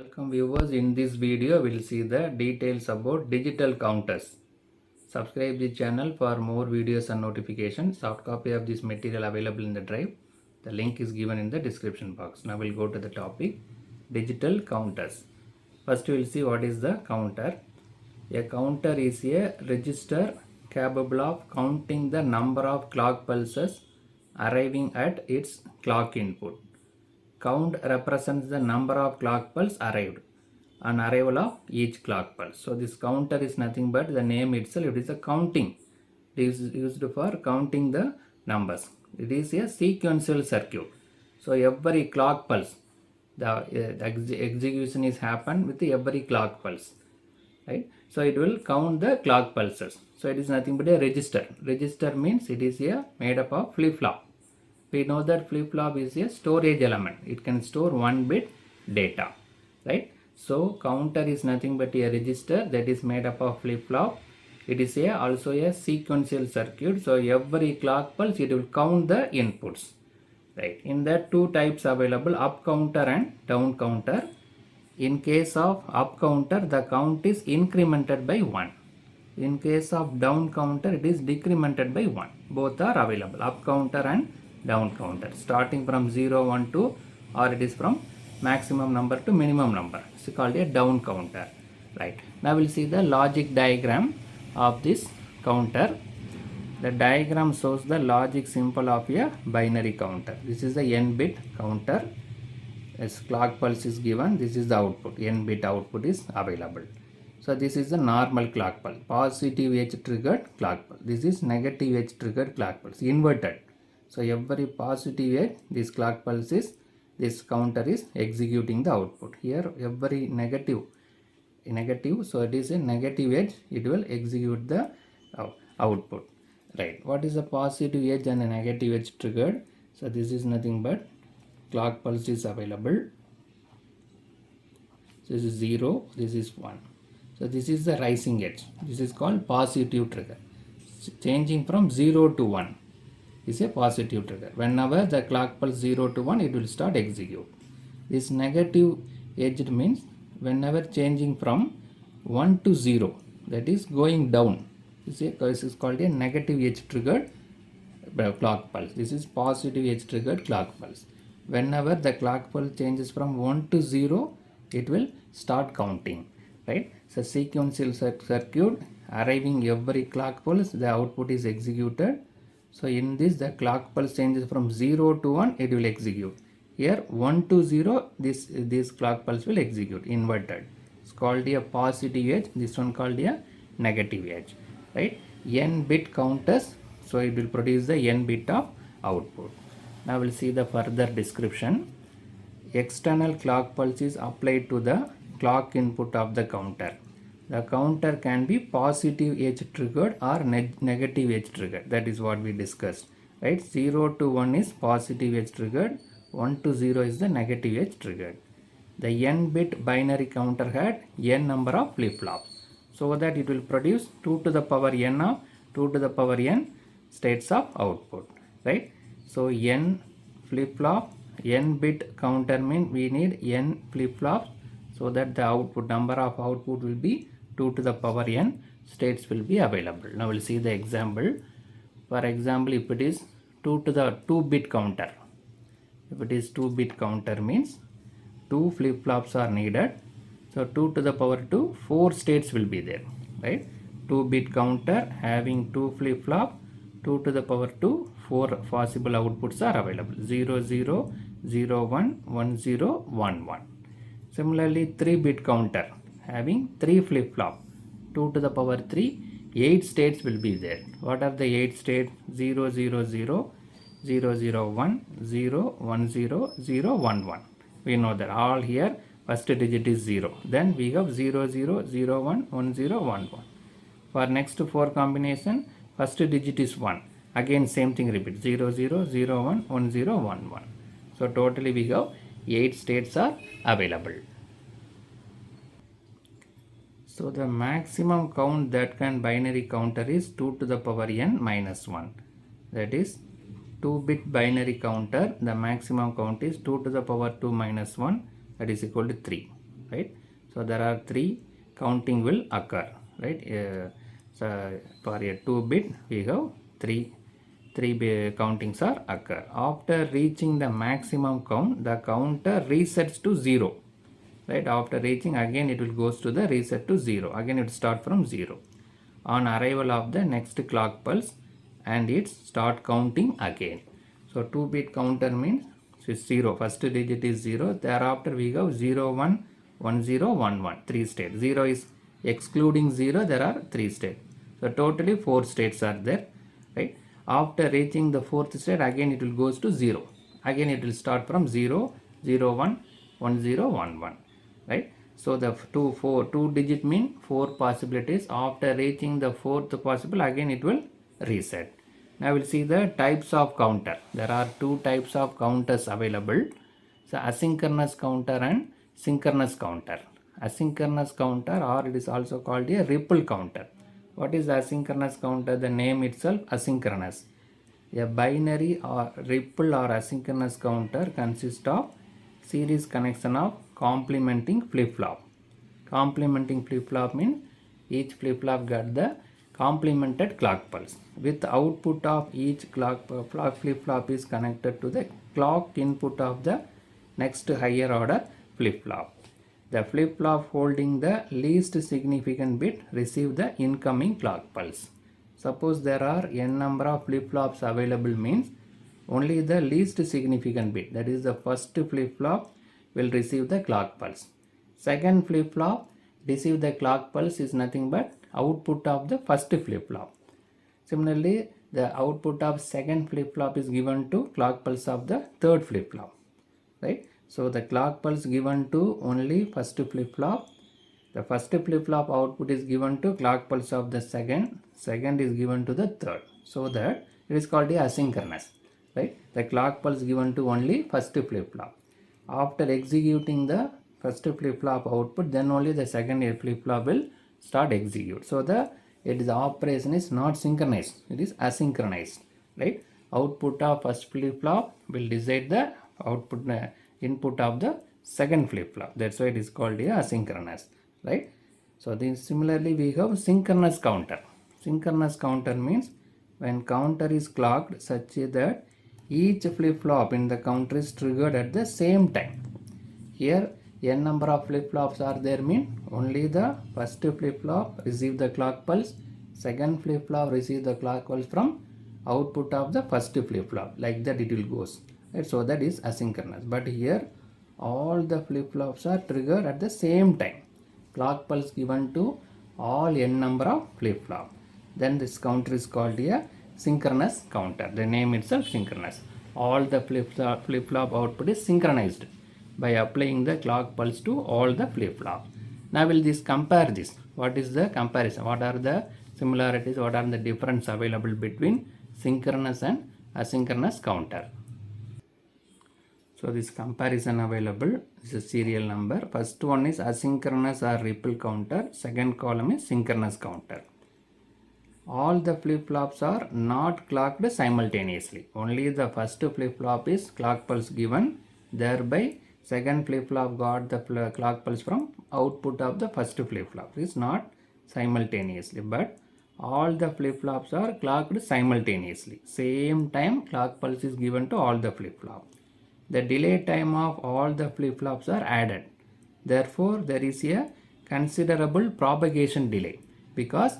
Welcome viewers, in this video we will see the details about digital counters. Subscribe the channel for more videos and notifications. Soft copy of this material available in the drive. The link is given in the description box. Now we'll go to the topic digital counters. First we will see what is the counter. A counter is a register capable of counting the number of clock pulses arriving at its clock input. Count represents the number of clock pulses arrived on arrival of each clock pulse. So this counter is nothing but the name itself. It is a counting. It is used for counting the numbers. It is a sequential circuit. So every clock pulse, the execution is happen with every clock pulse, right? So it will count the clock pulses. So it is nothing but a register. Register means it is a made up of flip-flop. We know that flip-flop is a storage element. It can store 1 bit data, right? So counter is nothing but a register that is made up of flip-flop. It is also a sequential circuit. So every clock pulse it will count the inputs, right? In that two types available, up counter and down counter. In case of up counter, the count is incremented by 1. In case of down counter, it is decremented by 1. Both are available, up counter and down counter, starting from 0, 1, 2, or it is from maximum number to minimum number. It's called a down counter, right? Now we'll see the logic diagram of this counter. The diagram shows the logic symbol of a binary counter. This is the n-bit counter. As clock pulse is given, this is the output. N-bit output is available. So this is the normal clock pulse, positive edge triggered clock pulse. This is negative edge triggered clock pulse, inverted. So every positive edge, this clock pulse is, this counter is executing the output. Here every negative, so it is a negative edge, it will execute the output, right? What is a positive edge and a negative edge triggered? So this is nothing but clock pulse is available. So this is 0, this is 1. So this is the rising edge. This is called positive trigger. Changing from 0 to 1 is a positive trigger. Whenever the clock pulse 0 to 1, it will start execute. This negative edge means whenever changing from 1 to 0, that is going down. This is called a negative edge triggered clock pulse. This is positive edge triggered clock pulse. Whenever the clock pulse changes from 1 to 0, it will start counting, right? So sequential circuit, arriving every clock pulse, the output is executed. So in this, the clock pulse changes from 0 to 1, it will execute. Here 1 to 0, this clock pulse will execute, inverted. It's called a positive edge, this one called a negative edge, right? N bit counters, so it will produce the n bit of output. Now we'll see the further description. External clock pulse is applied to the clock input of the counter. The counter can be positive edge triggered or negative edge triggered. That is what we discussed, right? 0 to 1 is positive edge triggered, 1 to 0 is the negative edge triggered. The n bit binary counter had n number of flip-flops, so that it will produce 2 to the power n of 2 to the power n states of output, right? So n flip-flop, n bit counter means we need n flip-flops, so that the output number of output will be 2 to the power n states will be available. Now we'll see the example. For example, if it is 2 to the 2-bit counter, if it is 2-bit counter means 2 flip-flops are needed. So 2 to the power 2, 4 states will be there, right? 2-bit counter having 2 flip-flop, 2 to the power 2, 4 possible outputs are available, 0, 0, 0, 1, 1, 0, 1, 1. Similarly, 3-bit counter having 3 flip-flop, 2 to the power 3, 8 states will be there. What are the 8 states? 0, 0, 0, 0, 0, 1, 0, 1, 0, 0, 1, 1. We know that all here first digit is 0. Then we have 0, 0, 0, 1, 1, 0, 1, 1. For next 4 combination, first digit is 1. Again same thing repeat, 0, 0, 0, 1, 1, 0, 1, 1. So totally we have 8 states are available. So the maximum count that can binary counter is 2 to the power n minus 1. That is 2-bit binary counter, the maximum count is 2 to the power 2 minus 1, that is equal to 3. right? So there are 3 counting will occur, right? So for a 2-bit we have 3 countings are occur. After reaching the maximum count, the counter resets to 0, right? After reaching, again it will goes to the reset to 0, again it will start from 0 on arrival of the next clock pulse, and it start counting again. So 2-bit counter means it's 0, first digit is 0, thereafter we go 0 1 1 0 1 1, 3 states. 0 is excluding 0, there are 3 states, so totally 4 states are there, right? After reaching the 4th state, again it will goes to 0, again it will start from 0 0 1 1 0 1 1, right? So the 2 digit mean 4 possibilities. After reaching the 4th possible, again it will reset. Now we'll see the types of counter. There are 2 types of counters available. So asynchronous counter and synchronous counter. Asynchronous counter, or it is also called a ripple counter. What is asynchronous counter? The name itself asynchronous. A binary or ripple or asynchronous counter consists of series connection of complementing flip-flop. Complementing flip-flop means each flip-flop got the complemented clock pulse. With output of each flip-flop is connected to the clock input of the next higher order flip-flop. The flip-flop holding the least significant bit receive the incoming clock pulse. Suppose there are n number of flip-flops available means only the least significant bit, that is the first flip-flop, will receive the clock pulse. Second flip-flop receive the clock pulse is nothing but output of the first flip-flop. Similarly, the output of second flip-flop is given to clock pulse of the third flip-flop, right? So the clock pulse given to only first flip-flop. The first flip-flop output is given to clock pulse of the second is given to the third. So that it is called a asynchronous, right? The clock pulse given to only first flip-flop. After executing the first flip-flop output, then only the second flip-flop will start execute. So the operation is not synchronized, it is asynchronized, right? Output of first flip-flop will decide the output input of the second flip-flop. That's why it is called a asynchronous, right? So then similarly we have synchronous counter. Synchronous counter means when counter is clocked such that each flip-flop in the counter is triggered at the same time. Here n number of flip-flops are there mean only the first flip-flop receive the clock pulse, second flip-flop receive the clock pulse from output of the first flip-flop, like that it will goes, right? So that is asynchronous. But here all the flip-flops are triggered at the same time, clock pulse given to all n number of flip-flop, then this counter is called a synchronous counter. The name itself synchronous. All the flip-flop output is synchronized by applying the clock pulse to all the flip-flops. Now will this compare this? What is the comparison? What are the similarities? What are the difference available between synchronous and asynchronous counter? So this comparison available is a serial number. First one is asynchronous or ripple counter. Second column is synchronous counter. All the flip-flops are not clocked simultaneously. Only the first flip-flop is clock pulse given. Thereby second flip-flop got the clock pulse from output of the first flip-flop. It is not simultaneously, but all the flip-flops are clocked simultaneously. Same time clock pulse is given to all the flip-flop. The delay time of all the flip-flops are added. Therefore, there is a considerable propagation delay because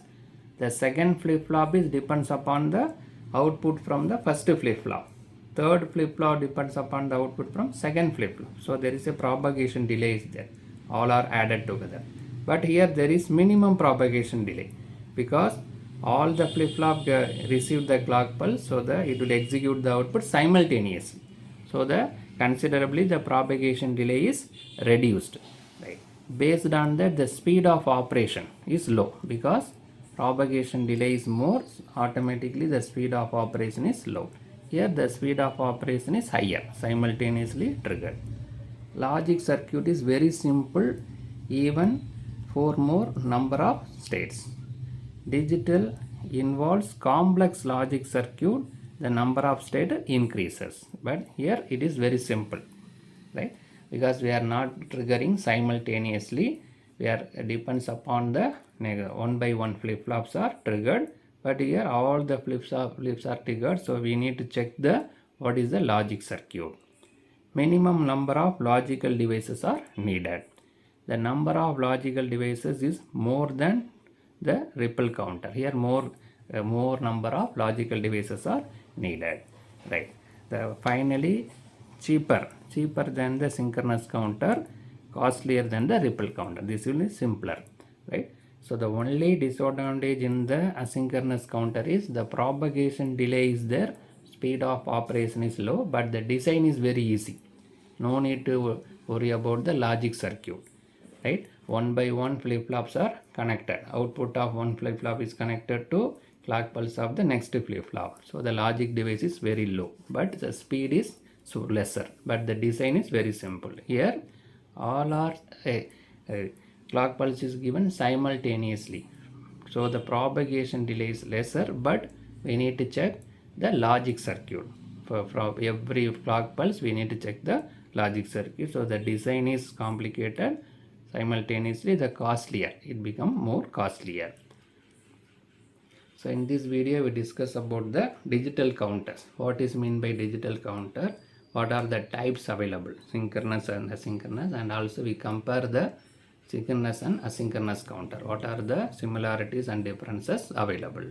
the second flip-flop is depends upon the output from the first flip-flop. Third flip-flop depends upon the output from second flip-flop. So there is a propagation delay is there. All are added together. But here there is minimum propagation delay because all the flip-flop receive the clock pulse, so that it will execute the output simultaneously. So the considerably the propagation delay is reduced. Right. Based on that, the speed of operation is low because propagation delay is more, automatically the speed of operation is low. Here the speed of operation is higher, simultaneously triggered. Logic circuit is very simple, even 4 more number of states. Digital involves complex logic circuit, the number of state increases, but here it is very simple, right? because we are not triggering simultaneously. We are depends upon the one by one flip flops are triggered, but here all the flips are triggered, so we need to check the what is the logic circuit. Minimum number of logical devices are needed. The number of logical devices is more than the ripple counter. Here more number of logical devices are needed, right? Finally cheaper than the synchronous counter, costlier than the ripple counter. This will be simpler, right? So the only disadvantage in the asynchronous counter is the propagation delay is there, speed of operation is low, but the design is very easy. No need to worry about the logic circuit, right? One by one flip flops are connected. Output of one flip flop is connected to clock pulse of the next flip flop. So the logic device is very low, but the speed is so lesser, but the design is very simple. Here all are clock pulse is given simultaneously, so the propagation delay is lesser, but we need to check the logic circuit. For every clock pulse we need to check the logic circuit. So the design is complicated, simultaneously the costlier, it become more costlier. So in this video we discuss about the digital counters. What is mean by digital counter? What are the types available, synchronous and asynchronous, and also we compare the synchronous and asynchronous counter. What are the similarities and differences available?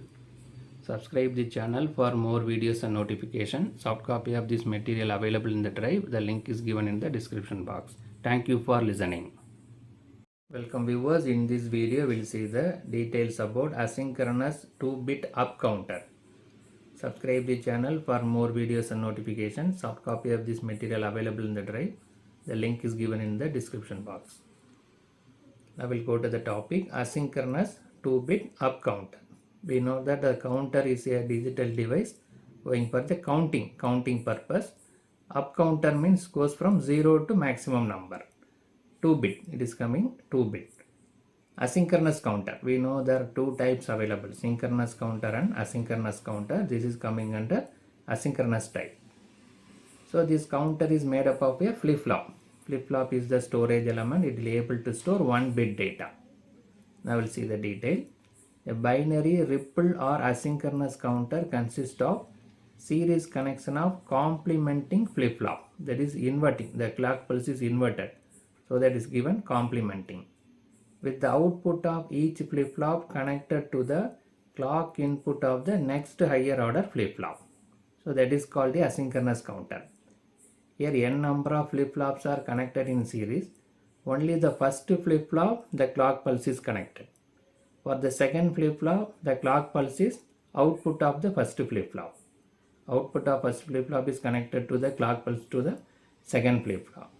Subscribe the channel for more videos and notification. Soft copy of this material available in the drive. The link is given in the description box. Thank you for listening. Welcome viewers. In this video we will see the details about asynchronous 2-bit up counter. Subscribe the channel for more videos and notifications. Soft copy of this material available in the drive. The link is given in the description box. Now we'll go to the topic, asynchronous 2-bit up counter. We know that the counter is a digital device going for the counting purpose. Up counter means goes from 0 to maximum number. 2-bit, it is coming 2-bit. Asynchronous counter, we know there are two types available, synchronous counter and asynchronous counter. This is coming under asynchronous type. So this counter is made up of a flip-flop. Flip-flop is the storage element. It will be able to store 1-bit data. Now we'll see the detail. A binary ripple or asynchronous counter consists of series connection of complementing flip-flop, that is inverting. The clock pulse is inverted, so that is given complementing, with the output of each flip-flop connected to the clock input of the next higher order flip-flop. So that is called the asynchronous counter. Here n number of flip-flops are connected in series. Only the first flip-flop the clock pulse is connected. For the second flip-flop, the clock pulse is output of the first flip-flop. Output of first flip-flop is connected to the clock pulse to the second flip-flop.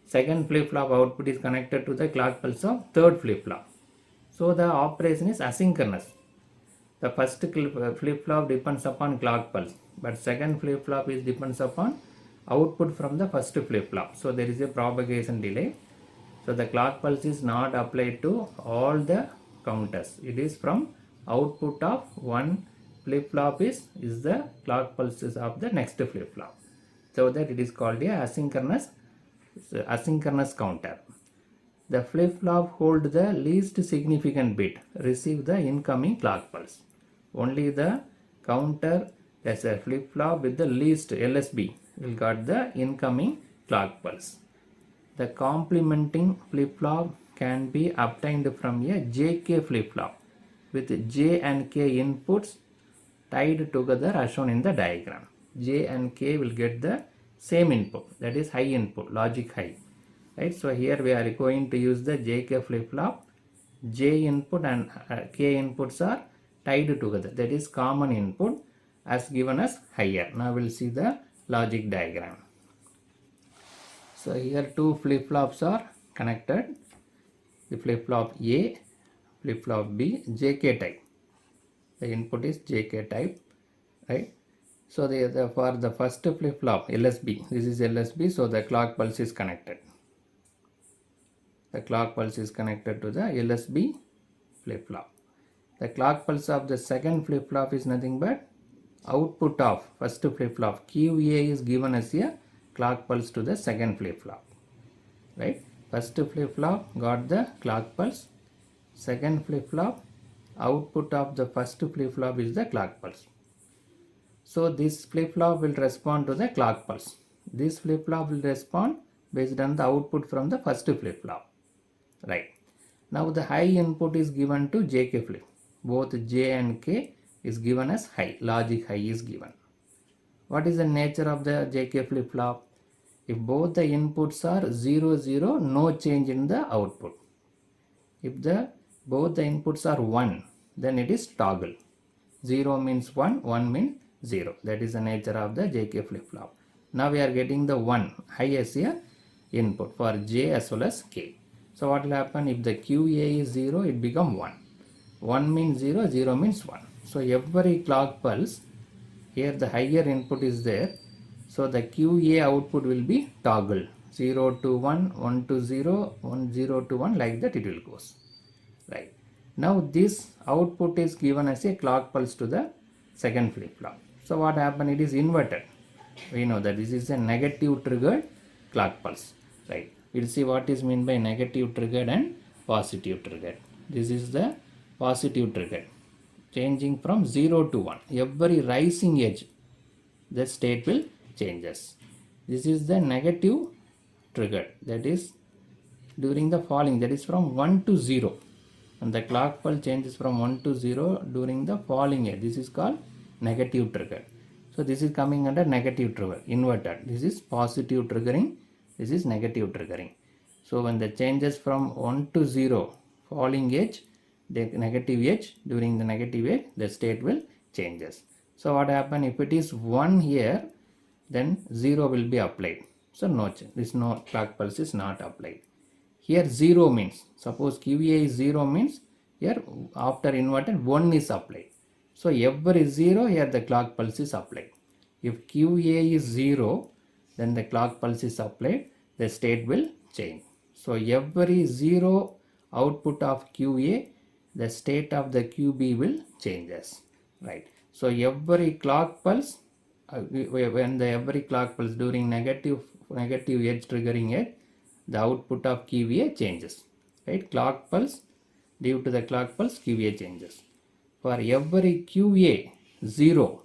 Second flip-flop output is connected to the clock pulse of third flip-flop. So the operation is asynchronous. The first flip-flop depends upon clock pulse, but second flip-flop is depends upon output from the first flip-flop. So there is a propagation delay. So the clock pulse is not applied to all the counters. It is from output of one flip-flop is the clock pulses of the next flip-flop. So that it is called a asynchronous counter. The flip-flop hold the least significant bit, receive the incoming clock pulse. Only the counter, that's a flip-flop with the least LSB, will got the incoming clock pulse. The complementing flip-flop can be obtained from a JK flip-flop with J and K inputs tied together as shown in the diagram. J and K will get the same input, that is high input, logic high. Right? So here we are going to use the JK flip-flop. J input and K inputs are tied together, that is common input as given as higher. Now we'll see the logic diagram. So here two flip-flops are connected. The flip-flop A, flip-flop B, JK type. The input is JK type, right? So for the first flip-flop LSB, this is LSB, so the clock pulse is connected. The clock pulse is connected to the LSB flip-flop. The clock pulse of the second flip-flop is nothing but output of first flip-flop. QA is given as a clock pulse to the second flip-flop. right? First flip-flop got the clock pulse. Second flip-flop, output of the first flip-flop is the clock pulse. So this flip-flop will respond to the clock pulse. This flip-flop will respond based on the output from the first flip-flop. Right. Now the high input is given to JK flip. Both J and K is given as high. Logic high is given. What is the nature of the JK flip-flop? If both the inputs are 0, 0, no change in the output. If both the inputs are 1, then it is toggle. 0 means 1, 1 means 0. That is the nature of the JK flip-flop. Now we are getting the 1 high as a input for J as well as K. So what will happen if the QA is 0, it become 1. 1 means 0, 0 means 1. So every clock pulse, here the higher input is there. So the QA output will be toggle 0 to 1, 1 to 0, 1, 0 to 1, like that it will goes. Right. Now this output is given as a clock pulse to the second flip-flop. So what happened? It is inverted. We know that this is a negative triggered clock pulse. Right. We'll see what is meant by negative triggered and positive triggered. This is the positive triggered. Changing from 0 to 1. Every rising edge, the state will changes. This is the negative triggered. That is during the falling. That is from 1 to 0. And the clock pulse changes from 1 to 0 during the falling edge. This is called negative trigger. So this is coming under negative trigger, inverted. This is positive triggering. This is negative triggering. So when the changes from 1 to 0, falling edge, the negative edge, during the negative edge, the state will changes. So what happen if it is 1 here, then 0 will be applied. So no change. This no clock pulse is not applied. Here 0 means, suppose QA is 0 means, here after inverted 1 is applied. So every 0, here the clock pulse is applied. If QA is 0, then the clock pulse is applied, the state will change. So every 0 output of QA, the state of the QB will changes. Right. So every clock pulse, when every clock pulse during negative edge triggering edge, the output of QA changes. Right. Clock pulse, due to the clock pulse, QA changes. For every QA 0,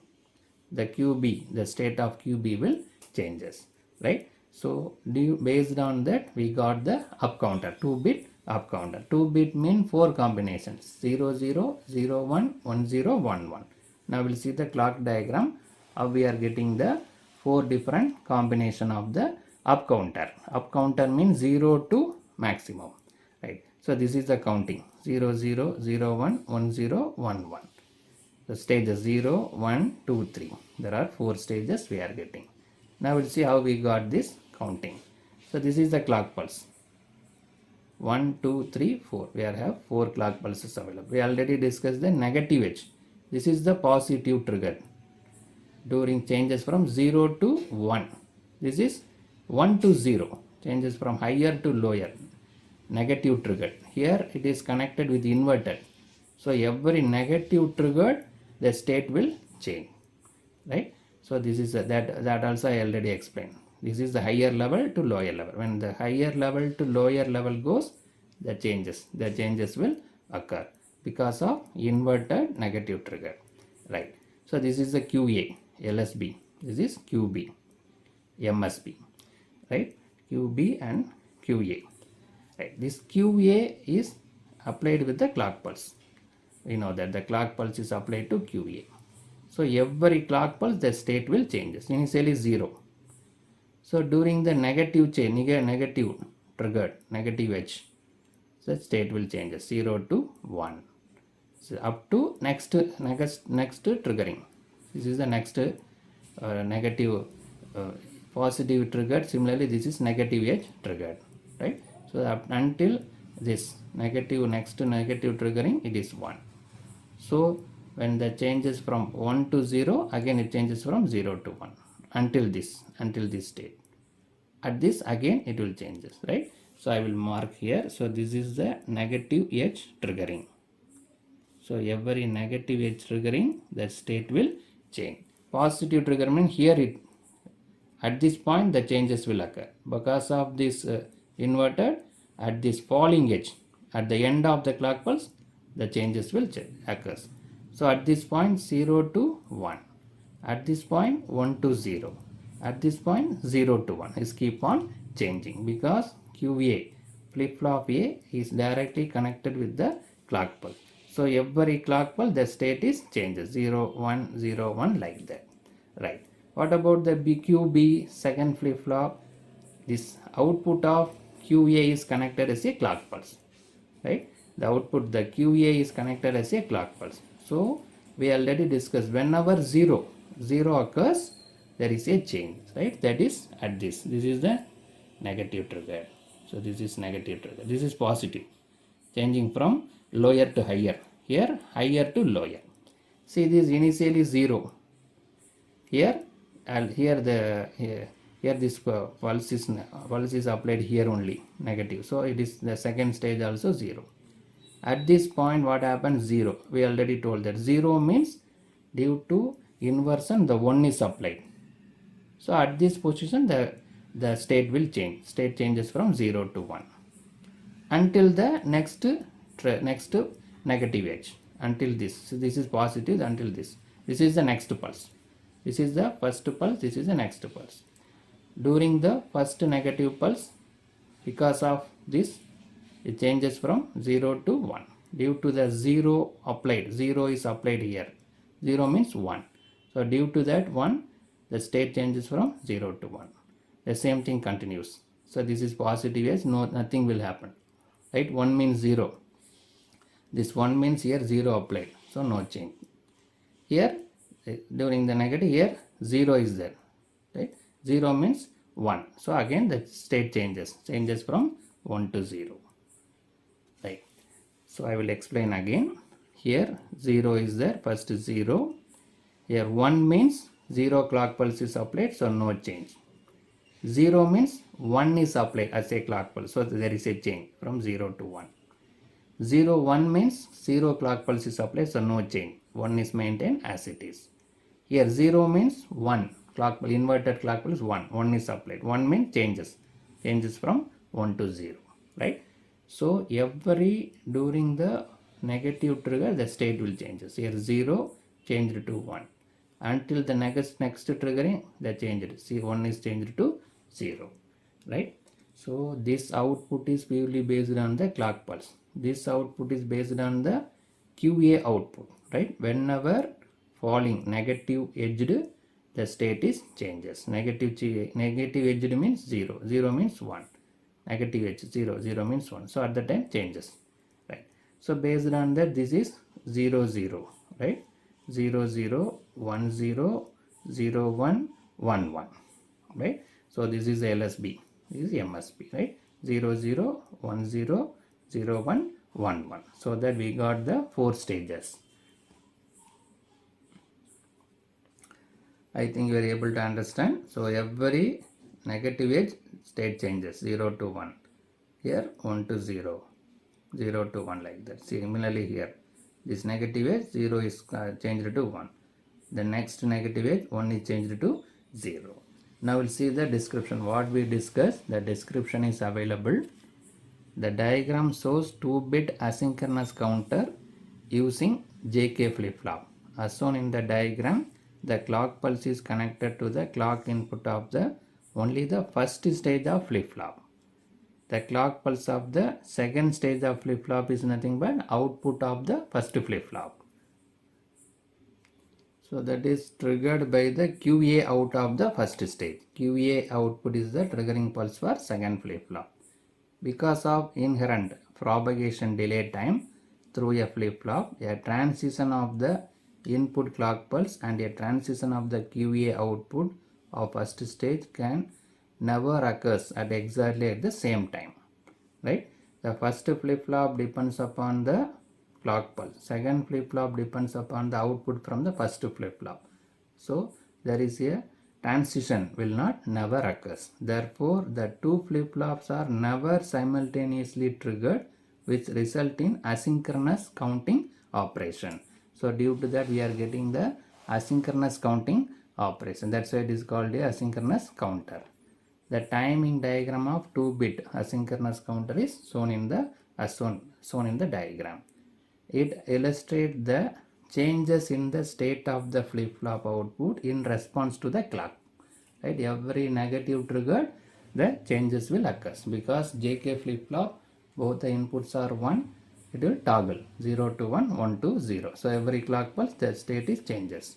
the QB, the state of QB will changes. Right. So based on that, we got the up counter, 2-bit up counter. 2-bit mean 4 combinations, 0, 0, 0, 1, 1, 0, 1, 1. Now we'll see the clock diagram. How we are getting the 4 different combination of the up counter. Up counter means 0 to maximum. Right. So this is the counting, 0, 0, 0, 1, 1, 0, 1, 1. The stages 0, 1, 2, 3. There are 4 stages we are getting. Now we'll see how we got this counting. So this is the clock pulse. 1, 2, 3, 4. We have 4 clock pulses available. We already discussed the negative edge. This is the positive trigger during changes from 0 to 1. This is 1 to 0. Changes from higher to lower. Negative trigger. Here it is connected with inverted. So every negative triggered, the state will change. Right. So this is that also I already explained. This is the higher level to lower level. When the higher level to lower level goes, the changes will occur because of inverted negative trigger. Right. So this is the QA, LSB. This is QB, MSB. Right. QB and QA. Right. This QA is applied with the clock pulse. We know that the clock pulse is applied to QA. So every clock pulse, the state will changes. Initially 0. So during the negative change, negative triggered, negative edge, the state will change 0 to 1. So up to next triggering. This is the next negative positive triggered. Similarly, this is negative edge triggered. Right. So up until this negative next to negative triggering, it is 1. So when the changes from 1 to 0, again it changes from 0 to 1 until this state. At this again it will changes. Right. So I will mark here. So this is the negative edge triggering. So every negative edge triggering, the state will change. Positive trigger means here at this point the changes will occur because of this inverted at this falling edge. At the end of the clock pulse, the changes will occur. So at this point 0 to 1, at this point 1 to 0, at this point 0 to 1 is keep on changing because QA flip-flop A is directly connected with the clock pulse. So every clock pulse the state is changes 0 1 0 1 like that, right? What about the BQB second flip-flop? This output of QA is connected as a clock pulse, right? The output, the QA is connected as a clock pulse. So we already discussed whenever 0 occurs, there is a change, right? That is at this is the negative trigger. So this is negative trigger, this is positive, changing from lower to higher, here higher to lower. See, this initially 0, here and here this pulse is applied here only, negative, so it is the second stage also 0. At this point what happens? 0, we already told that 0 means due to inversion the 1 is applied. So at this position the state will change, state changes from 0 to 1 until the next negative edge, until this. So this is positive until this is the next pulse, this is the first pulse, this is the next pulse. During the first negative pulse, because of this it changes from 0 to 1 due to the 0 applied, 0 is applied here, 0 means 1, so due to that 1 the state changes from 0 to 1. The same thing continues. So this is positive edge, nothing will happen, right? 1 means 0, this 1 means here 0 applied, so no change. Here during the negative, here 0 is there, right? 0 means 1, so again the state changes from 1 to 0, right? So I will explain again. Here 0 is there, first 0, here 1 means 0 clock pulse is applied, so no change. 0 means 1 is applied as a clock pulse, so there is a change from 0 to 1. 0 1 means 0 clock pulse is applied, so no change, 1 is maintained as it is. Here 0 means 1 clock pulse, inverted clock pulse 1 is applied, 1 means changes from 1 to 0, right? So every during the negative trigger the state will changes. Here 0 changed to 1 until the next triggering the changed. See, 1 is changed to 0, right? So this output is purely based on the clock pulse. This output is based on the QA output, right? Whenever falling negative edged, the state is changes. Negative edged means 0, 0 means 1. Negative edge 0, 0 means 1. So at the time changes, right? So based on that this is 0 0, right? 0 0 1 0 0 1 1 1, right? So this is LSB, this is MSB, right? 0 0 1 0 0 1 1 1. So that we got the 4 stages. I think you are able to understand. So every negative edge state changes 0 to 1, here 1 to 0, 0 to 1 like that. Similarly here this negative edge 0 is changed to 1, the next negative edge 1 is changed to 0. Now we'll see the description. What we discussed, the description is available. The diagram shows 2-bit asynchronous counter using JK flip-flop. As shown in the diagram, the clock pulse is connected to the clock input of the only the first stage of flip-flop. The clock pulse of the second stage of flip-flop is nothing but output of the first flip-flop. So that is triggered by the QA out of the first stage. QA output is the triggering pulse for second flip-flop. Because of inherent propagation delay time through a flip-flop, a transition of the input clock pulse and a transition of the QA output of first stage can never occurs at exactly at the same time, right? The first flip-flop depends upon the clock pulse, second flip-flop depends upon the output from the first flip-flop. So there is a transition will not never occurs. Therefore the two flip-flops are never simultaneously triggered, which result in asynchronous counting operation. So due to that we are getting the asynchronous counting operation. That's why it is called a asynchronous counter. the timing diagram of 2-bit asynchronous counter is shown in the diagram. It illustrates the changes in the state of the flip-flop output in response to the clock. Right? Every negative trigger, the changes will occur. Because JK flip-flop, both the inputs are 1, it will toggle 0 to 1, 1 to 0. So every clock pulse, the state is changes.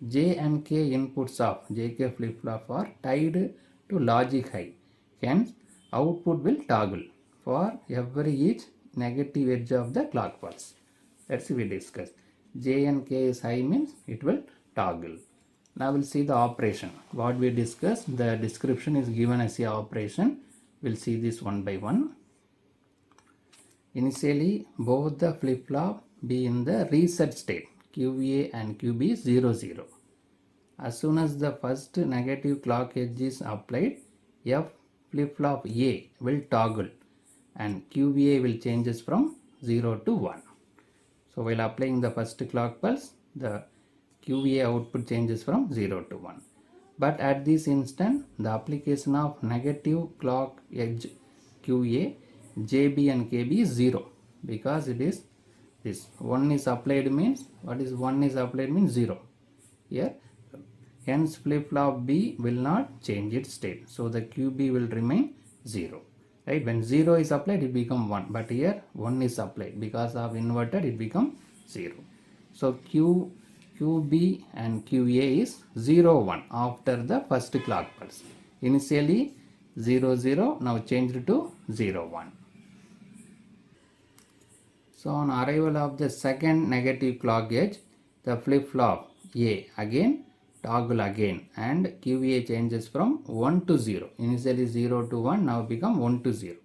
J and K inputs of JK flip-flop are tied to logic high. Hence, output will toggle for every each negative edge of the clock pulse. That's we discuss. J and K is high means it will toggle. Now we'll see the operation. What we discussed, the description is given as a operation. We'll see this one by one. Initially, both the flip-flop be in the reset state. QA and QB is 0, 0. As soon as the first negative clock edge is applied, F flip-flop A will toggle and QBA will changes from 0 to 1. So while applying the first clock pulse, the QBA output changes from 0 to 1. But at this instant, the application of negative clock edge QA, JB and KB is 0 because it is this 1 is applied means, what is 1 is applied means 0. Here, hence flip-flop B will not change its state. So the QB will remain 0. Right? When 0 is applied, it become 1. But here 1 is applied. Because of inverted, it become 0. So QB and QA is 0, 1 after the first clock pulse. Initially 0, 0, now changed to 0, 1. So on arrival of the second negative clock edge, the flip-flop A again toggle again and QA changes from 1 to 0. Initially 0 to 1, now become 1 to 0.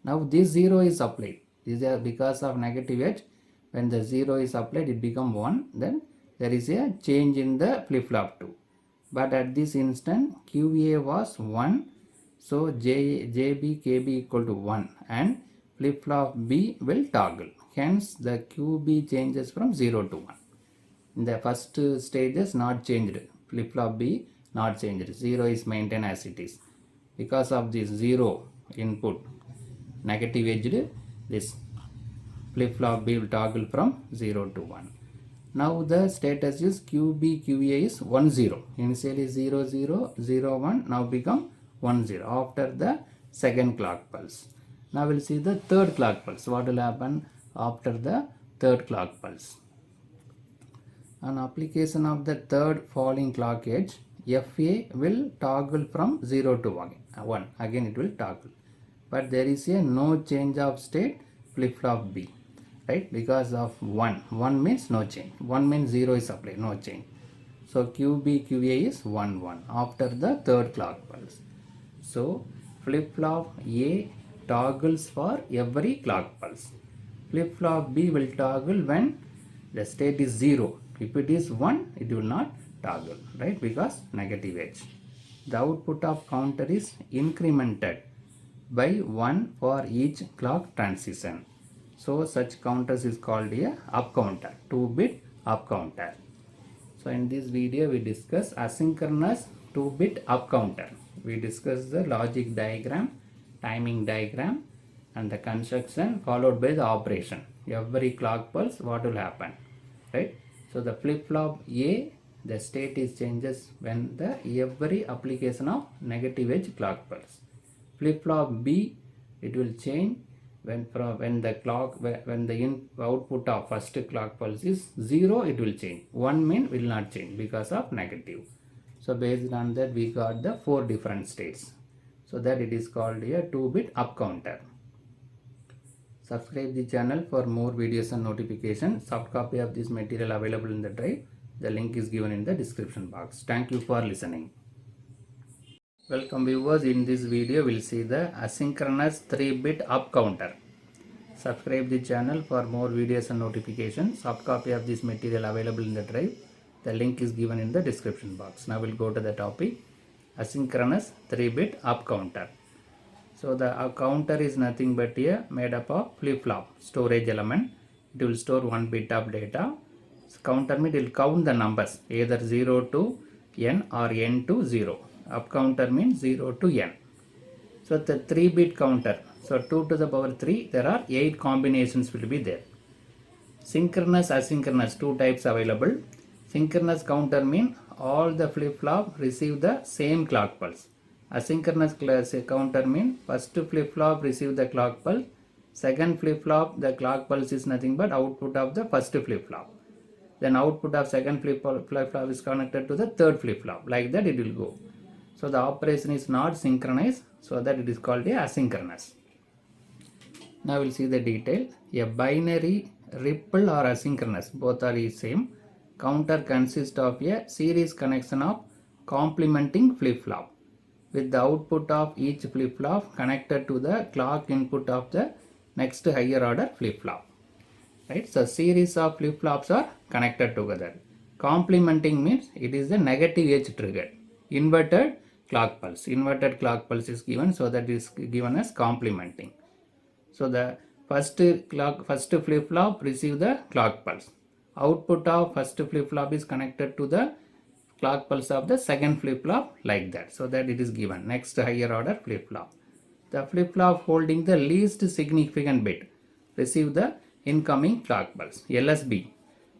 Now this 0 is applied. This is because of negative edge. When the 0 is applied, it become 1. Then there is a change in the flip-flop 2. But at this instant, QA was 1. So JB, KB equal to 1 and flip-flop B will toggle. Hence the QB changes from 0 to 1. In the first stages not changed. Flip-flop B not changed. 0 is maintained as it is. Because of this 0 input negative edged, this flip-flop B will toggle from 0 to 1. Now the status is QB QA is 1 0. Initially 0 0 0 1, now become 1 0 after the second clock pulse. Now we'll see the third clock pulse. What will happen after the third clock pulse? On application of the third falling clock edge, FA will toggle from 0 to 1. Again it will toggle. But there is a no change of state flip-flop B. Right? Because of 1. 1 means no change. 1 means 0 is applied, no change. So QB QA is 1 1 after the third clock pulse. So flip-flop A toggles for every clock pulse. Flip-flop B will toggle when the state is 0. If it is 1, it will not toggle, right? Because negative edge. The output of counter is incremented by 1 for each clock transition. So such counters is called a up counter, 2-bit up counter. So in this video we discuss asynchronous 2-bit up counter. We discuss the logic diagram, timing diagram and the construction followed by the operation. Every clock pulse, what will happen, right? So the flip-flop A, the state is changes when the every application of negative edge clock pulse. Flip-flop B, it will change when the output of first clock pulse is 0, it will change. 1 mean will not change because of negative. So based on that we got the 4 different states. So that it is called a 2-bit up counter. Subscribe the channel for more videos and notifications. Soft copy of this material available in the drive. The link is given in the description box. Thank you for listening. Welcome viewers. In this video we'll see the asynchronous 3-bit up counter. Subscribe the channel for more videos and notifications. Soft copy of this material available in the drive. The link is given in the description box. Now we'll go to the topic. Asynchronous 3-bit up counter. So the counter is nothing but here made up of flip-flop storage element. It will store 1 bit of data. So counter means it will count the numbers either 0 to n or n to 0. Up counter means 0 to n. So the 3-bit counter, so 2 to the power 3, there are 8 combinations will be there. Synchronous, asynchronous, 2 types available. Synchronous counter mean all the flip-flop receive the same clock pulse. Asynchronous counter mean first flip-flop receive the clock pulse, second flip-flop the clock pulse is nothing but output of the first flip-flop. Then output of second flip-flop is connected to the third flip-flop. Like that it will go. So the operation is not synchronized, so that it is called a asynchronous. Now we'll see the detail. A binary, ripple or asynchronous, both are the same. Counter consists of a series connection of complementing flip-flop with the output of each flip-flop connected to the clock input of the next higher order flip-flop. Right? So series of flip-flops are connected together. Complementing means it is the negative edge trigger. Inverted clock pulse. Inverted clock pulse is given, so that is given as complementing. So the first flip-flop receive the clock pulse. Output of first flip-flop is connected to the clock pulse of the second flip-flop, like that. So that it is given next higher order flip-flop. The flip-flop holding the least significant bit receive the incoming clock pulse. LSB,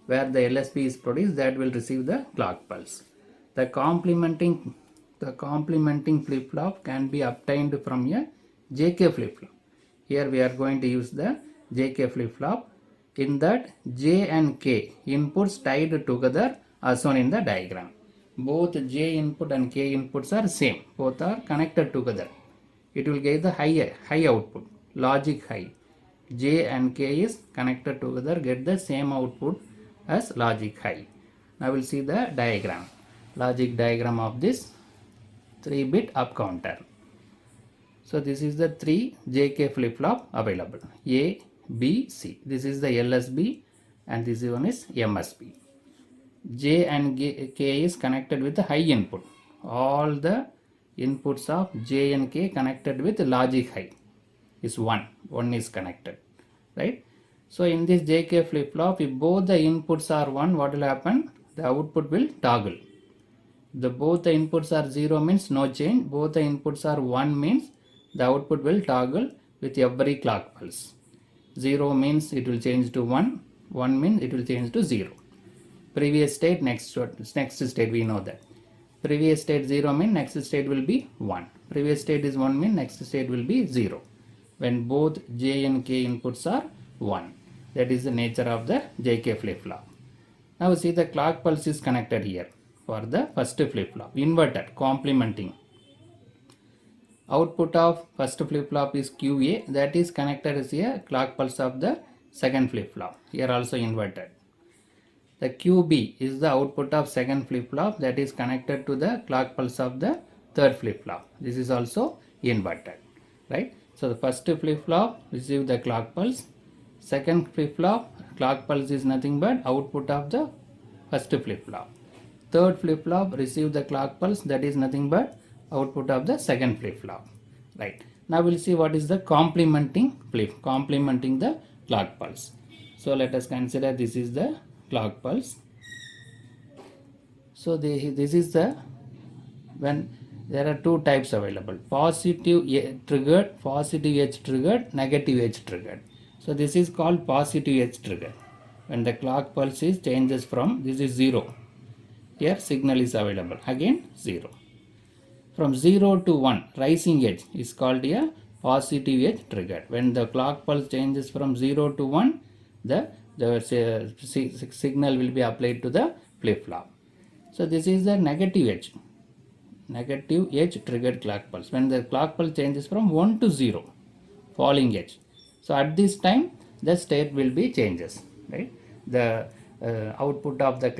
where the LSB is produced, that will receive the clock pulse. The complementing flip-flop can be obtained from a JK flip-flop. Here we are going to use the JK flip-flop. In that, J and K inputs tied together as shown in the diagram. Both J input and K inputs are same. Both are connected together. It will give the high output, logic high. J and K is connected together, get the same output as logic high. Now we'll see the diagram. Logic diagram of this 3-bit up counter. So this is the 3 JK flip-flop available. A, B, C. This is the LSB and this one is MSB. J and K is connected with the high input. All the inputs of J and K connected with logic high is 1. 1 is connected. Right? So in this JK flip-flop, if both the inputs are 1, what will happen? The output will toggle. Both the inputs are 0 means no change. Both the inputs are 1 means the output will toggle with every clock pulse. 0 means it will change to 1. 1 means it will change to 0. Previous state, next state, we know that. Previous state 0 means next state will be 1. Previous state is 1 means next state will be 0. When both J and K inputs are 1. That is the nature of the JK flip-flop. Now see the clock pulse is connected here for the first flip-flop. Inverted, complementing. Output of first flip-flop is QA, that is connected as a clock pulse of the second flip-flop. Here also inverted. The QB is the output of second flip-flop, that is connected to the clock pulse of the third flip-flop. This is also inverted. Right? So the first flip-flop receive the clock pulse. Second flip-flop, clock pulse is nothing but output of the first flip-flop. Third flip-flop receive the clock pulse, that is nothing but output of the second flip-flop. Right. Now we'll see what is the complementing the clock pulse. So let us consider this is the clock pulse. So this is the, when there are 2 types available, positive edge triggered, negative edge triggered. So this is called positive edge trigger. When the clock pulse is changes from, this is 0. Here signal is available, again 0. From 0 to 1, rising edge is called a positive edge trigger. When the clock pulse changes from 0 to 1, the signal will be applied to the flip-flop. So this is the negative edge triggered clock pulse. When the clock pulse changes from 1 to 0, falling edge. So at this time, the state will be changes. Right? The output of the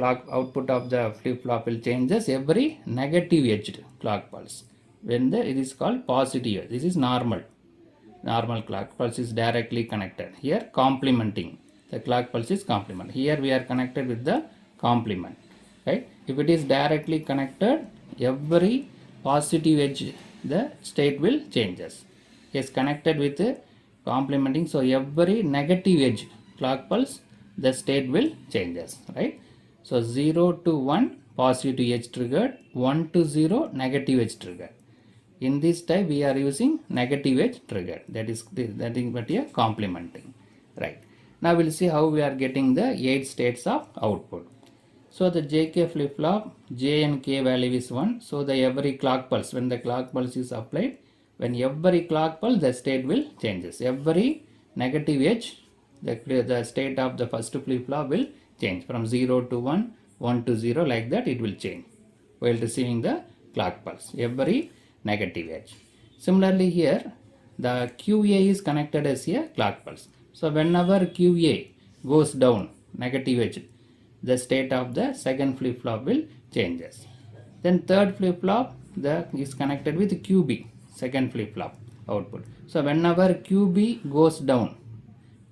flip-flop will changes every negative edged clock pulse. When it is called positive edge. This is normal clock pulse is directly connected. Here complementing, the clock pulse is complement. Here we are connected with the complement. Right? If it is directly connected, every positive edge the state will changes. Is connected with complementing, so every negative edge clock pulse the state will changes. Right? So 0 to 1 positive edge triggered, 1 to 0 negative edge triggered. In this type we are using negative edge trigger. That is but a complementing. Right. Now we'll see how we are getting the 8 states of output. So the JK flip-flop, J and K value is 1. So the every clock pulse, when the clock pulse is applied, when every clock pulse, the state will changes. Every negative edge, the state of the first flip-flop will change from 0 to 1, 1 to 0, like that it will change while receiving the clock pulse. Every negative edge. Similarly here, the QA is connected as a clock pulse. So whenever QA goes down, negative edge, the state of the second flip-flop will changes. Then third flip-flop is connected with QB, second flip-flop output. So whenever QB goes down,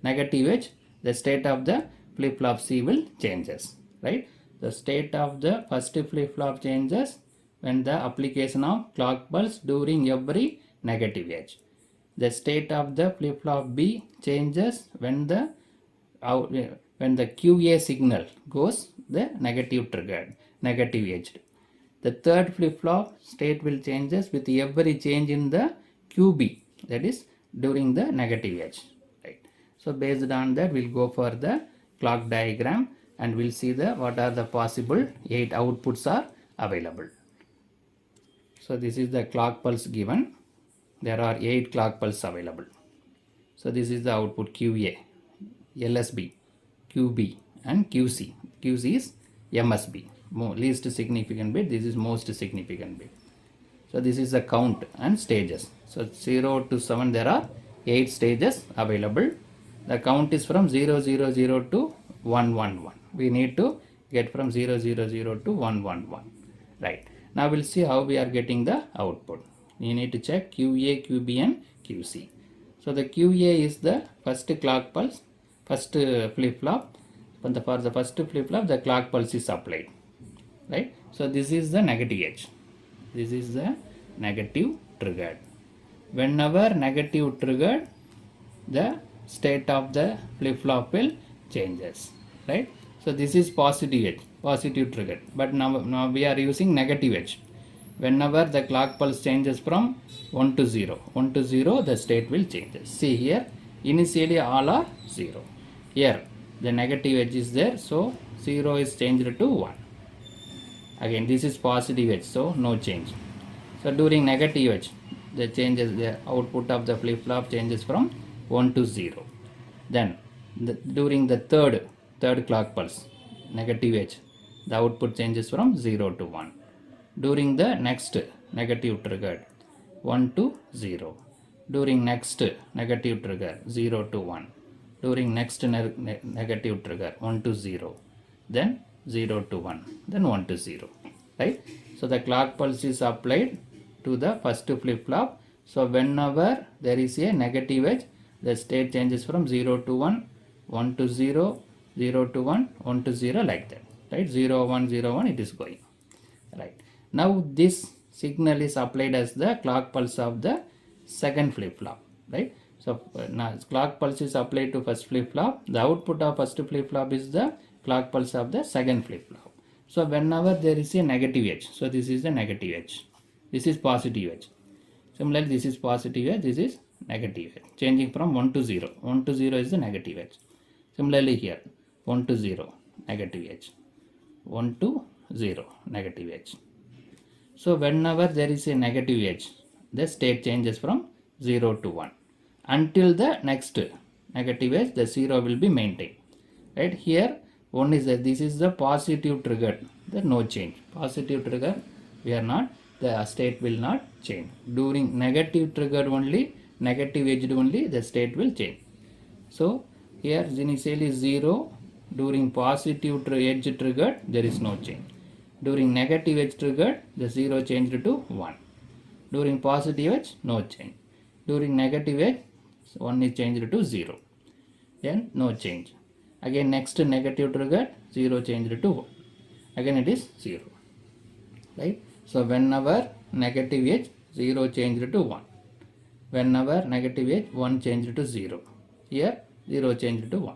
negative edge, the state of the flip-flop C will changes. Right? The state of the first flip-flop changes when the application of clock pulse during every negative edge. The state of the flip-flop B changes when the QA signal goes the negative triggered, negative edged. The third flip-flop state will changes with every change in the QB, that is during the negative edge. Right. So based on that, we'll go for the clock diagram and we'll see what are the possible 8 outputs are available. So this is the clock pulse given. There are 8 clock pulse available. So this is the output QA, LSB, QB and QC. QC is MSB, least significant bit. This is most significant bit. So this is the count and stages. So 0 to 7 there are 8 stages available. The count is from 000 to 111. We need to get from 000 to 111. Right. Now we'll see how we are getting the output. You need to check QA, QB and QC. So the QA is the first clock pulse, first flip-flop. For the first flip-flop, the clock pulse is applied. Right. So this is the negative edge. This is the negative triggered. Whenever negative triggered, the state of the flip-flop will changes. Right. So this is positive edge, positive triggered. But now we are using negative edge. Whenever the clock pulse changes from 1 to 0, 1 to 0, the state will change. See here, initially all are 0. Here, the negative edge is there, so 0 is changed to 1. Again, this is positive edge, so no change. So during negative edge, the output of the flip-flop changes from 1 to 0. Then, during the third clock pulse, negative edge, the output changes from 0 to 1. During the next negative trigger, 1 to 0. During next negative trigger, 0 to 1. During next negative trigger, 1 to 0. Then 0 to 1. Then 1 to 0. Right? So the clock pulse is applied to the first flip-flop. So whenever there is a negative edge, the state changes from 0 to 1, 1 to 0, 0 to 1, 1 to 0, like that. Right? 0, 1, 0, 1, it is going. Right. Now this signal is applied as the clock pulse of the second flip-flop. Right. So now clock pulse is applied to first flip-flop. The output of first flip-flop is the clock pulse of the second flip-flop. So whenever there is a negative edge, so this is the negative edge. This is positive edge. Similarly, this is positive edge. This is negative edge. Changing from 1 to 0. 1 to 0 is the negative edge. Similarly here, 1 to 0, negative edge. 1 to 0, negative edge. So whenever there is a negative edge, the state changes from 0 to 1. Until the next negative edge, the 0 will be maintained. Right? Here, one is that this is the positive trigger, the no change. Positive trigger, we are not, the state will not change. During negative triggered only, negative edged only, the state will change. So here initially 0, during positive edge triggered, there is no change. During negative edge triggered, the 0 changed to 1. During positive edge, no change. During negative edge, 1 is changed to 0. Then no change. Again next negative triggered, 0 changed to 1. Again it is 0. Right? So whenever negative edge, 0 changed to 1. Whenever negative edge, 1 changed to 0. Here 0 changed to 1.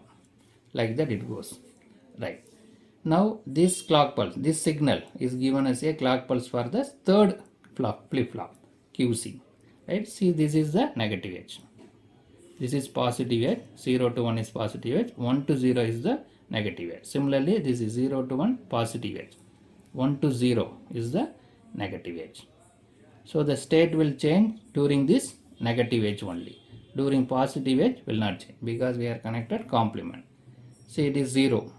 Like that it goes. Right. Now this clock pulse, this signal is given as a clock pulse for the third flip-flop, QC. Right? See, this is the negative edge. This is positive edge. 0 to 1 is positive edge. 1 to 0 is the negative edge. Similarly, this is 0 to 1 positive edge. 1 to 0 is the negative edge. So the state will change during this negative edge only. During positive edge will not change because we are connected complement. See, it is 0.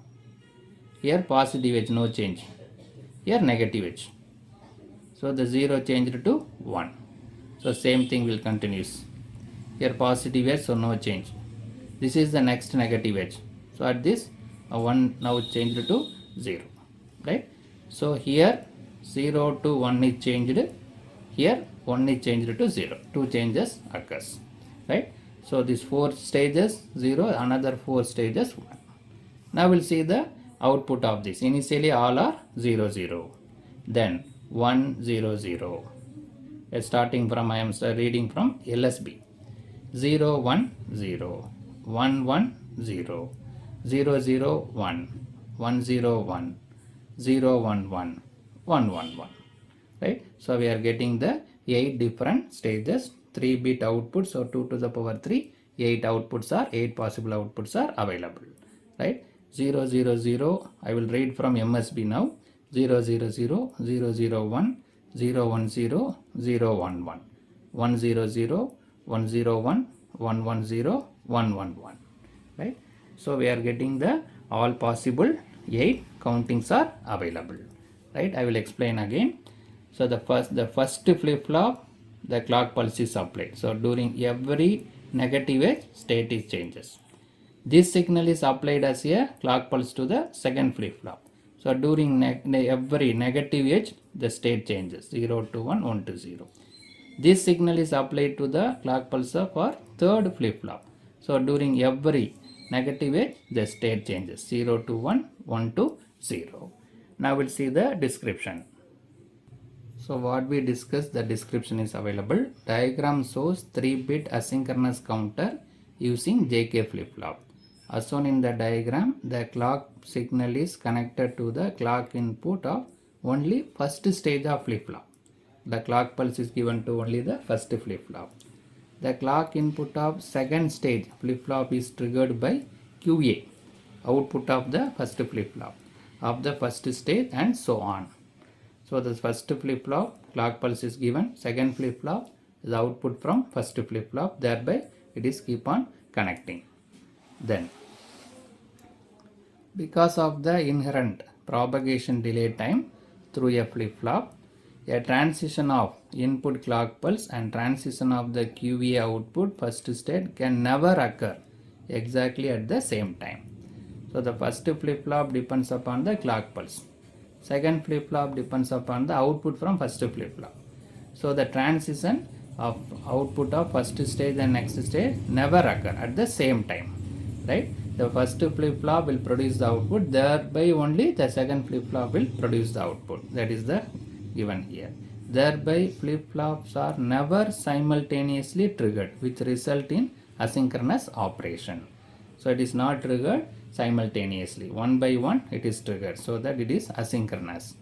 Here positive edge, no change. Here negative edge. So the 0 changed to 1. So same thing will continue. Here positive edge, so no change. This is the next negative edge. So at this 1 now changed to 0. Right? So here 0 to 1 is changed. Here 1 is changed to 0. 2 changes occurs. Right? So these 4 stages 0, another 4 stages 1. Now we'll see the output of this. Initially all are 0 0. Then 1 0 0. Starting from I am reading from LSB. 0 1 0. 1 1 0. 0 0 1. 1 0 1. 0 1 1. 1 1 1. Right? So we are getting the 8 different stages, 3-bit output. So 2 to the power 3, 8 outputs are, 8 possible outputs are available. Right? 0 0 0. I will read from MSB now. 0 0 0. 0 0 1. 0 1 0. 0 1 1. 1 0 0. 1 0 1. 1 1 0. 1 1 1. Right? So we are getting the all possible 8 countings are available. Right? I will explain again. So the first flip-flop, the clock pulse is applied. So during every negative edge, state is changes. This signal is applied as a clock pulse to the second flip-flop. So during every negative edge, the state changes 0 to 1, 1 to 0. This signal is applied to the clock pulse for third flip-flop. So during every negative edge, the state changes 0 to 1, 1 to 0. Now we'll see the description. So what we discussed, the description is available. Diagram shows 3-bit asynchronous counter using JK flip-flop. As shown in the diagram, the clock signal is connected to the clock input of only first stage of flip-flop. The clock pulse is given to only the first flip-flop. The clock input of second stage flip-flop is triggered by QA, output of the first flip-flop, of the first stage and so on. So the first flip-flop, clock pulse is given, second flip-flop is output from first flip-flop, thereby it is keep on connecting. Then, because of the inherent propagation delay time through a flip-flop, a transition of input clock pulse and transition of the QA output first state can never occur exactly at the same time. So the first flip-flop depends upon the clock pulse. Second flip-flop depends upon the output from first flip-flop. So the transition of output of first stage and next stage never occur at the same time. Right? The first flip-flop will produce the output, thereby only the second flip-flop will produce the output. That is the given here. Thereby flip-flops are never simultaneously triggered, which result in asynchronous operation. So it is not triggered simultaneously. One by one it is triggered, so that it is asynchronous.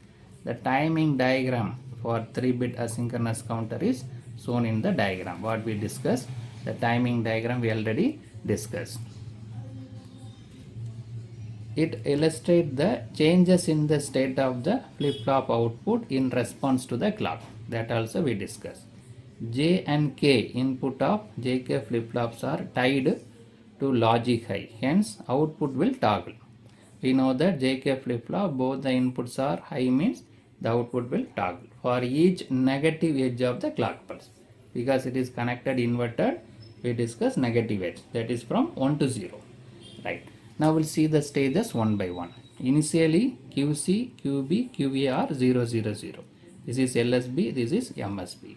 The timing diagram for 3-bit asynchronous counter is shown in the diagram. What we discussed, the timing diagram we already discussed. It illustrates the changes in the state of the flip-flop output in response to the clock. That also we discussed. J and K input of JK flip-flops are tied to logic high, hence output will toggle. We know that JK flip-flop, both the inputs are high, means the output will toggle for each negative edge of the clock pulse. Because it is connected inverted, we discuss negative edge, that is from 1 to 0. Right. Now we'll see the stages one by one. Initially QC, QB, QA are 0 0 0. This is LSB, this is MSB.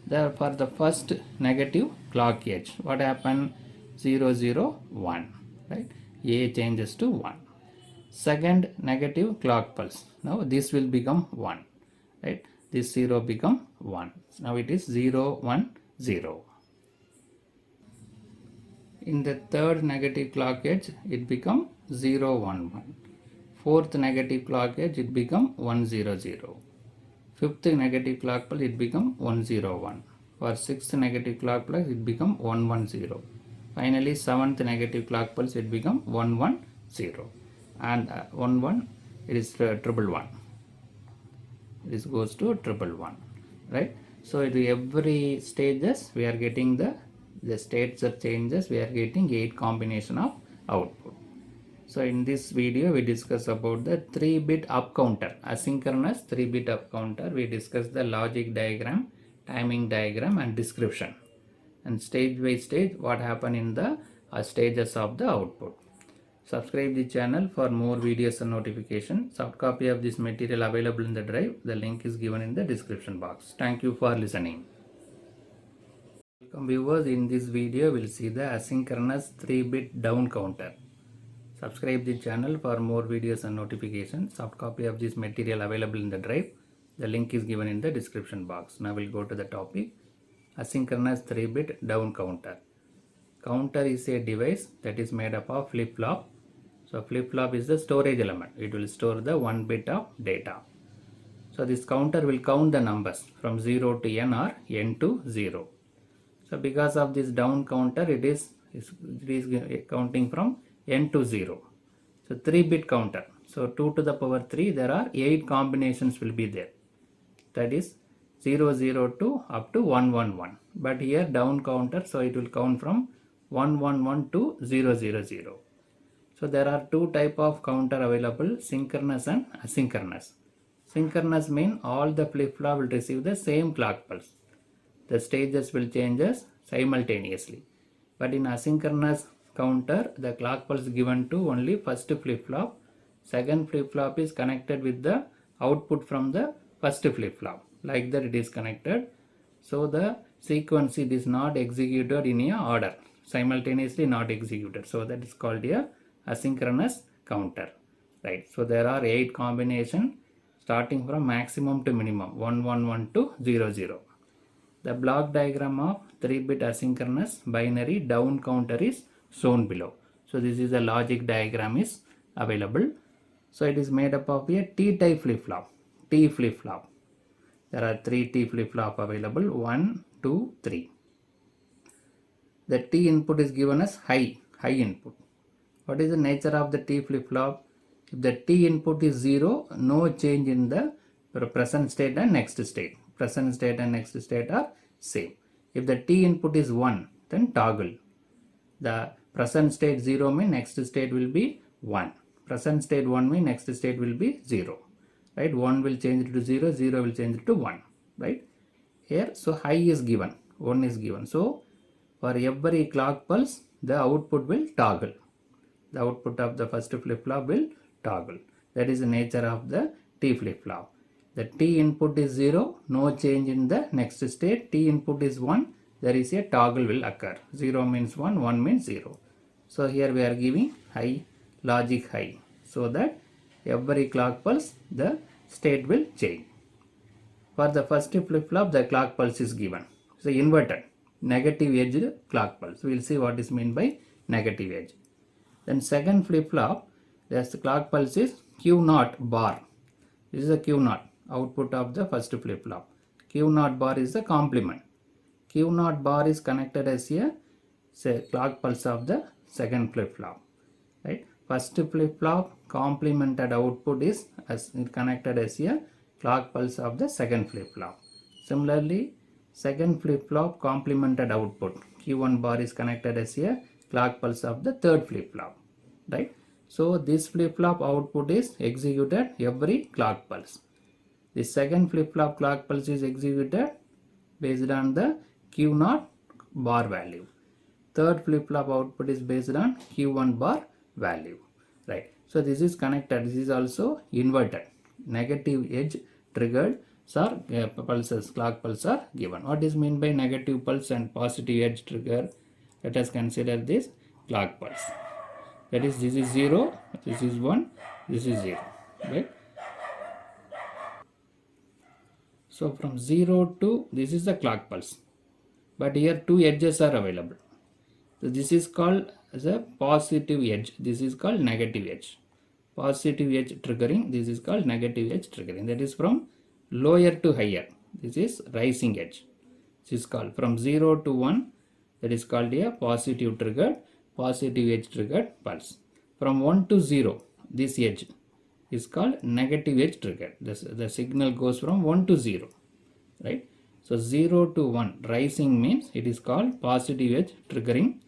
For the first negative clock edge, what happened? 0 0 1. Right? A changes to 1. Second negative clock pulse. Now this will become 1. Right? This 0 become 1. Now it is 0 1 0. In the third negative clock edge, it become 0 1 1. Fourth negative clock edge, it become 1 0 0. Fifth negative clock pulse, it become 101. For sixth negative clock pulse, it become 110. Finally, seventh negative clock pulse, it become 110. And 11, it is triple one. This goes to triple one, right? So at every stages we are getting the states of changes, we are getting 8 combination of output. So in this video we discuss about the 3-bit up counter, asynchronous 3-bit up counter. We discuss the logic diagram, timing diagram and description, and stage by stage what happened in the stages of the output. Subscribe the channel for more videos and notification. Soft copy of this material available in the drive. The link is given in the description box. Thank you for listening. Welcome viewers. In this video we will see the asynchronous 3-bit down counter. Subscribe the channel for more videos and notification. Soft copy of this material available in the drive. The link is given in the description box. Now we'll go to the topic. Asynchronous 3-bit down counter. Counter is a device that is made up of flip-flop. So flip-flop is the storage element. It will store the 1 bit of data. So this counter will count the numbers from 0 to n or n to 0. So because of this down counter, it is counting from n to 0. So 3-bit counter. So 2 to the power 3, there are 8 combinations will be there. That is 002 up to 111. But here down counter, so it will count from 111 to 000. So there are 2 type of counter available, synchronous and asynchronous. Synchronous mean all the flip-flop will receive the same clock pulse. The stages will change simultaneously. But in asynchronous counter, the clock pulse given to only first flip-flop. Second flip-flop is connected with the output from the first flip-flop. Like that it is connected. So the sequence it is not executed in a order. Simultaneously not executed. So that is called a asynchronous counter, right? So there are 8 combination starting from maximum to minimum 111 to 00. The block diagram of 3-bit asynchronous binary down counter is shown below. So this is the logic diagram is available. So it is made up of a T-type flip-flop, T flip-flop. There are 3 T flip-flop available, 1, 2, 3. The T input is given as high input. What is the nature of the T flip-flop? If the T input is 0, no change in the present state and next state. Present state and next state are same. If the T input is 1, then toggle. The present state 0 means next state will be 1. Present state 1 means next state will be 0. Right? 1 will change to 0, 0 will change to 1. Right? Here, so high is given, 1 is given. So for every clock pulse, the output will toggle. The output of the first flip-flop will toggle. That is the nature of the T flip-flop. The T input is 0, no change in the next state. T input is 1, there is a toggle will occur. 0 means 1, 1 means 0. So here we are giving high, logic high, so that every clock pulse, the state will change. For the first flip-flop, the clock pulse is given. So inverted, negative edged clock pulse. We will see what is meant by negative edge. Then second flip-flop, the clock pulse is Q0 bar. This is a Q0, output of the first flip-flop. Q0 bar is the complement. Q0 bar is connected as a clock pulse of the second flip-flop. Right? First flip-flop complemented output is connected as a clock pulse of the second flip-flop. Similarly, second flip-flop complemented output Q1 bar is connected as a clock pulse of the third flip-flop. Right? So this flip-flop output is executed every clock pulse. The second flip-flop clock pulse is executed based on the Q0 bar value. Third flip-flop output is based on Q1 bar value. Right? So this is connected. This is also inverted. Negative edge triggered pulses, clock pulse are given. What is meant by negative pulse and positive edge trigger? Let us consider this clock pulse. That is, this is 0, this is 1, this is 0. Right? So from 0 to, this is the clock pulse. But here 2 edges are available. So this is called as a positive edge. This is called negative edge. Positive edge triggering. This is called negative edge triggering. That is from lower to higher. This is rising edge. This is called from 0 to 1. That is called a positive triggered, positive edge triggered pulse. From 1 to 0, this edge is called negative edge triggered. The signal goes from 1 to 0, right? So 0 to 1 rising means it is called positive edge triggering.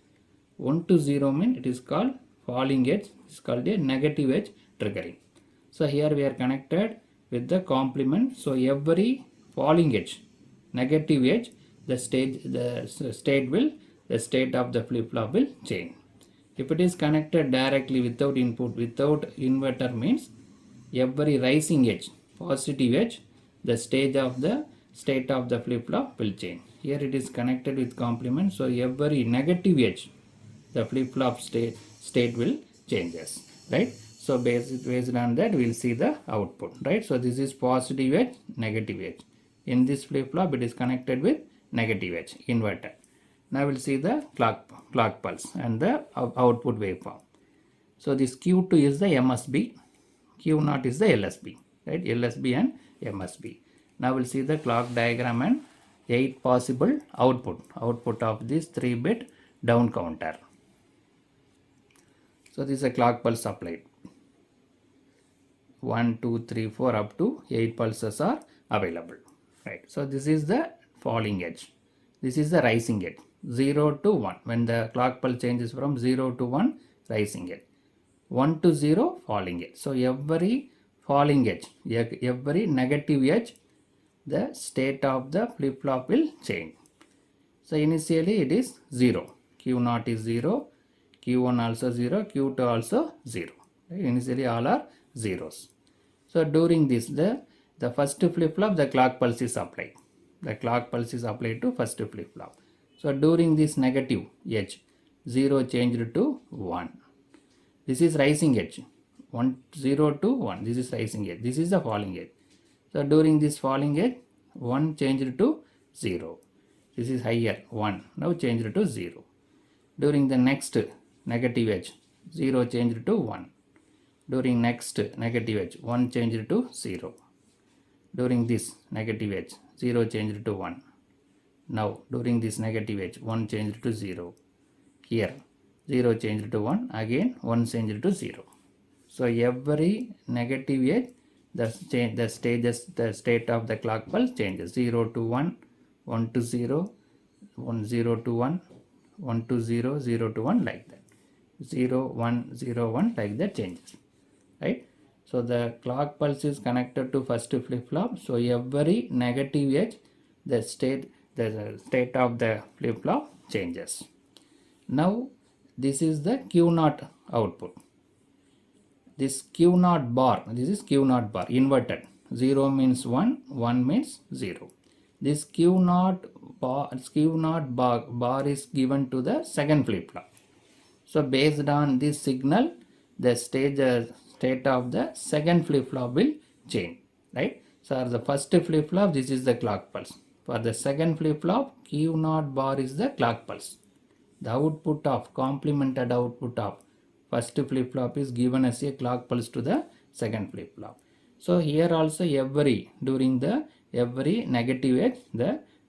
1 to 0 means it is called falling edge. It is called a negative edge triggering. So here we are connected with the complement. So every falling edge, negative edge, the state of the flip-flop will change. If it is connected directly without input, without inverter means every rising edge, positive edge, the state of the flip-flop will change. Here it is connected with complement, so every negative edge, the flip-flop state will changes, right? So based on that, we will see the output, right? So this is positive edge, negative edge. In this flip-flop, it is connected with negative edge, inverter. Now we'll see the clock pulse and the output waveform. So this Q2 is the MSB, Q0 is the LSB, right? LSB and MSB. Now we'll see the clock diagram and 8 possible output of this 3-bit down counter. So this is a clock pulse applied. 1, 2, 3, 4 up to 8 pulses are available, right? So this is the falling edge. This is the rising edge. 0 to 1. When the clock pulse changes from 0 to 1, rising edge. 1 to 0, falling edge. So every falling edge, every negative edge, the state of the flip-flop will change. So initially it is 0. Q0 is 0. Q1 also 0. Q2 also 0. Right? Initially all are zeros. So during this, the first flip-flop, the clock pulse is applied. The clock pulse is applied to first flip-flop. So during this negative edge, 0 changed to 1. This is rising edge. 0 to 1. This is rising edge. This is the falling edge. So during this falling edge, 1 changed to 0. This is higher, 1. Now changed to 0. During the next negative edge, 0 changed to 1. During next negative edge, 1 changed to 0. During this negative edge, 0 changed to 1. Now during this negative edge, 1 changed to 0. Here 0 changed to 1. Again 1 changed to 0. So every negative edge, the state of the clock pulse changes. 0 to 1, 1 to 0, 0 to 1, 1 to 0, 0 to 1, like that. 0, 1, 0, 1, like that changes, right? So the clock pulse is connected to first flip-flop. So every negative edge, the state of the flip-flop changes. Now this is the Q0 output. This Q0 bar, this is Q0 bar, inverted. 0 means 1, 1 means 0. This Q0 bar is given to the second flip-flop. So based on this signal, the state of the second flip-flop will change, right? So for the first flip-flop, this is the clock pulse. For the second flip-flop, Q0 bar is the clock pulse. The output of, complemented output of first flip-flop is given as a clock pulse to the second flip-flop. So here also every negative edge,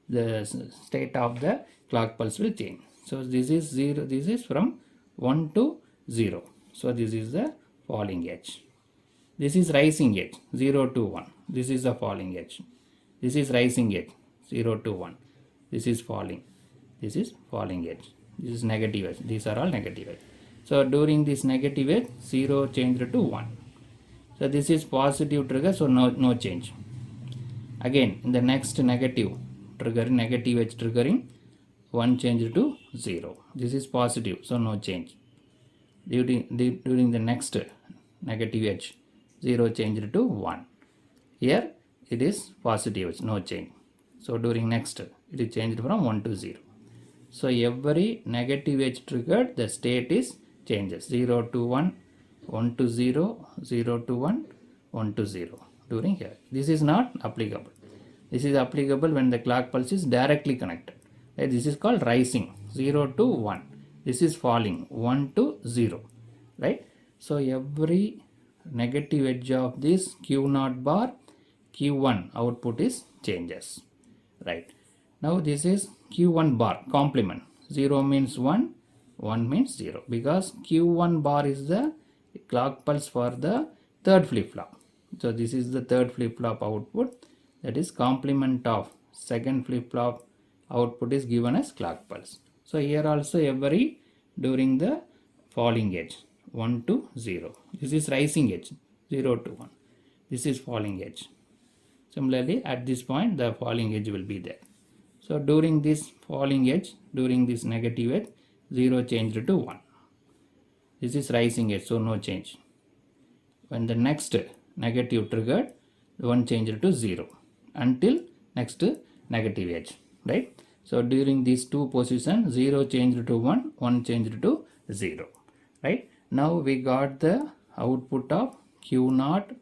the state of the clock pulse will change. So this is 0, this is from 1 to 0. So this is the falling edge. This is rising edge, 0 to 1. This is the falling edge. This is rising edge, 0 to 1. This is falling. This is falling edge. This is negative edge. These are all negative edge. So during this negative edge, 0 changed to 1. So this is positive trigger, so no change. Again, in the next negative trigger, negative edge triggering, 1 changed to 0. This is positive, so no change. During the next negative edge, 0 changed to 1. Here it is positive edge, no change. So during next, it is changed from 1 to 0. So every negative edge triggered, the state is changes. 0 to 1, 1 to 0, 0 to 1, 1 to 0 during here. This is not applicable. This is applicable when the clock pulse is directly connected. This is called rising, 0 to 1. This is falling, 1 to 0, right? So every negative edge of this Q0 bar Q1 output is changes, right? Now this is Q1 bar complement. 0 means 1, 1 means 0, because Q1 bar is the clock pulse for the third flip-flop. So this is the third flip-flop output, that is complement of second flip-flop output is given as clock pulse. So here also every during the falling edge 1 to 0. This is rising edge 0 to 1. This is falling edge. Similarly at this point the falling edge will be there. So during this falling edge, during this negative edge, 0 changed to 1. This is rising edge, so no change. When the next negative triggered, 1 changed to 0 until next negative edge, right? So during these two positions, 0 changed to 1, 1 changed to 0, right? Now we got the output of Q0,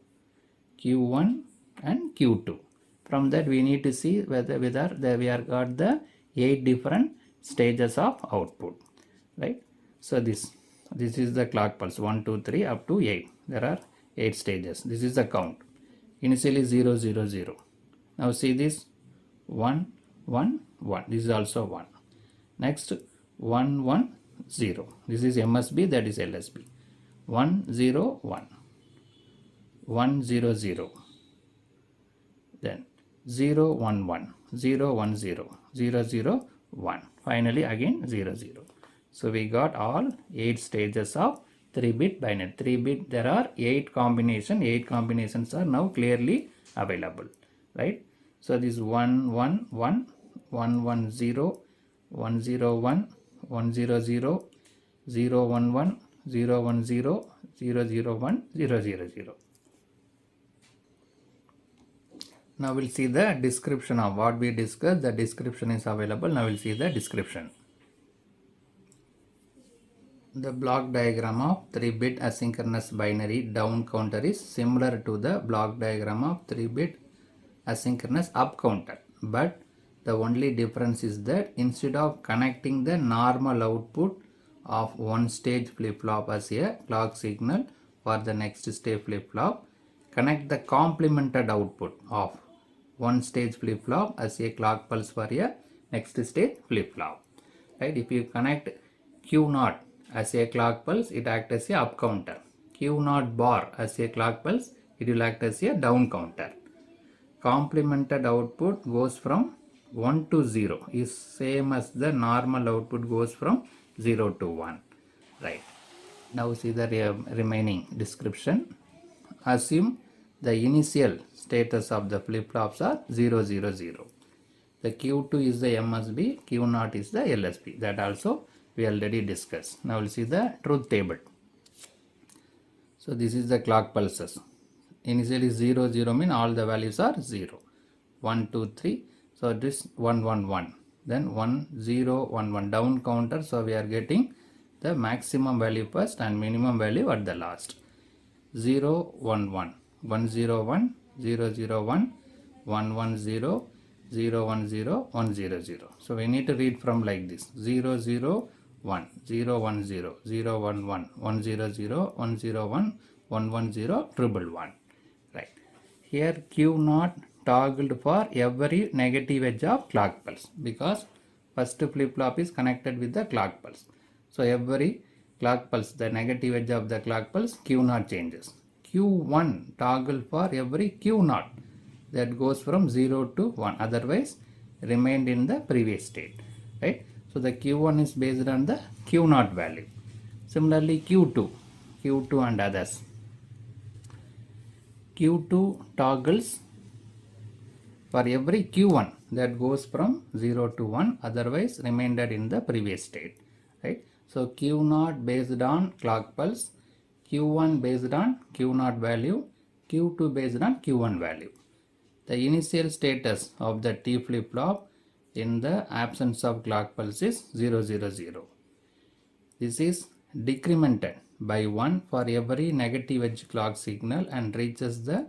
Q1 and Q2. From that we need to see whether we have got the 8 different stages of output, right? So this is the clock pulse 1, 2, 3 up to 8. There are 8 stages. This is the count. Initially 0, 0, 0. Now see this 1, 1, 1. This is also 1. Next 1, 1, 0. This is MSB, that is LSB. 1, 0, 1. 1, 0, 0. Then 0, 1, 1. 0, 1, 0. 0, 0, 1. Finally again 0, 0. So we got all 8 stages of 3-bit binary. 3-bit, there are 8 combinations. 8 combinations are now clearly available, right? So this 1, 1, 1, 1, 1, 0, 1, 0, 1, 1, 0, 0, 0, 1, 1, 0, 1, 0, 0, 0, 1, 0, 0, 0. Now we'll see the description of what we discussed. The description is available. Now we'll see the description. The block diagram of 3-bit asynchronous binary down counter is similar to the block diagram of 3-bit asynchronous up counter, but the only difference is that instead of connecting the normal output of one stage flip-flop as a clock signal for the next stage flip-flop, connect the complemented output of one stage flip-flop as a clock pulse for a next stage flip-flop, right? If you connect Q0 as a clock pulse, it acts as a up counter. Q0 bar as a clock pulse, it will act as a down counter. Complemented output goes from 1 to 0, is same as the normal output goes from 0 to 1, right? Now see the remaining description. Assume the initial status of the flip-flops are 0, 0, 0. The Q2 is the MSB, Q0 is the LSB. That also we already discussed. Now we'll see the truth table. So this is the clock pulses. Initially 0, 0 means all the values are 0. 1, 2, 3. So this 1, 1, 1. Then 1, 0, 1, 1 down counter. So we are getting the maximum value first and minimum value at the last. 0, 1, 1. 1, 0, 1. 0, 0, 1. 1, 1, 0. 0, 1, 0. 1, 0, 0. So we need to read from like this. 0, 0, 1. 0, 1, 0. 0, 1, 1. 1, 0, 0. 1, 0, 1. 1, 1, 0. 111. Right. Here Q0 toggled for every negative edge of clock pulse, because first flip-flop is connected with the clock pulse. So every clock pulse, the negative edge of the clock pulse, Q0 changes. Q1 toggle for every Q0, that goes from 0 to 1, otherwise remained in the previous state, right? So the Q1 is based on the Q0 value. Similarly Q2 and others. Q2 toggles for every Q1, that goes from 0 to 1, otherwise remained in the previous state, right? So Q0 based on clock pulse, Q1 based on Q0 value, Q2 based on Q1 value. The initial status of the T flip-flop in the absence of clock pulse is 0, 0, 0. This is decremented by 1 for every negative edge clock signal and reaches the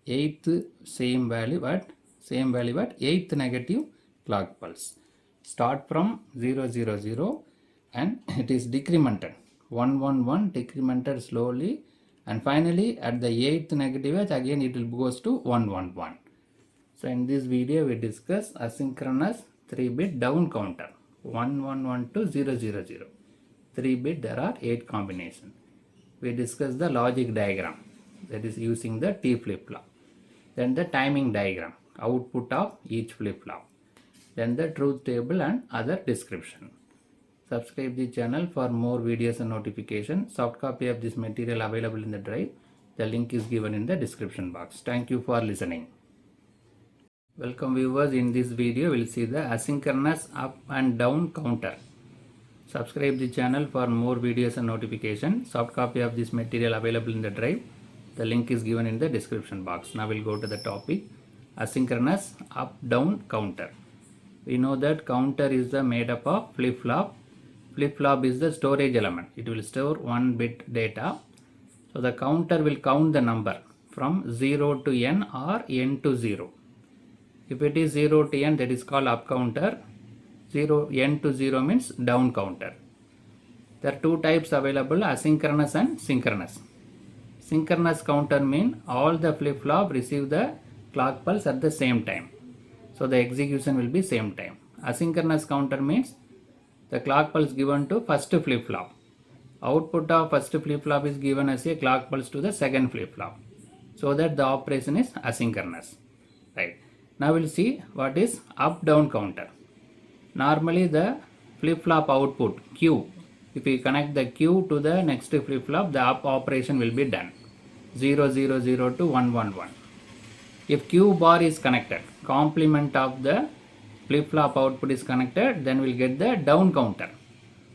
8th same value at 8th negative clock pulse. Start from 0, 0, 0 and it is decremented. 1, 1, 1 decremented slowly And finally at the 8th negative edge again it will goes to 1 1 1. So in this video we discuss asynchronous 3-bit down counter 1 1 1 to 0 0 0. 3-bit there are 8 combinations. We discuss the logic diagram, that is using the T flip-flop. Then the timing diagram, output of each flip-flop. Then the truth table and other description. Subscribe the channel for more videos and notifications. Soft copy of this material available in the drive. The link is given in the description box. Thank you for listening. Welcome viewers. In this video we will see the asynchronous up and down counter. Subscribe the channel for more videos and notifications. Soft copy of this material available in the drive. The link is given in the description box. Now we'll go to the topic, asynchronous up down counter. We know that counter is the made up of flip-flop. Flip-flop is the storage element. It will store 1 bit data. So the counter will count the number from 0 to n or n to 0. If it is 0 to n, that is called up counter. N to 0 means down counter. There are two types available, asynchronous and synchronous. Synchronous counter means all the flip-flop receive the clock pulse at the same time. So the execution will be same time. Asynchronous counter means the clock pulse given to first flip-flop. Output of first flip-flop is given as a clock pulse to the second flip-flop. So that the operation is asynchronous. Right. Now we'll see what is up-down counter. Normally the flip-flop output Q, if we connect the Q to the next flip-flop, the up operation will be done 0 0 0 to 1 1 1. If Q bar is connected, complement of the flip-flop output is connected, then we'll get the down counter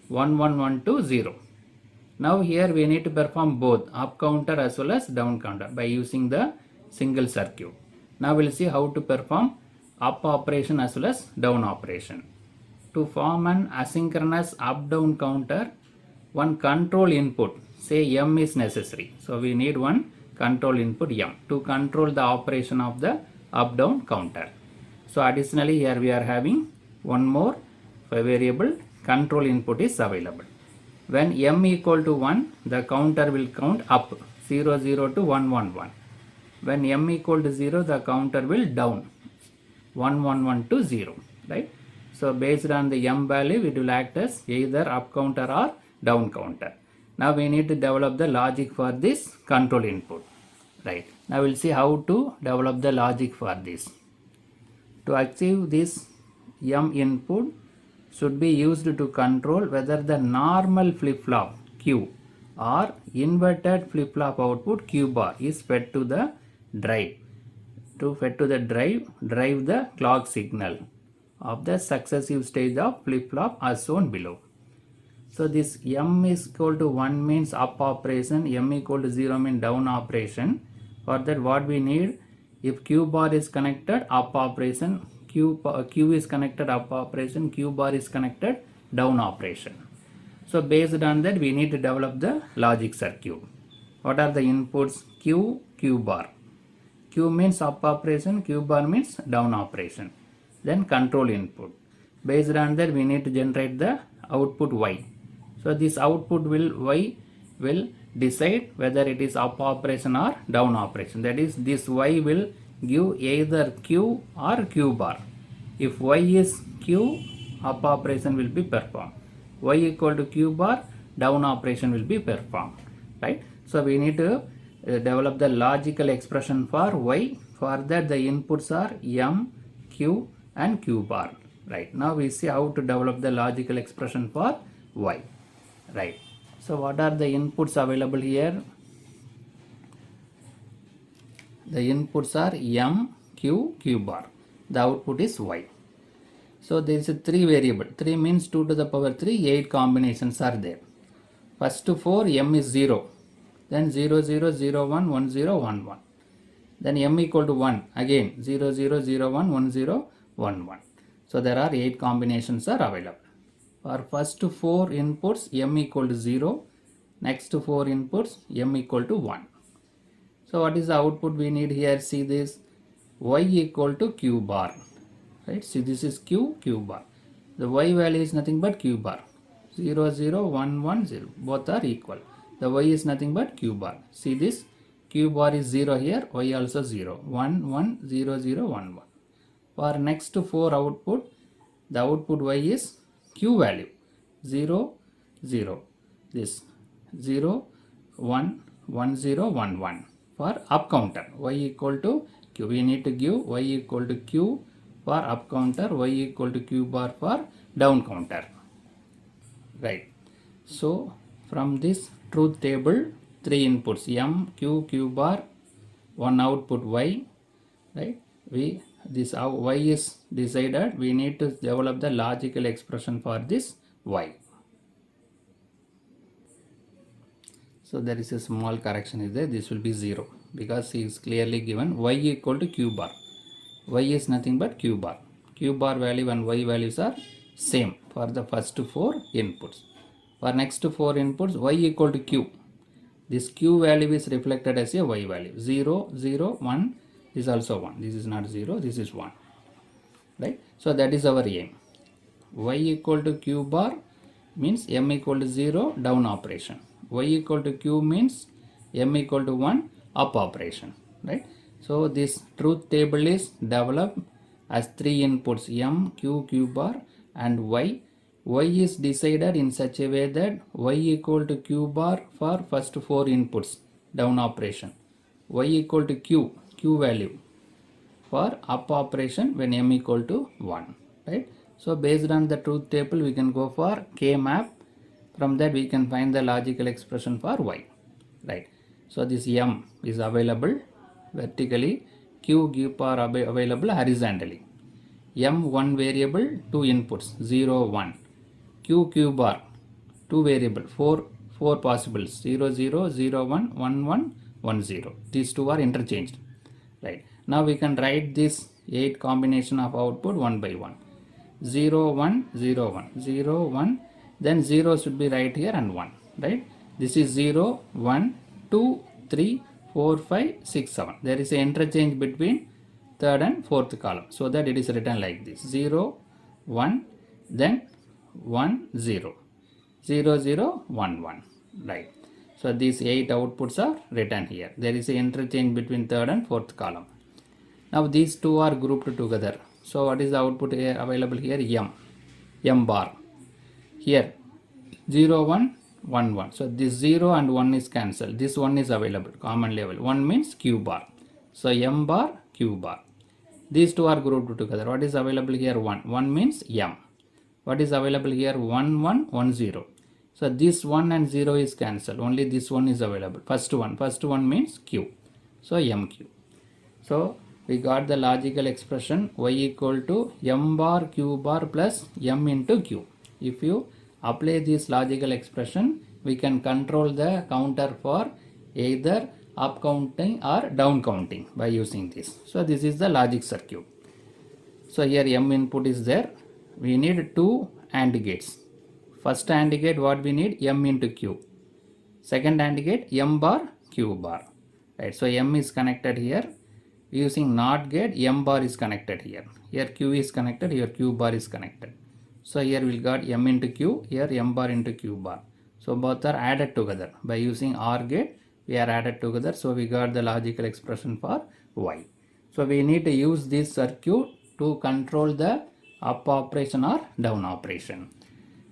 1 1 1 to 0. Now here we need to perform both up counter as well as down counter by using the single circuit. Now we'll see how to perform up operation as well as down operation. To form an asynchronous up-down counter, one control input, say M, is necessary. So we need one control input M to control the operation of the up-down counter. So additionally here we are having one more variable, control input is available. When M equal to 1, the counter will count up 0 0 to 1 1 1. When M equal to 0, the counter will down 1 1 1 to 0. Right? So based on the M value, it will act as either up counter or down counter. Now we need to develop the logic for this control input. Right. Now we'll see how to develop the logic for this. To achieve this M input should be used to control whether the normal flip-flop Q or inverted flip-flop output Q bar is fed to the drive. To fed to the drive the clock signal of the successive stage of flip-flop as shown below. So this M is equal to 1 means up operation, M equal to 0 means down operation. For that what we need, if Q bar is connected, up operation, Q is connected, up operation, Q bar is connected, down operation. So based on that we need to develop the logic circuit. What are the inputs? Q, Q bar. Q means up operation, Q bar means down operation. Then control input. Based on that we need to generate the output Y. So this output Y will decide whether it is up operation or down operation. That is, this Y will give either Q or Q bar. If Y is Q, up operation will be performed. Y equal to Q bar, down operation will be performed. Right? So we need to develop the logical expression for Y. For that the inputs are M, Q and Q bar. Right. Now we see how to develop the logical expression for Y. Right. So what are the inputs available here? The inputs are M, Q, Q bar. The output is Y. So there is a 3 variable. 3 means 2 to the power 3, 8 combinations are there. First 4, M is 0. Then 0, 0, 0, 1, 1, 0, 1, 1. Then M equal to 1. Again 0, 0, 0, 1, 1, 0, 1, 1. So there are 8 combinations are available. For first 4 inputs, M equal to 0. Next 4 inputs, M equal to 1. So what is the output we need here? See this, Y equal to Q bar. Right? See this is Q, Q bar. The Y value is nothing but Q bar. 0, 0, 1, 1, 0. Both are equal. the y is nothing but q bar. See this, q bar is 0 here, y also 0, 1 1 0 0 1 1. For next 4 output, the output y is q value 0 0, this 0 1 1 0 1 1. For up counter, y equal to q, we need to give y equal to q for up counter, y equal to q bar for down counter, right? So from this truth table, 3 inputs m q q bar, one output y, right? We this y is decided, we need to develop the logical expression for this y. So there is a small correction is there, this will be 0 because he is clearly given y equal to q bar. Y is nothing but q bar. Q bar value and y values are same for the first 4 inputs. For next 4 inputs, y equal to q. This q value is reflected as a y value. 0 0 1 is also 1. This is not 0, this is 1, right? So that is our aim. Y equal to q bar means m equal to 0, down operation. Y equal to q means m equal to 1, up operation, right? So this truth table is developed as 3 inputs m q q bar and y. Y is decided in such a way that y equal to q bar for first 4 inputs, down operation. Y equal to q value for up operation when m equal to 1, right? So based on the truth table, we can go for k map. From that we can find the logical expression for y, right? So this m is available vertically, q bar available horizontally. M one variable, 2 inputs 0 1, q bar 2 variable, 4 possibles 0 0 0 1 1 1 1 0. These two are interchanged, right? Now we can write this 8 combination of output one by one. 0 1 0 1 0 1, then 0 should be right here and 1, right? This is 0 1 2 3 4 5 6 7. There is an interchange between third and fourth column, so that it is written like this: 0 1, then 1 0 0 0 1 1, right? So these 8 outputs are written here. There is an interchange between third and fourth column. Now these two are grouped together. So what is the output here available here? M bar. Here 0 1 1 1. So this 0 and 1 is cancelled. This 1 is available, common level. 1 means q bar. So m bar, q bar. These two are grouped together. What is available here? 1. 1 means m. What is available here? 1 1 1 0. So this 1 and 0 is cancelled. Only this one is available. First one means q. So mq. So we got the logical expression y equal to m bar q bar plus m into q. If you apply this logical expression, we can control the counter for either up counting or down counting by using this. So this is the logic circuit. So here m input is there. We need 2 AND gates. First AND gate, what we need? M into q. Second AND gate, m bar q bar, right? So m is connected here. Using NOT gate, m bar is connected here. Here q is connected, here q bar is connected. So here we got m into q, here m bar into q bar. So both are added together. By using OR gate, we are added together. So we got the logical expression for y. So we need to use this circuit to control the up operation or down operation.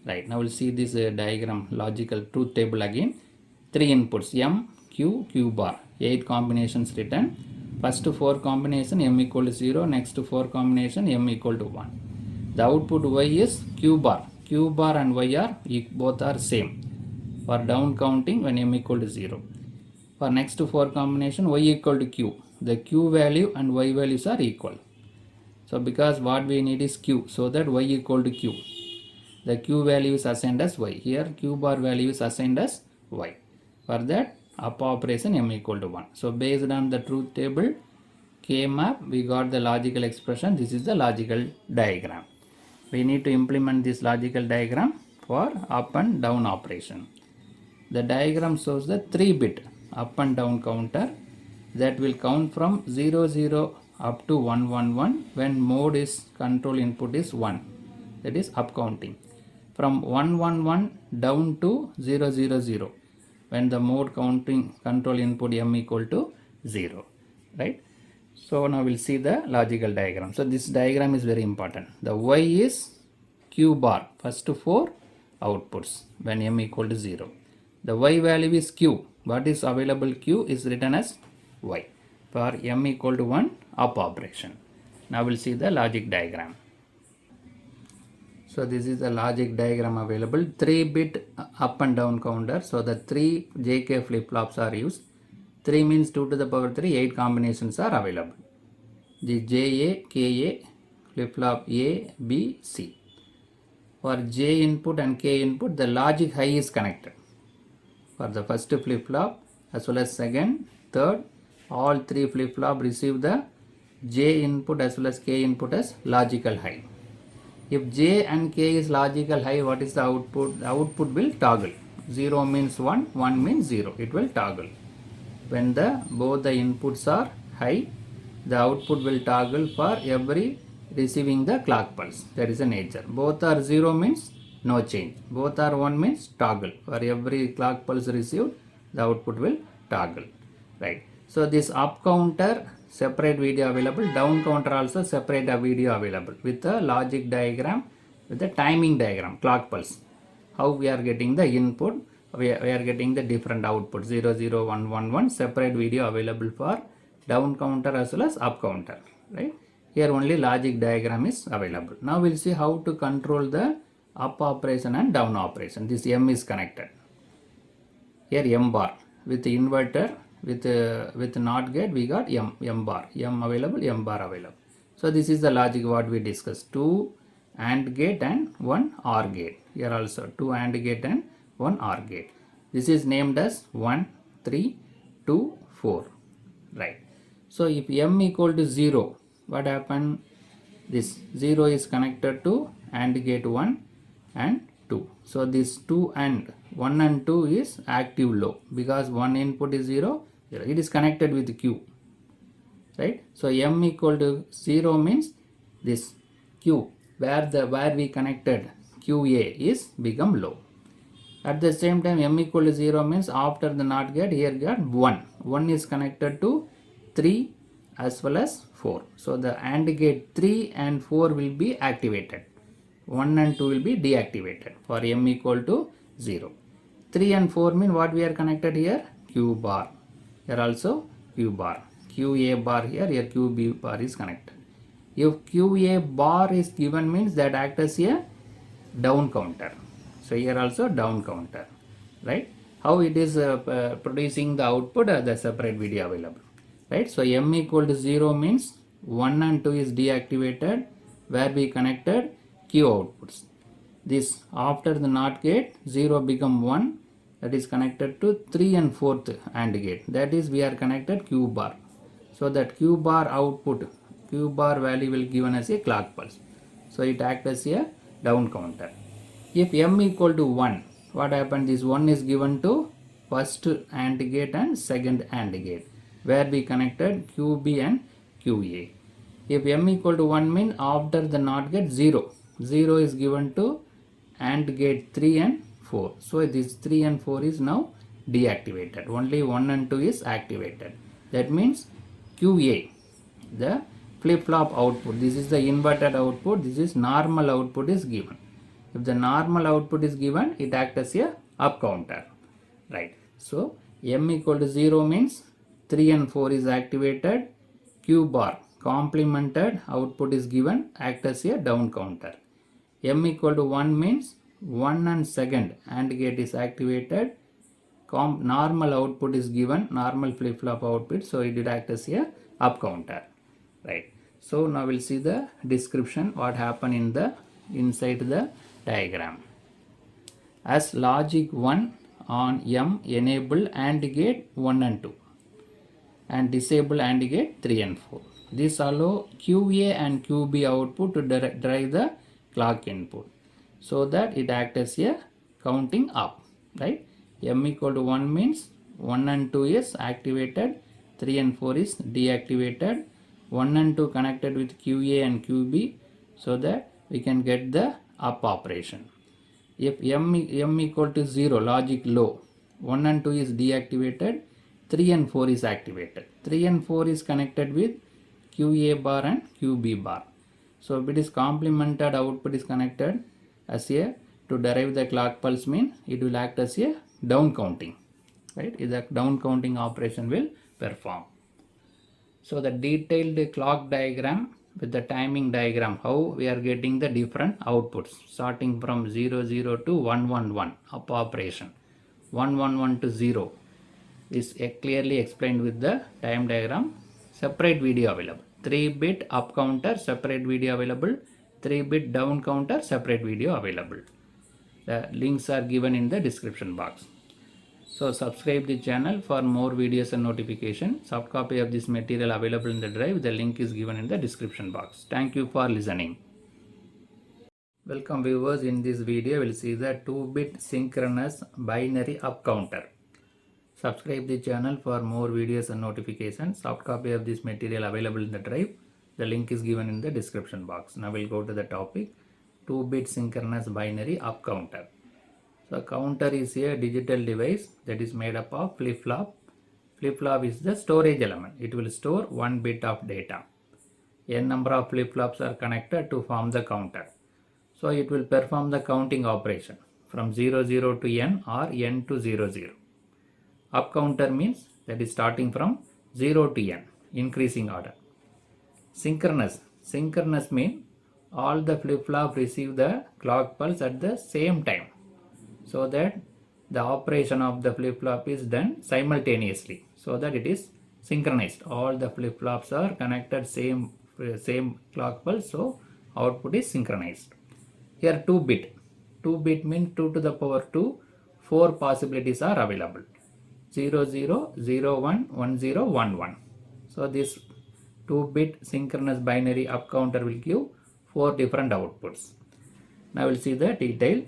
Right, now we'll see this diagram, logical truth table again. 3 inputs m, q, q bar, 8 combinations written. First 4 combination m equal to 0, next 4 combination m equal to 1. The output y is q bar. Q bar and y are both are same for down counting when m equal to 0. For next 4 combination y equal to q. The q value and y values are equal. So because what we need is q, so that y equal to q. The q value is assigned as y. Here q bar value is assigned as y. For that up operation m equal to 1. So based on the truth table K map, we got the logical expression. This is the logical diagram. We need to implement this logical diagram for up and down operation. The diagram shows the 3-bit up and down counter that will count from 0 0 up to 1 1 1 when mode is control input is 1. That is up counting. From 1 1 1 down to 0 0 0. when the mode counting control input m equal to 0, right? So now we'll see the logical diagram. So this diagram is very important. The y is q bar, first 4 outputs when m equal to 0. The y value is q. What is available q is written as y. For m equal to 1, up operation. Now we'll see the logic diagram. So this is the logic diagram available. 3-bit up and down counter. So the 3 JK flip-flops are used. 3 means 2 to the power 3, 8 combinations are available. The JA, KA, flip-flop A, B, C. For J input and K input, the logic high is connected. For the first flip-flop as well as second, third, all 3 flip-flop receive the J input as well as K input as logical high. If J and K is logical high, what is the output? The output will toggle. 0 means 1, 1 means 0. It will toggle. When both the inputs are high, the output will toggle for every receiving the clock pulse. That is the nature. Both are 0 means no change. Both are 1 means toggle. For every clock pulse received, the output will toggle. Right. So this up counter, separate video available, down counter also separate video available with the logic diagram, with the timing diagram, clock pulse. How we are getting the input, we are getting the different output 0, 0, 1, 1, 1, separate video available for down counter as well as up counter. Right. Here only logic diagram is available. Now we'll see how to control the up operation and down operation. This M is connected. Here M bar with the inverter. With NOT gate we got M bar, M available, M bar available. So this is the logic what we discussed. 2 AND gate and 1 OR gate. Here also 2 AND gate and 1 OR gate. This is named as 1, 3, 2, 4. Right. So if M equal to 0, what happened? This 0 is connected to AND gate 1 and 2. So this 2 and 1 and 2 is active low because one input is 0. It is connected with Q, right? So M equal to 0 means this Q where we connected QA is become low. At the same time M equal to 0 means after the NOT gate here got 1. 1 is connected to 3 as well as 4. So the AND gate 3 and 4 will be activated. 1 and 2 will be deactivated for M equal to 0. 3 and 4 mean what we are connected here? Q bar. Here also Q bar. QA bar here QB bar is connected. If QA bar is given means that acts as a down counter. So here also down counter. Right? How it is producing the output, the separate video available. Right? So M equal to 0 means 1 and 2 is deactivated where we connected Q outputs. This after the NOT gate 0 become 1, that is connected to 3 and 4th AND gate, that is we are connected Q bar. So that Q bar output, Q bar value will given as a clock pulse. So it acts as a down counter. If M equal to 1, what happened? This 1 is given to first AND gate and second AND gate where we connected QB and QA. If M equal to 1 means after the NOT gate 0. 0 is given to AND gate 3 and 4. So this 3 and 4 is now deactivated. Only 1 and 2 is activated. That means QA, the flip-flop output. This is the inverted output. This is normal output is given. If the normal output is given, it acts as a up counter. Right. So M equal to 0 means 3 and 4 is activated. Q bar complemented output is given, act as a down counter. M equal to 1 means 1 and second AND gate is activated. Normal output is given, normal flip-flop output, so it will act as a up counter. Right. So now we'll see the description what happened in the inside the diagram. As logic 1 on M enable AND gate 1 and 2 and disable AND gate 3 and 4. This allow QA and QB output to drive the clock input, so that it acts as a counting up. Right. M equal to 1 means 1 and 2 is activated, 3 and 4 is deactivated, 1 and 2 connected with QA and QB, so that we can get the up operation. If M equal to 0, logic low, 1 and 2 is deactivated, 3 and 4 is activated. 3 and 4 is connected with QA bar and QB bar. So if it is complemented, output is connected as a, to derive the clock pulse mean it will act as a down counting, right? The down counting operation will perform. So the detailed clock diagram with the timing diagram, how we are getting the different outputs starting from 00 to 111 up operation, 111 to 0 is clearly explained with the time diagram. Separate video available. 3-bit up counter, separate video available. 3-bit down counter, separate video available. The links are given in the description box. So subscribe the channel for more videos and notifications. Soft copy of this material available in the drive. The link is given in the description box. Thank you for listening. Welcome viewers. In this video we'll see the 2-bit synchronous binary up counter. Subscribe the channel for more videos and notifications. Soft copy of this material available in the drive. The link is given in the description box. Now we'll go to the topic. 2-bit synchronous binary up counter. So counter is a digital device that is made up of flip-flop. Flip-flop is the storage element. It will store 1 bit of data. N number of flip-flops are connected to form the counter. So it will perform the counting operation from 00 to n or n to 00. Up counter means that is starting from 0 to n, increasing order. Synchronous. Synchronous means all the flip-flop receive the clock pulse at the same time, so that the operation of the flip-flop is done simultaneously, so that it is synchronized. All the flip-flops are connected same clock pulse, so output is synchronized. Here 2-bit. 2-bit means 2 to the power 2. 4 possibilities are available. 00, 01, 10, 11. So this 2-bit synchronous binary up counter will give 4 different outputs. Now we'll see the detail.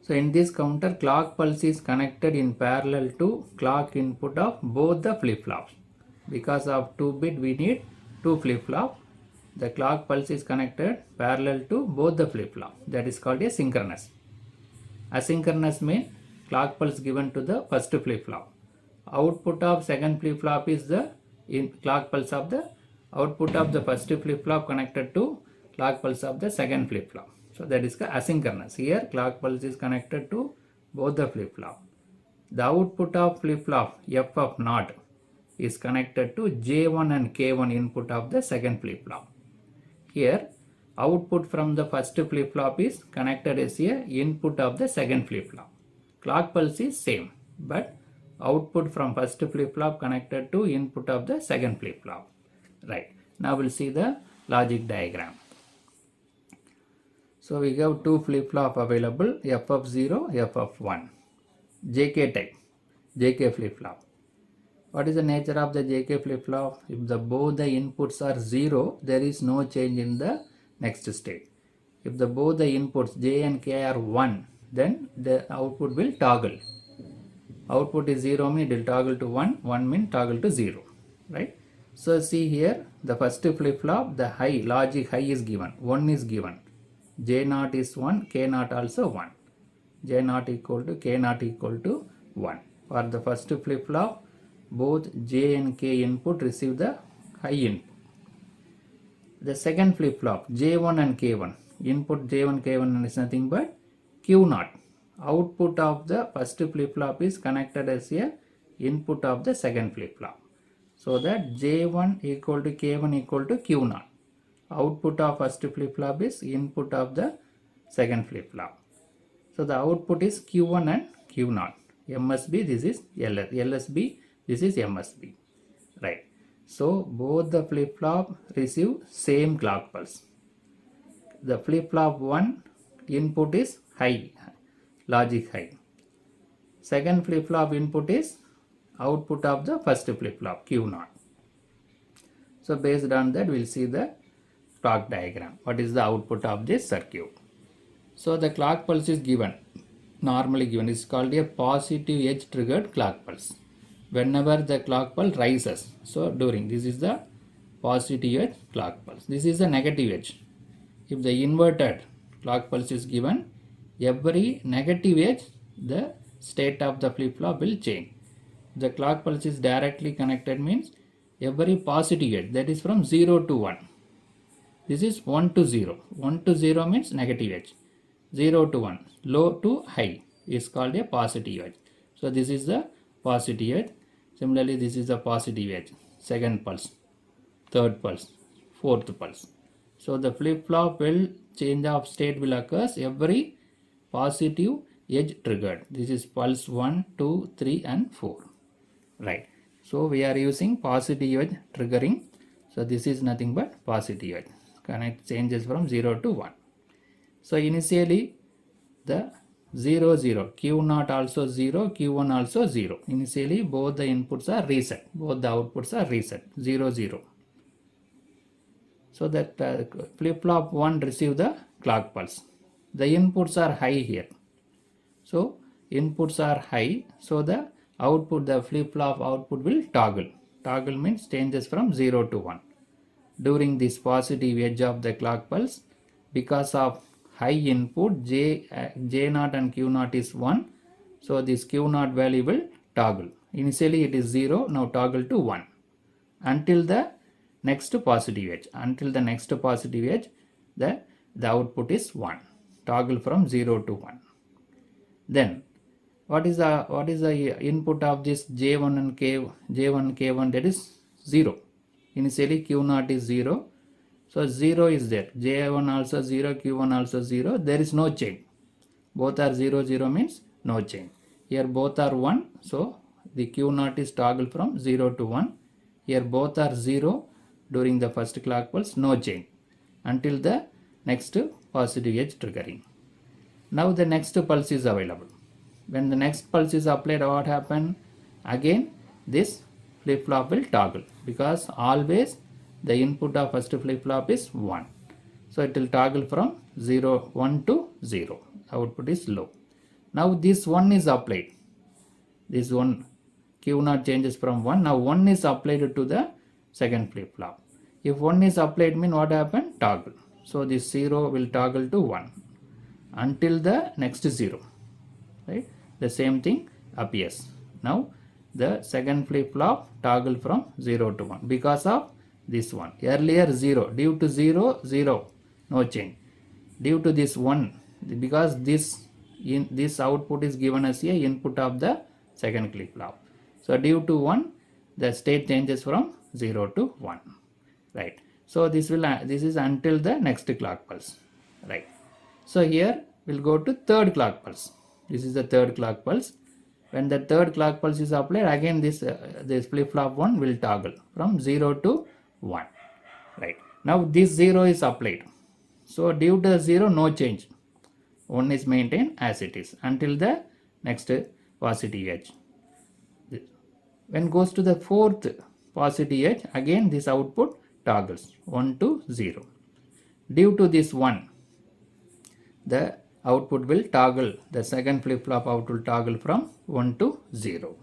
So in this counter, clock pulse is connected in parallel to clock input of both the flip-flops. Because of 2-bit we need 2 flip-flop. The clock pulse is connected parallel to both the flip-flop. That is called a synchronous. Asynchronous means clock pulse given to the first flip-flop. Output of second flip-flop is the clock pulse of the output of the first flip-flop connected to clock pulse of the second flip-flop. So that is the asynchronous. Here clock pulse is connected to both the flip-flop. The output of flip-flop f of naught is connected to J1 and K1 input of the second flip-flop. Here output from the first flip-flop is connected as a input of the second flip-flop. Clock pulse is same, but output from first flip-flop connected to input of the second flip-flop. Right. Now we'll see the logic diagram. So we have 2 flip-flop available, f of 0, f of 1. JK type, JK flip-flop. What is the nature of the JK flip-flop? If both the inputs are 0, there is no change in the next state. If both the inputs J and K are 1, then the output will toggle. Output is 0 means it will toggle to 1, 1 means toggle to 0, right? So see here, the first flip-flop, the high, logic high is given, 1 is given. J0 is 1, K0 also 1. J0 equal to K0 equal to 1. For the first flip-flop, both J and K input receive the high input. The second flip-flop, J1 and K1, input J1, K1 is nothing but Q0. Output of the first flip-flop is connected as a input of the second flip-flop. So that J1 equal to K1 equal to Q0. Output of first flip-flop is input of the second flip-flop. So the output is Q1 and Q0. MSB, this is LS. LSB, this is MSB. Right. So both the flip-flop receive same clock pulse. The flip-flop 1 input is high, logic high. Second flip-flop input is output of the first flip-flop, Q0. So based on that, we'll see the clock diagram. What is the output of this circuit? So the clock pulse is given, normally given. It's called a positive edge triggered clock pulse. Whenever the clock pulse rises, so during, this is the positive edge clock pulse. This is the negative edge. If the inverted clock pulse is given, every negative edge, the state of the flip-flop will change. The clock pulse is directly connected means every positive edge, that is from 0 to 1. This is 1 to 0. 1 to 0 means negative edge. 0 to 1, low to high is called a positive edge. So this is the positive edge. Similarly, this is the positive edge. Second pulse, third pulse, fourth pulse. So the flip-flop will change of state will occur every positive edge triggered. This is pulse 1, 2, 3 and 4. Right. So we are using positive edge triggering. So this is nothing but positive edge. Connect changes from 0 to 1. So initially the 0 0, Q0 also 0, Q1 also 0. Initially both the inputs are reset, both the outputs are reset, 0 0. So that flip-flop 1 receive the clock pulse. The inputs are high here. So inputs are high, so the output, the flip-flop output will toggle. Toggle means changes from 0 to 1. During this positive edge of the clock pulse, because of high input J0 and Q0 is 1, so this Q0 value will toggle. Initially it is 0, now toggle to 1 until the next positive edge. Until the next positive edge, the output is 1. Toggle from 0 to 1. Then what is the input of this J1 and K1, that is 0. Initially Q0 is 0. So 0 is there. J1 also 0, Q1 also 0. There is no change. Both are 0, 0 means no change. Here both are 1. So the Q0 is toggle from 0 to 1. Here both are 0 during the first clock pulse, no change until the next positive edge triggering. Now the next pulse is available. When the next pulse is applied, what happen? Again this flip-flop will toggle, because always the input of first flip-flop is 1. So it will toggle from 1 to 0. Output is low. Now this 1 is applied. This 1 Q0 changes from 1. Now 1 is applied to the second flip-flop. If 1 is applied, mean what happened? Toggle. So this 0 will toggle to 1 until the next 0. Right? The same thing appears. Now the second flip-flop toggle from 0 to 1 because of this one. Earlier 0, due to 0, 0, no change. Due to this 1, because this output is given as a input of the second flip-flop. So due to 1, the state changes from 0 to 1. Right. So this is until the next clock pulse. Right. So here we'll go to third clock pulse. This is the third clock pulse. When the third clock pulse is applied, again this flip-flop 1 will toggle from 0 to 1. Right. Now this 0 is applied. So due to 0, no change. 1 is maintained as it is until the next positive edge. When goes to the fourth positive edge, again this output toggles 1 to 0. Due to this 1, the output will toggle, the second flip-flop output will toggle from 1 to 0.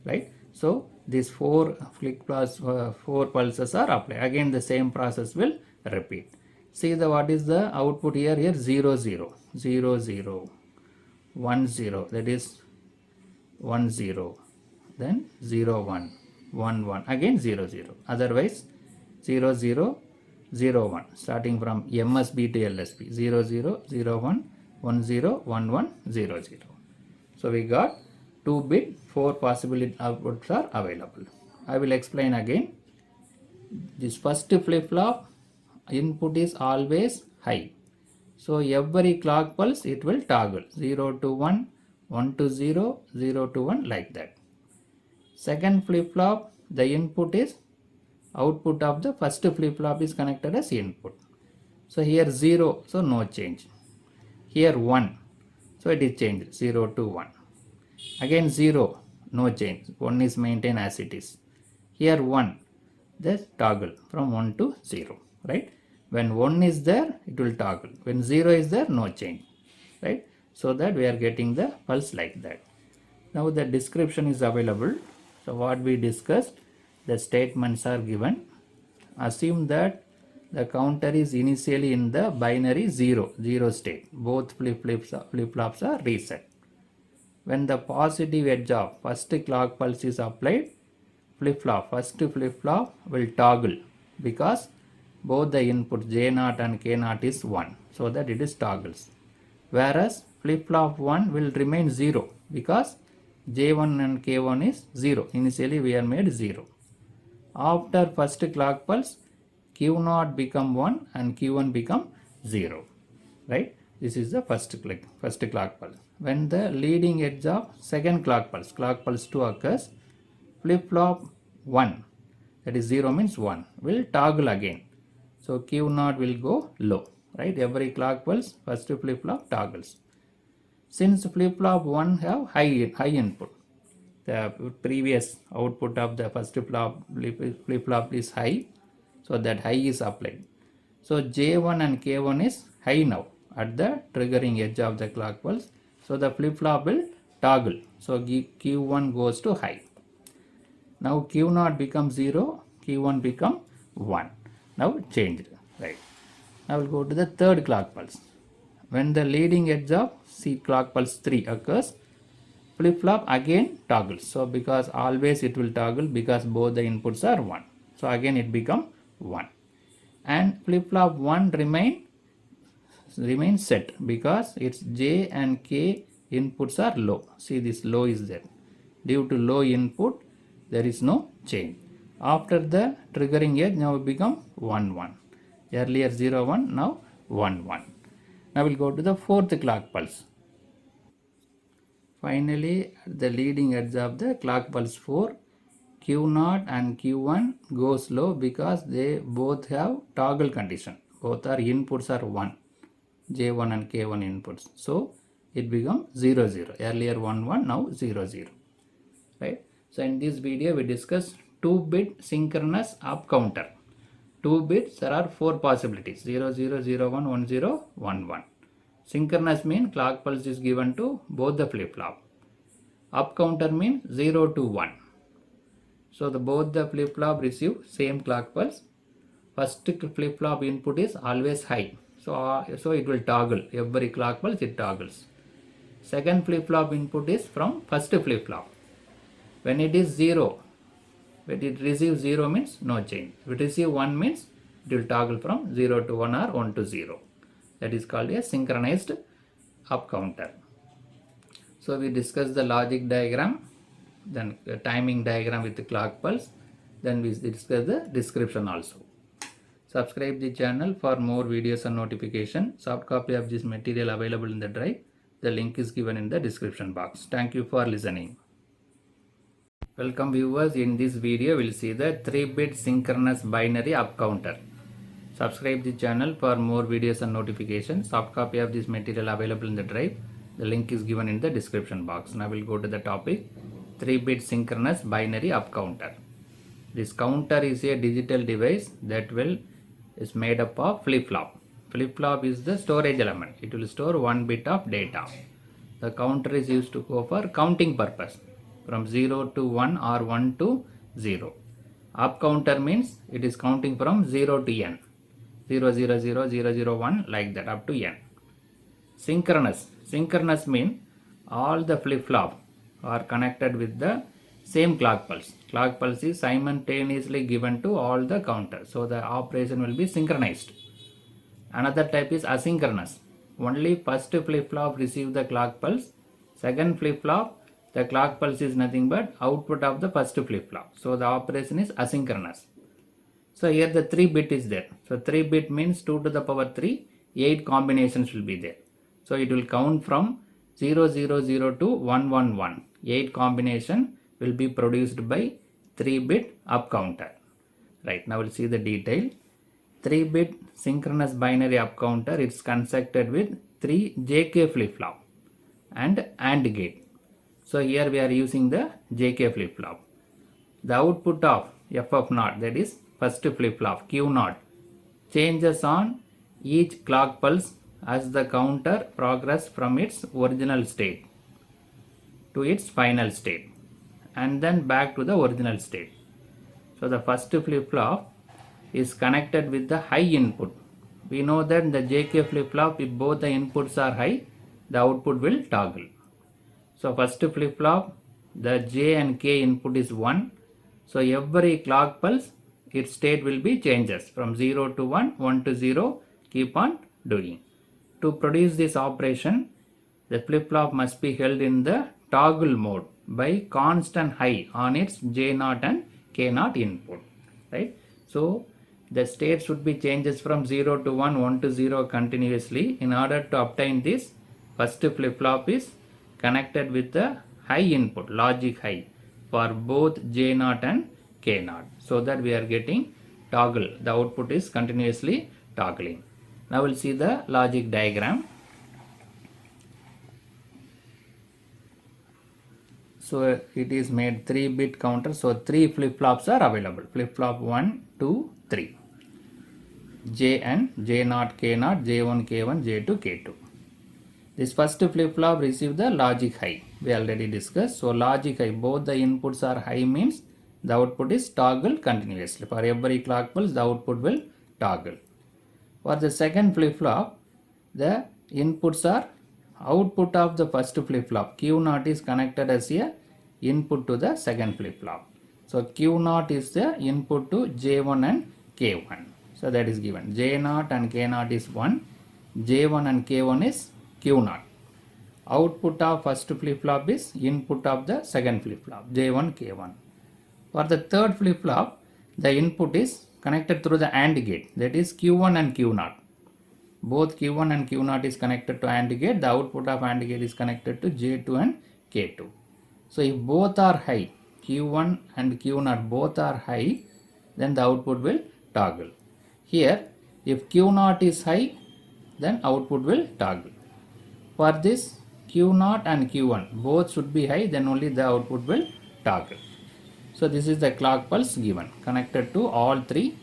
Right. So these 4 flip-flops, 4 pulses are applied. Again the same process will repeat. See what is the output here? Here 0 0, 0 0, 1 0, that is 1 0, then 0 1, 1 1, again 0 0. Otherwise 0 0, 0 1, starting from MSB to LSB, 0 0, 0 1, 1 0, 1 1, 0 0. So we got 2-bit 4 possible outputs are available. I will explain again. This first flip-flop input is always high. So every clock pulse it will toggle 0 to 1, 1 to 0, 0 to 1, like that. Second flip-flop, the input is output of the first flip-flop is connected as input. So here 0, so no change. Here 1, so it is changed 0 to 1. Again 0, no change, 1 is maintained as it is. Here 1, this toggle from 1 to 0. Right. When 1 is there, it will toggle. When 0 is there, no change. Right. So that we are getting the pulse like that. Now the description is available. So what we discussed, the statements are given. Assume that the counter is initially in the binary 0 state. Both flip-flops are reset. when the positive edge of first clock pulse is applied, first flip-flop will toggle because both the inputs J0 and K0 is 1, so that it is toggles. Whereas flip-flop 1 will remain 0 because J1 and K1 is 0. Initially we are made 0. After first clock pulse, Q0 become 1 and Q1 become 0. Right? This is the first clock pulse. When the leading edge of second clock pulse 2 occurs, flip-flop 1, that is 0 means 1, will toggle again. So Q0 will go low. Right? Every clock pulse, first flip-flop toggles. Since flip-flop 1 have high input, the previous output of the first flip-flop is high, so that high is applied. So J1 and K1 is high now at the triggering edge of the clock pulse. So the flip-flop will toggle. So Q1 goes to high. Now Q0 becomes 0, Q1 become 1. Now changed. Right. Now we'll go to the third clock pulse. When the leading edge of C clock pulse 3 occurs, flip-flop again toggles. So because always it will toggle because both the inputs are 1. So again it become 1. And flip-flop 1 remain set because its J and K inputs are low. See, this low is there. Due to low input, there is no change. After the triggering edge, now it become 1 1. Earlier 0 1, now 1 1. Now we'll go to the fourth clock pulse. Finally, at the leading edge of the clock pulse 4, Q0 and Q1 goes low because they both have toggle condition. Both are inputs are 1, J1 and K1 inputs. So it becomes 0 0. Earlier 1 1, now 0 0. Right? So in this video we discussed 2-bit synchronous up counter. 2 bits, there are 4 possibilities: 0 0 0 1 1 0 1 1. Synchronous means clock pulse is given to both the flip-flop. Up counter means 0 to 1. So both the flip-flop receive same clock pulse. First flip-flop input is always high. So it will toggle. Every clock pulse it toggles. Second flip-flop input is from first flip-flop. When it is 0, when it receives 0 means no change. If it receives 1 means it will toggle from 0 to 1 or 1 to 0. That is called a synchronized up counter. So we discussed the logic diagram, then the timing diagram with the clock pulse, then we discuss the description also. Subscribe the channel for more videos and notification. Soft copy of this material available in the drive. The link is given in the description box. Thank you for listening. Welcome viewers. In this video we will see the 3-bit synchronous binary up counter. Subscribe the channel for more videos and notifications. Soft copy of this material available in the drive. The link is given in the description box. Now we'll go to the topic: 3-bit synchronous binary up counter. This counter is a digital device that is made up of flip-flop. Flip-flop is the storage element. It will store 1 bit of data. The counter is used to go for counting purpose from 0 to 1 or 1 to 0. Up counter means it is counting from 0 to n. 0 0 0 0 0 1 like that up to n. Synchronous means all the flip-flop are connected with the same clock pulse. Clock pulse is simultaneously given to all the counters. So the operation will be synchronized. Another type is asynchronous. Only first flip-flop receive the clock pulse. Second flip-flop, the clock pulse is nothing but output of the first flip-flop. So the operation is asynchronous. So here the 3-bit is there. So 3-bit means 2 to the power 3, 8 combinations will be there. So it will count from 0 0 0 to 1 1 1. 8 combination will be produced by 3-bit up counter. Right, now we'll see the detail. 3-bit synchronous binary up counter, it's constructed with 3 JK flip-flop and AND gate. So here we are using the JK flip-flop. The output of FF0, that is first flip-flop Q0, changes on each clock pulse as the counter progresses from its original state to its final state and then back to the original state. So the first flip-flop is connected with the high input. We know that the JK flip-flop, if both the inputs are high, the output will toggle. So first flip flop, the J and K input is 1. So every clock pulse, its state will be changes from 0 to 1, 1 to 0, keep on doing. To produce this operation, the flip flop must be held in the toggle mode by constant high on its J0 and K0 input, right? So the state should be changes from 0 to 1, 1 to 0 continuously. In order to obtain this, first flip flop is connected with the high input, logic high, for both J0 and K0, so that we are getting toggle. The output is continuously toggling. Now we'll see the logic diagram. So it is made 3-bit counter. So 3 flip flops are available. Flip flop 1, 2, 3. J and J0, K0, J1, K1, J2, K2. This first flip flop receive the logic high. We already discussed. So logic high, both the inputs are high means the output is toggle continuously. For every clock pulse, the output will toggle. For the second flip flop, the inputs are output of the first flip flop. Q0 is connected as a input to the second flip flop. So Q0 is the input to J1 and K1. So that is given. J0 and K0 is 1. J1 and K1 is Q0. Output of first flip flop is input of the second flip flop, J1, K1. For the third flip flop, the input is connected through the AND gate, that is Q1 and Q0. Both Q1 and Q0 is connected to AND gate. The output of AND gate is connected to J2 and K2. So if both are high, Q1 and Q0 both are high, then the output will toggle. Here, if Q0 is high, then output will toggle. For this, Q0 and Q1 both should be high, then only the output will toggle. So this is the clock pulse given, connected to all 3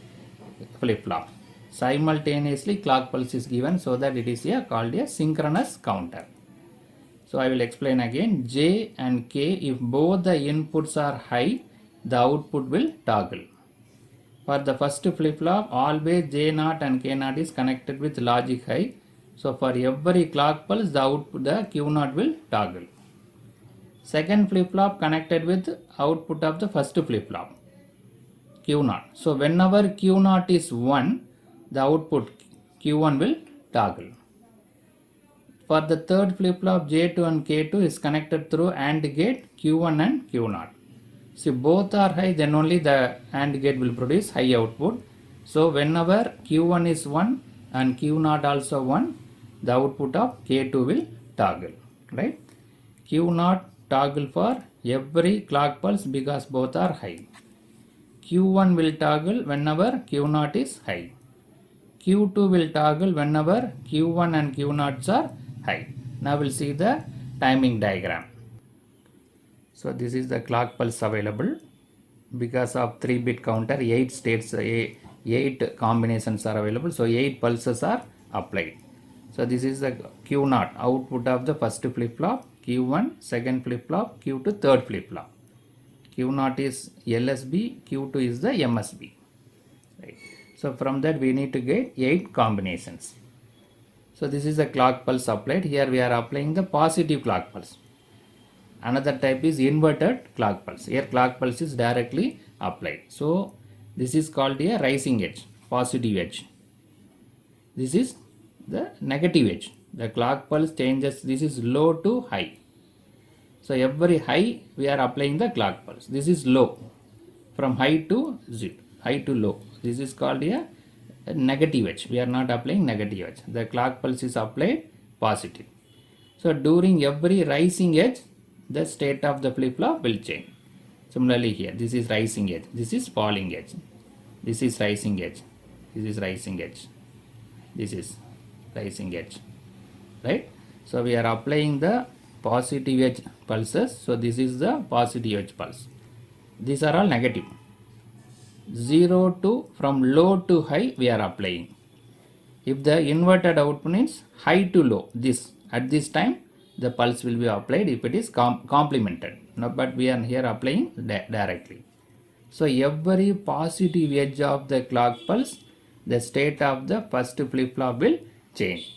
flip flops. Simultaneously clock pulse is given, so that it is called a synchronous counter. So I will explain again. J and K, if both the inputs are high, the output will toggle. For the first flip flop, always J0 and K0 is connected with logic high. So for every clock pulse, the output, the Q0 will toggle. Second flip flop connected with output of the first flip flop, Q0. So whenever Q0 is 1, the output Q1 will toggle. For the third flip flop, J2 and K2 is connected through AND gate, Q1 and Q0. So both are high, then only the AND gate will produce high output. So whenever Q1 is 1 and Q0 also 1, the output of K2 will toggle, right? Q0 toggle for every clock pulse because both are high. Q1 will toggle whenever Q0 is high. Q2 will toggle whenever Q1 and Q0s are high. Now we'll see the timing diagram. So this is the clock pulse available. Because of 3-bit counter, 8 states, 8 combinations are available. So 8 pulses are applied. So this is the Q0, output of the first flip flop, Q1, second flip flop, Q2, third flip flop. Q0 is LSB, Q2 is the MSB. Right. So from that we need to get 8 combinations. So this is the clock pulse applied. Here we are applying the positive clock pulse. Another type is inverted clock pulse. Here clock pulse is directly applied. So this is called a rising edge, positive edge. This is the negative edge. The clock pulse changes. This is low to high. So every high we are applying the clock pulse. This is low, from high to zero, high to low. This is called a negative edge. We are not applying negative edge. The clock pulse is applied positive. So during every rising edge, the state of the flip flop will change. Similarly here, this is rising edge, this is falling edge, this is rising edge, this is rising edge, this is rising edge, right? So we are applying the positive edge pulses. So this is the positive edge pulse. These are all negative. 0 to, from low to high we are applying. If the inverted output means high to low, this at this time the pulse will be applied if it is complemented. No, but we are here applying directly. So every positive edge of the clock pulse, the state of the first flip flop will change.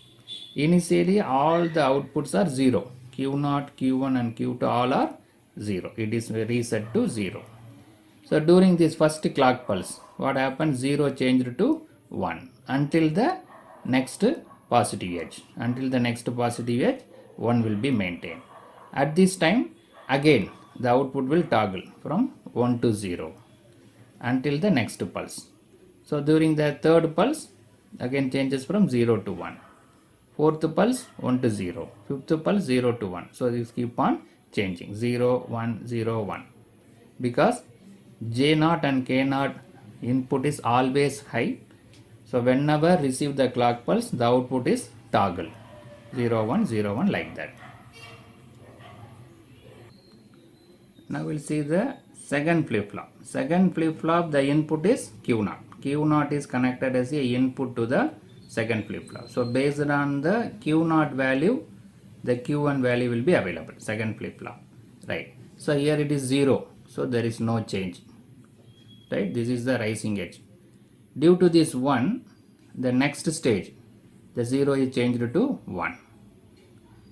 Initially all the outputs are 0. Q0, Q1 and Q2 all are 0. It is reset to 0. So during this first clock pulse, what happens? 0 changed to 1 until the next positive edge. Until the next positive edge, 1 will be maintained. At this time, again the output will toggle from 1 to 0 until the next pulse. So during the third pulse, again changes from 0 to 1. Fourth pulse 1 to 0. Fifth pulse 0 to 1. So this keep on changing 0, 1, 0, 1. Because J0 and K0 input is always high. So whenever receive the clock pulse, the output is toggle 0, 1, 0, 1 like that. Now we'll see the second flip-flop. Second flip-flop, the input is Q0. Q0 is connected as a input to the second flip-flop. So based on the Q0 value, the Q1 value will be available. Second flip-flop, right? So here it is 0. So there is no change, right? This is the rising edge. Due to this 1, the next stage, the 0 is changed to 1.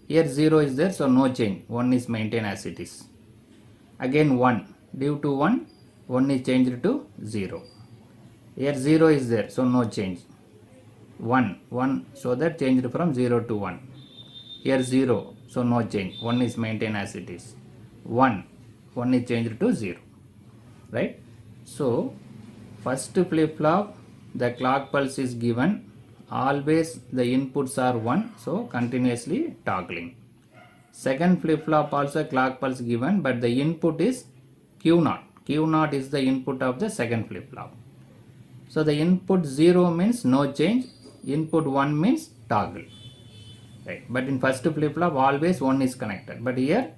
Here 0 is there, so no change. 1 is maintained as it is. Again 1. Due to 1, 1 is changed to 0. Here 0 is there, so no change. 1, so that changed from 0 to 1. Here 0, so no change. 1 is maintained as it is. 1 is changed to 0. Right? So, first flip-flop, the clock pulse is given. Always the inputs are 1, so continuously toggling. Second flip-flop also clock pulse given, but the input is Q0. Q0 is the input of the second flip-flop. So the input 0 means no change, input 1 means toggle. Right. But in first flip-flop always 1 is connected, but here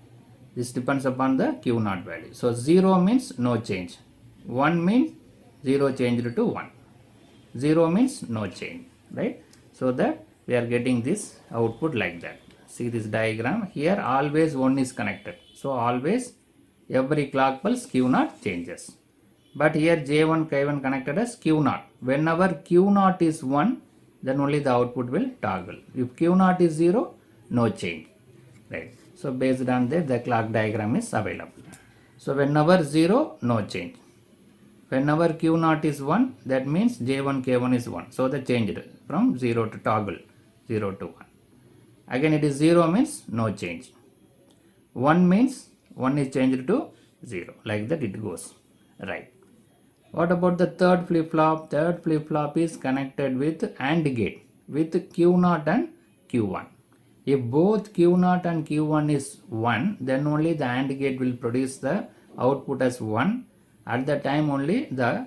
this depends upon the Q0 value. So 0 means no change, 1 means 0 changed to 1, 0 means no change, right? So that we are getting this output like that. See this diagram, here always 1 is connected, so always every clock pulse Q0 changes. But here J1, K1 connected as Q0. Whenever Q0 is 1, then only the output will toggle. If Q0 is 0, no change, right? So based on that, the clock diagram is available. So whenever 0, no change. Whenever Q0 is 1, that means J1, K1 is 1. So the changed from 0 to toggle 0 to 1. Again it is 0 means no change. 1 means 1 is changed to 0. Like that it goes, right? What about the third flip-flop? Third flip-flop is connected with AND gate with Q0 and Q1. If both Q0 and Q1 is 1, then only the AND gate will produce the output as 1. At the time only the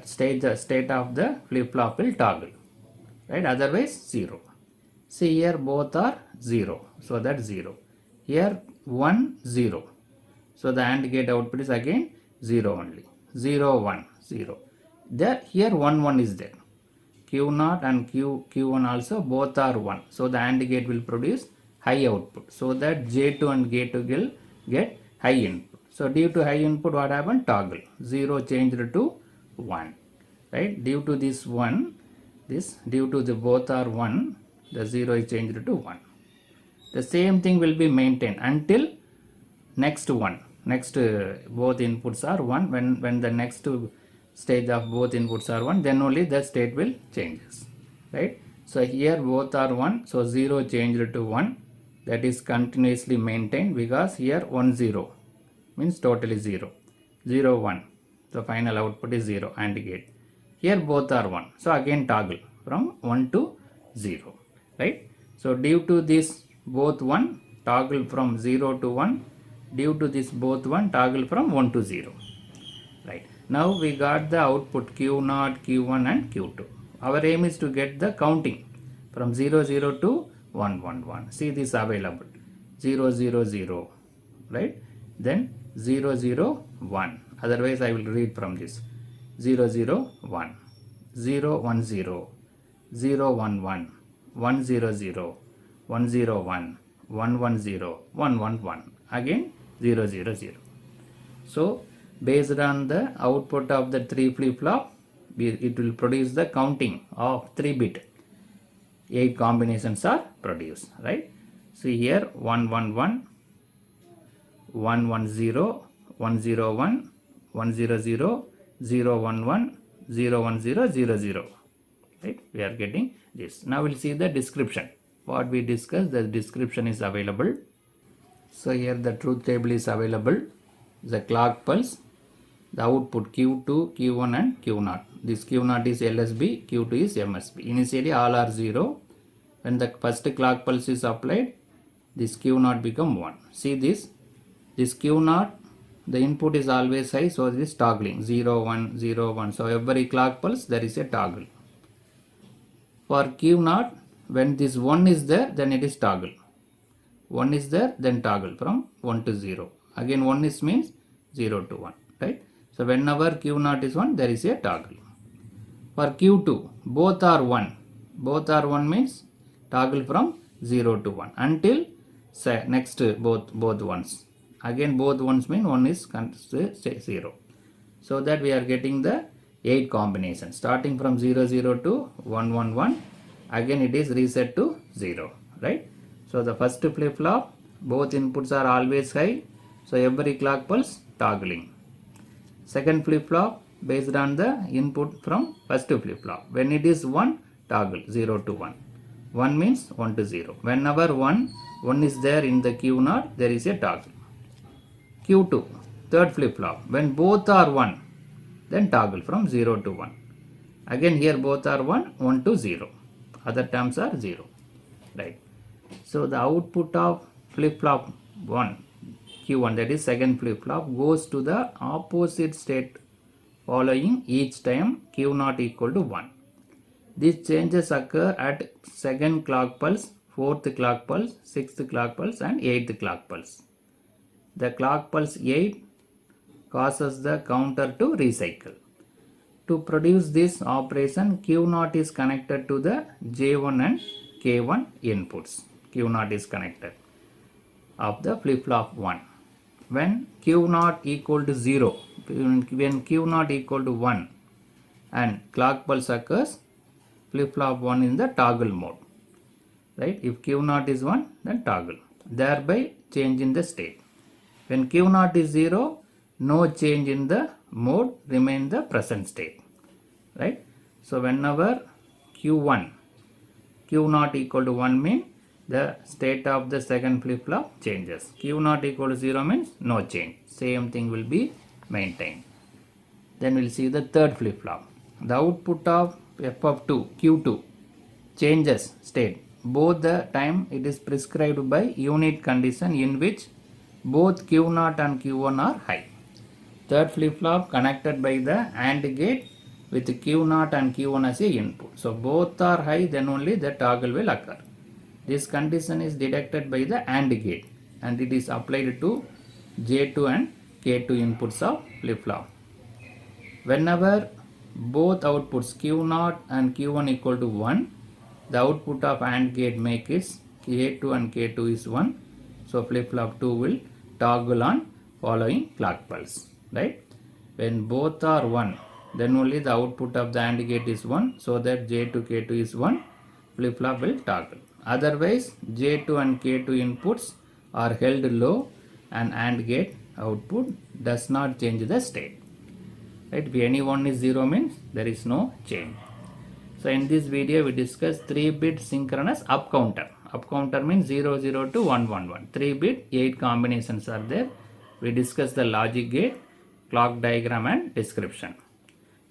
state of the flip-flop will toggle, right? Otherwise 0. See here both are 0, so that's 0. Here 1, 0. So the AND gate output is again 0 only. 0, 1, 0. Here 1, 1 is there. Q0 and Q1 also both are 1. So the AND gate will produce high output. So that J2 and K2 will get high input. So due to high input, what happened? Toggle. 0 changed to 1. Right? Due to this 1, due to the both are 1, the 0 is changed to 1. The same thing will be maintained until next one. Next both inputs are 1. When the next stage of both inputs are 1, then only the state will changes, right? So here both are 1, so 0 changed to 1, that is continuously maintained, because here 1, 0 means totally 0, 0, 1, so final output is 0 AND gate. Here both are 1, so again toggle from 1 to 0, right? So due to this both 1, toggle from 0 to 1, due to this both 1, toggle from 1 to 0, right? Now we got the output Q0, Q1 and Q2. Our aim is to get the counting from 0, 0 to 1, 1, 1. See this available. 0, 0, 0. Right? Then 0, 0, 1. Otherwise I will read from this. 0, 0, 1. 0, 1, 0. 0, 1, 1. 1, 0, 0. 1, 0, 1. 1, 1, 0. 1, 1, 1. Again 0, 0, 0. So based on the output of the 3 flip-flop, it will produce the counting of 3-bit. 8 combinations are produced, right? See here 111, 110, 101, 100, 011, 010, 00. Right? We are getting this. Now we'll see the description. What we discussed, the description is available. So here the truth table is available. The clock pulse, the output Q2, Q1 and Q0. This Q0 is LSB, Q2 is MSB. Initially all are 0. When the first clock pulse is applied, this Q0 become 1. See this Q0, the input is always high, so this is toggling 0, 1, 0, 1. So every clock pulse there is a toggle. For Q0, when this 1 is there, then it is toggle. 1 is there, then toggle from 1 to 0. Again 1 is means 0 to 1. Right? So whenever Q0 is 1, there is a toggle. For Q2, both are 1. Both are 1 means toggle from 0 to 1 until next both ones. Again both ones mean 1 is 0. So that we are getting the 8 combinations starting from 00 to 111. Again it is reset to 0. Right? So the first flip-flop, both inputs are always high. So every clock pulse toggling. Second flip-flop based on the input from first flip-flop. When it is 1, toggle 0 to 1. 1 means 1 to 0. Whenever 1 is there in the Q0, there is a toggle. Q2, third flip-flop. When both are 1, then toggle from 0 to 1. Again here both are 1, 1 to 0. Other terms are 0. Right. So the output of flip-flop 1, Q1, that is second flip-flop, goes to the opposite state following each time Q0 equal to 1. These changes occur at second clock pulse, fourth clock pulse, sixth clock pulse and eighth clock pulse. The clock pulse 8 causes the counter to recycle. To produce this operation, Q0 is connected to the J1 and K1 inputs. Q0 is connected of the flip-flop 1. When Q0 equal to 0, when Q0 equal to 1 and clock pulse occurs, flip-flop 1 in the toggle mode. Right? If Q0 is 1, then toggle, thereby change in the state. When Q0 is 0, no change in the mode, remain the present state. Right? So whenever Q0 equal to 1 means the state of the second flip-flop changes. Q0 equal to 0 means no change. Same thing will be maintained. Then we'll see the third flip-flop. The output of F of 2, Q2, changes state. Both the time it is prescribed by unit condition in which both Q0 and Q1 are high. Third flip-flop connected by the AND gate with Q0 and Q1 as a input. So both are high, then only the toggle will occur. This condition is detected by the AND gate and it is applied to J2 and K2 inputs of flip-flop. Whenever both outputs Q0 and Q1 equal to 1, the output of AND gate make is K2 and K2 is 1. So flip-flop 2 will toggle on following clock pulse. Right? When both are 1, then only the output of the AND gate is 1, so that J2 K2 is 1, flip-flop will toggle. Otherwise, J2 and K2 inputs are held low and AND gate output does not change the state. Right? If any one is 0 means there is no change. So in this video we discussed 3-bit synchronous up counter. Up counter means 00 to 111. 3-bit 8 combinations are there. We discussed the logic gate, clock diagram and description.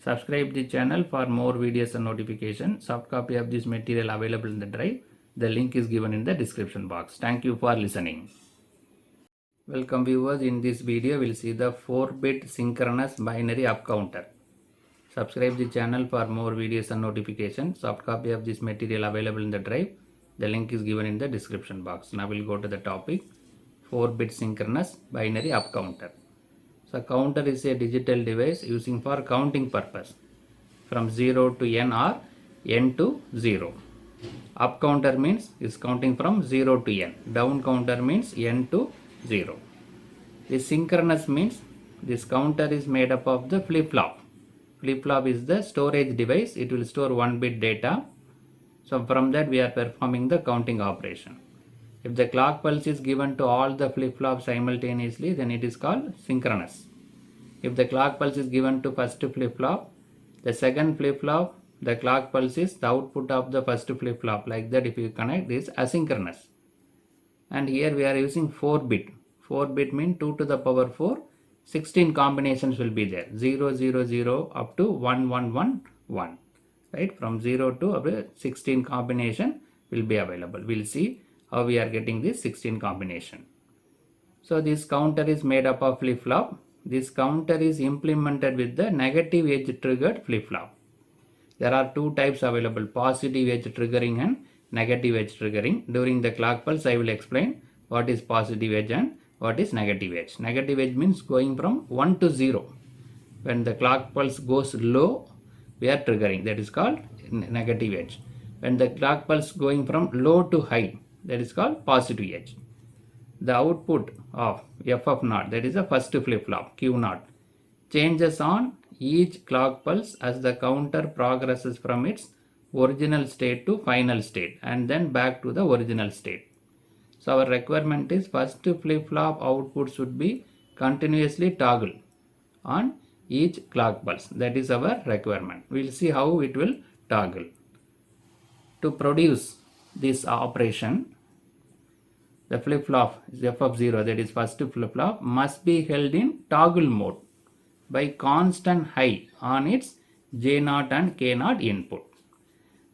Subscribe the channel for more videos and notifications. Soft copy of this material available in the drive. The link is given in the description box. Thank you for listening. Welcome viewers. In this video we will see the 4-bit synchronous binary up counter. Subscribe the channel for more videos and notifications. Soft copy of this material available in the drive. The link is given in the description box. Now we'll go to the topic, 4-bit synchronous binary up counter. So counter is a digital device using for counting purpose from 0 to n or n to 0. Up counter means is counting from 0 to n. Down counter means n to 0. This synchronous means this counter is made up of the flip-flop. Flip-flop is the storage device. It will store 1-bit data. So from that we are performing the counting operation. If the clock pulse is given to all the flip-flops simultaneously, then it is called synchronous. If the clock pulse is given to first flip-flop, the second flip-flop, the clock pulse is the output of the first flip-flop. Like that, if you connect this asynchronous. And here we are using 4-bit. 4-bit means 2 to the power 4. 16 combinations will be there. 0, 0, 0 up to 1, 1, 1, 1. Right? From 0 to up to 16 combination will be available. We'll see how we are getting this 16 combination. So this counter is made up of flip-flop. This counter is implemented with the negative edge triggered flip-flop. There are two types available, positive edge triggering and negative edge triggering. During the clock pulse, I will explain what is positive edge and what is negative edge. Negative edge means going from 1 to 0. When the clock pulse goes low, we are triggering. That is called negative edge. When the clock pulse going from low to high, that is called positive edge. The output of FF0, that is the first flip-flop, Q0, changes on each clock pulse as the counter progresses from its original state to final state and then back to the original state. So our requirement is first flip-flop output should be continuously toggle on each clock pulse. That is our requirement. We will see how it will toggle. To produce this operation, the flip-flop FF0, that is first flip-flop, must be held in toggle mode by constant high on its J0 and K0 input.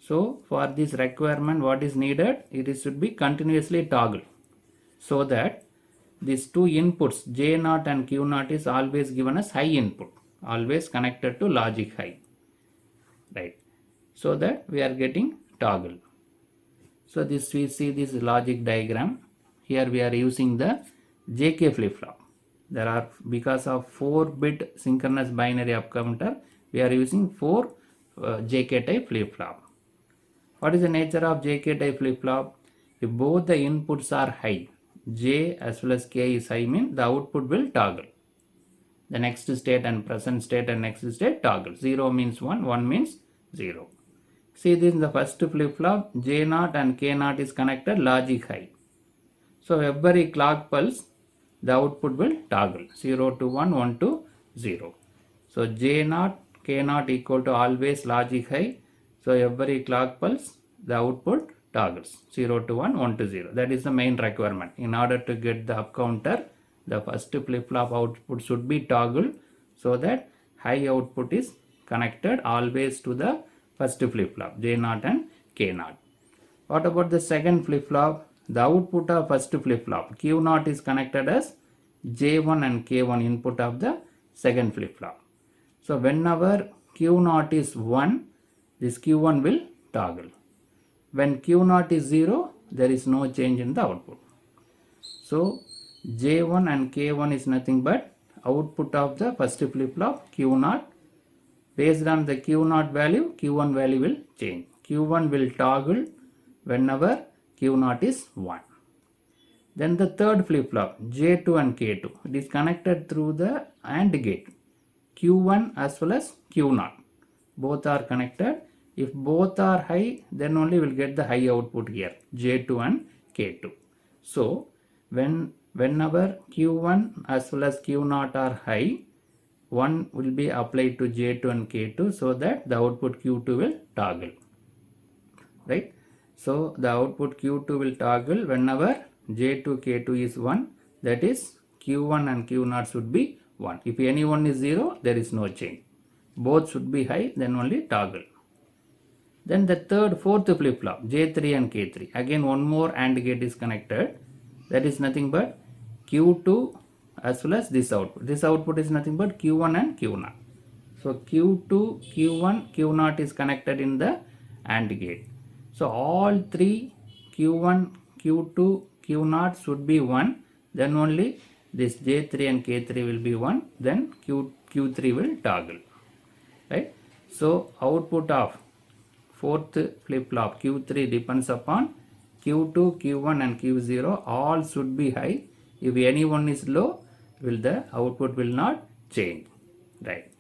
So for this requirement, what is needed? It should be continuously toggle, so that these two inputs J0 and Q0 is always given as high input, always connected to logic high, right? So that we are getting toggle. So this, we see this logic diagram. Here we are using the JK flip-flop. There are, because of 4-bit synchronous binary up counter, we are using 4 JK type flip-flop. What is the nature of JK type flip-flop? If both the inputs are high, J as well as K is high, means the output will toggle. The next state and present state and next state toggle. 0 means 1, 1 means 0. See this in the first flip-flop, J0 and K0 is connected logic high. So every clock pulse, the output will toggle 0 to 1, 1 to 0. So J0, K0 equal to always logic high. So every clock pulse, the output toggles 0 to 1, 1 to 0. That is the main requirement. In order to get the up counter, the first flip-flop output should be toggled so that high output is connected always to the first flip-flop, J0 and K0. What about the second flip-flop? The output of first flip-flop, Q0 is connected as J1 and K1 input of the second flip-flop. So whenever Q0 is 1, this Q1 will toggle. When Q0 is 0, there is no change in the output. So J1 and K1 is nothing but output of the first flip-flop, Q0. Based on the Q0 value, Q1 value will change. Q1 will toggle whenever Q0 is 1. Then the third flip-flop, J2 and K2, it is connected through the AND gate, Q1 as well as Q0. Both are connected. If both are high, then only we'll get the high output here, J2 and K2. So whenever Q1 as well as Q0 are high, 1 will be applied to J2 and K2 so that the output Q2 will toggle, right? So the output Q2 will toggle whenever J2, K2 is 1, that is Q1 and Q0 should be 1. If any one is 0, there is no change. Both should be high, then only toggle. Then the fourth flip-flop, J3 and K3. Again one more AND gate is connected. That is nothing but Q2 as well as this output. This output is nothing but Q1 and Q0. So Q2, Q1, Q0 is connected in the AND gate. So all three, Q1, Q2, Q0 should be 1. Then only this J3 and K3 will be 1. Then Q3 will toggle, right? So output of fourth flip-flop Q3 depends upon Q2, Q1 and Q0. All should be high. If any one is low, the output will not change, right?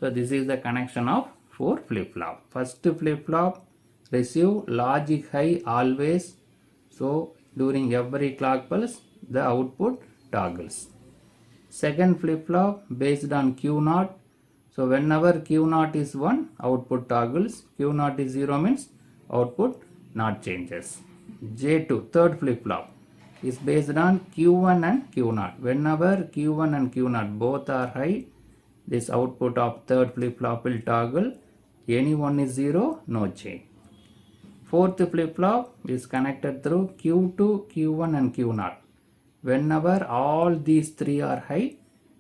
So this is the connection of 4 flip-flop. First flip-flop receive logic high always. So during every clock pulse the output toggles. Second flip-flop based on Q0. So whenever Q0 is 1, output toggles. Q0 is 0 means output not changes. J2, third flip-flop, is based on Q1 and Q0. Whenever Q1 and Q0 both are high, this output of third flip-flop will toggle. Any one is 0, no change. Fourth flip-flop is connected through Q2, Q1 and Q0. Whenever all these three are high,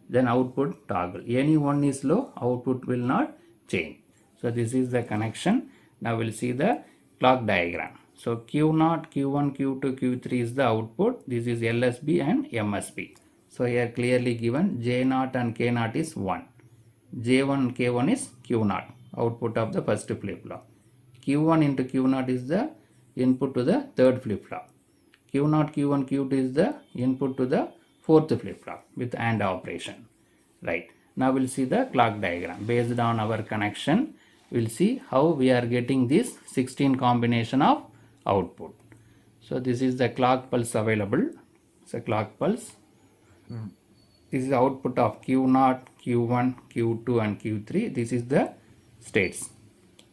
then output toggle. Any one is low, output will not change. So this is the connection. Now we'll see the clock diagram. So Q0, Q1, Q2, Q3 is the output. This is LSB and MSB. So here clearly given J0 and K0 is 1. J1, K1 is Q0, output of the first flip-flop. Q1 into Q0 is the input to the third flip-flop. Q0, Q1, Q2 is the input to the fourth flip-flop with AND operation. Right. Now we'll see the clock diagram. Based on our connection, we'll see how we are getting this 16 combination of output. So this is the clock pulse available. So clock pulse. This is the output of Q0, Q1, Q2 and Q3. This is the states.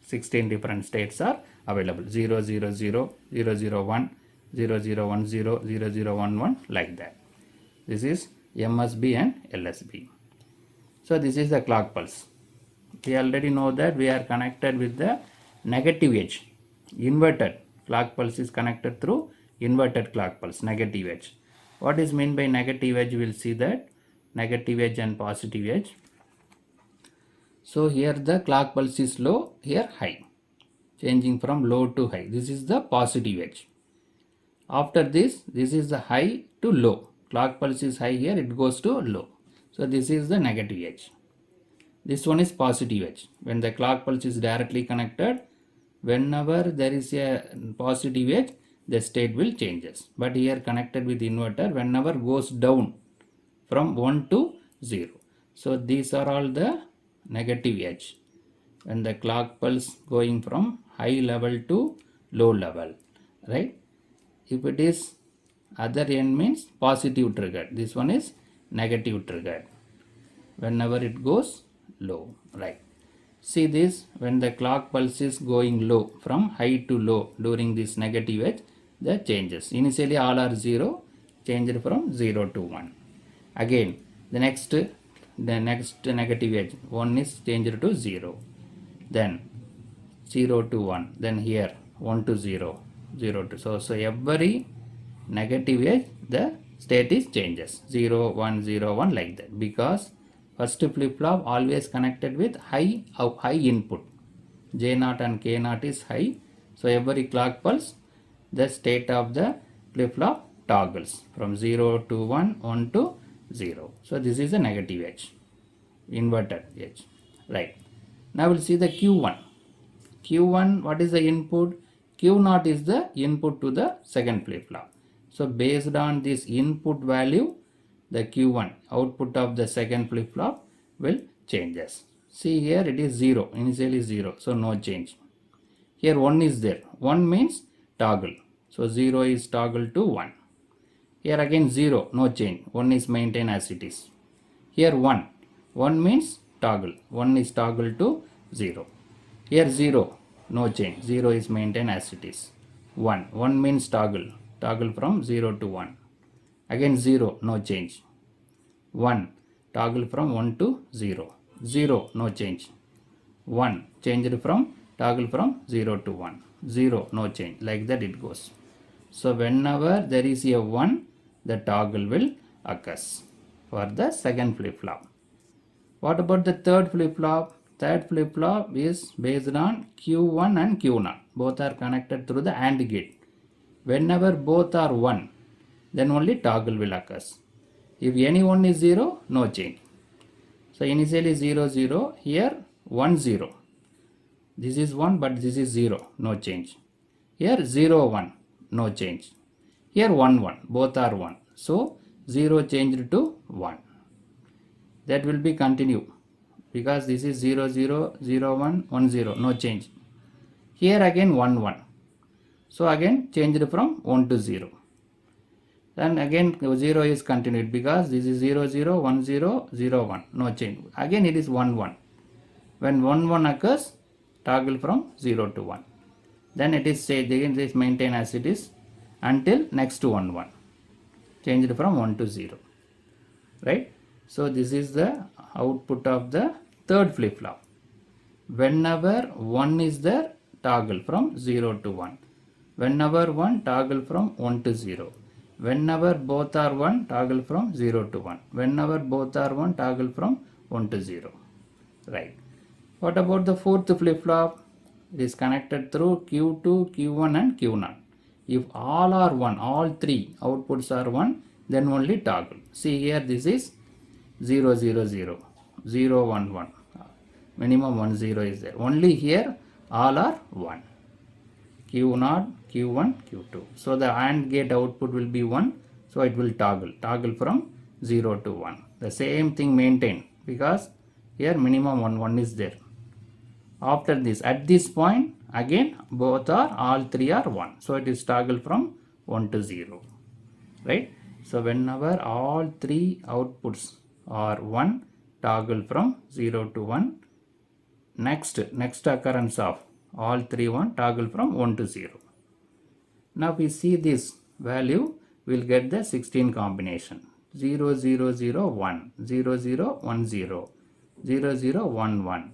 16 different states are available. 0, 0, 0, 0, 0, 1, 0, 0, 1, 0, 0, 0, 1, 1, like that. This is MSB and LSB. So this is the clock pulse. We already know that we are connected with the negative edge. Inverted clock pulse is connected through inverted clock pulse, negative edge. What is meant by negative edge? We will see that. Negative edge and positive edge. So here the clock pulse is low, here high. Changing from low to high. This is the positive edge. After this is the high to low. Clock pulse is high here, it goes to low. So this is the negative edge. This one is positive edge. When the clock pulse is directly connected, whenever there is a positive edge, the state will changes. But here connected with inverter, whenever goes down from 1 to 0. So these are all the negative edge. When the clock pulse going from high level to low level, right? If it is other end means positive trigger. This one is negative trigger. Whenever it goes low, right? See this, when the clock pulse is going low from high to low during this negative edge, the changes. Initially all are 0, changed from 0 to 1. Again the next negative edge, 1 is changed to 0. Then 0 to 1. Then here 1 to 0, 0 to so every negative edge the state is changes. 0, 1, 0, 1 like that. Because first flip-flop always connected with high input. J0 and K0 is high. So every clock pulse the state of the flip-flop toggles from 0 to 1, 1 to 0. So this is a negative edge, inverted edge, right? Now we'll see the Q1. Q1, what is the input? Q0 is the input to the second flip-flop. So based on this input value, the Q1 output of the second flip-flop will changes. See here it is 0, initially 0, so no change. Here 1 is there, 1 means toggle. So 0 is toggle to 1. Here again 0, no change, 1 is maintained as it is. Here 1 means toggle, 1 is toggle to 0. Here 0, no change, 0 is maintained as it is. 1 means toggle from 0 to 1. Again 0, no change. 1, toggle from 1 to 0. 0, no change. 1, changed from toggle from 0 to 1. 0, no change, like that it goes. So whenever there is a 1, the toggle will occurs for the second flip-flop. What about the third flip-flop? Third flip-flop is based on Q1 and Q0. Both are connected through the AND gate. Whenever both are 1, then only toggle will occurs. If any one is 0, no change. So initially 0, 0, here 1, 0. This is 1, but this is 0, no change. Here 0, 1, no change. Here 1, 1, both are 1. So 0 changed to 1. That will be continue. Because this is 0, 0, 0, 1, 1, 0, no change. Here again 1, 1. So again changed from 1 to 0. Then again 0 is continued because this is 0 0 1 0 0 1, no change. Again it is 1 1. When 1 1 occurs, toggle from 0 to 1. Then it is say again this maintain as it is until next to 1 1, changed from 1 to 0, right? So this is the output of the third flip flop. Whenever 1 is there, toggle from 0 to 1. Whenever 1, toggle from 1 to 0. Whenever both are 1, toggle from 0 to 1. Whenever both are 1, toggle from 1 to 0. Right. What about the fourth flip flop? It is connected through Q2, Q1 and Q0. If all are 1, all three outputs are 1, then only toggle. See here, this is 0 0 0, 0 1 1. Minimum 1 0 is there. Only here all are 1. Q0, Q1, Q2. So the AND gate output will be 1. So it will toggle from 0 to 1. The same thing maintained because here minimum 1 is there. After this, at this point, again both are, all three are 1. So it is toggle from 1 to 0. Right? So whenever all three outputs are 1, toggle from 0 to 1. Next occurrence of all three 1, toggle from 1 to 0. Now we see this value, we will get the 16 combination. 0 0 0 1, 0 0 1 0, 0 0 1 1,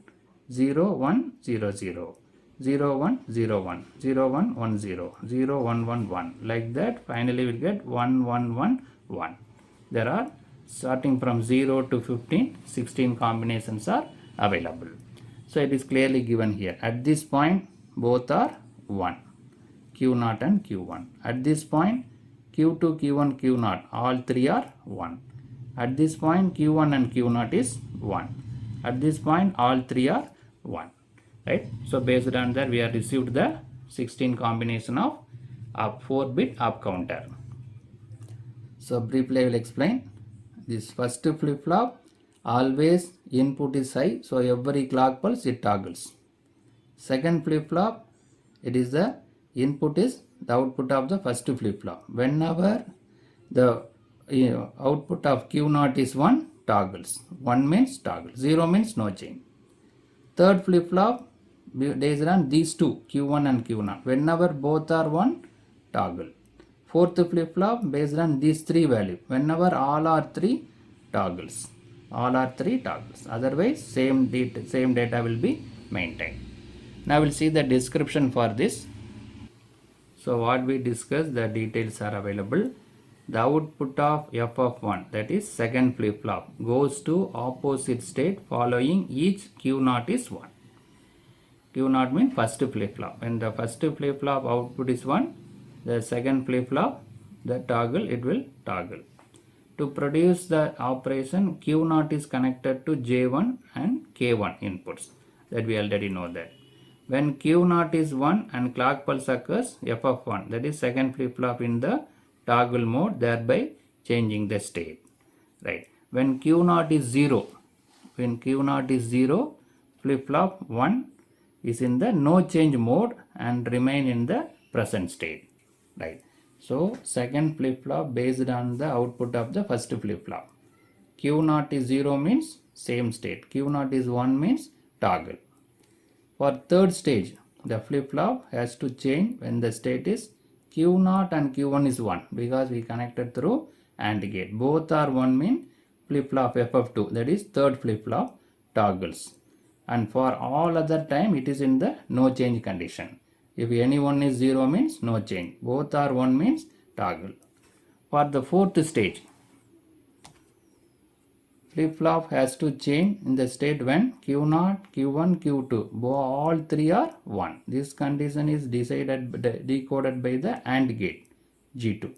0 1 0 0, 0 1 0 1, 0 1 1 0, 0 1 1 1. Like that, finally we will get 1 1 1 1. There are, starting from 0 to 15, 16 combinations are available. So it is clearly given here. At this point, both are 1, Q0 and Q1. At this point, Q2, Q1, Q0, all three are 1. At this point, Q1 and Q0 is 1. At this point, all three are 1. Right? So based on that, we have received the 16 combination of 4-bit up counter. So briefly I will explain. This first flip flop, always input is high, so every clock pulse it toggles. Second flip flop, it is the input is the output of the first flip flop. Whenever the output of Q0 is 1, toggles. 1 means toggle, 0 means no change. Third flip flop, based on these two, Q1 and Q0. Whenever both are 1, toggle. Fourth flip flop, based on these three values. Whenever all are 3, toggles. All are 3 toggles. Otherwise, same data will be maintained. Now we'll see the description for this. So what we discussed, the details are available. The output of f of 1, that is second flip flop, goes to opposite state following each Q0 is 1. Q0 means first flip flop. When the first flip flop output is 1, the second flip flop, the toggle, it will toggle. To produce the operation, Q0 is connected to J1 and K1 inputs. That we already know that. When Q0 is 1 and clock pulse occurs, f of 1, that is second flip flop in the toggle mode, thereby changing the state. Right. When Q0 is 0, flip flop 1 is in the no change mode and remain in the present state. Right. So second flip flop based on the output of the first flip flop. Q0 is 0 means same state. Q0 is 1 means toggle. For third stage, the flip flop has to change when the state is Q0 and Q1 is 1 because we connected through AND gate. Both are 1 mean flip flop f of 2, that is third flip flop, toggles. And for all other time it is in the no change condition. If any one is 0 means no change. Both are 1 means toggle. For the fourth stage, flip flop has to change in the state when Q0, Q1, Q2, all three are 1. This condition is decoded by the AND gate G2.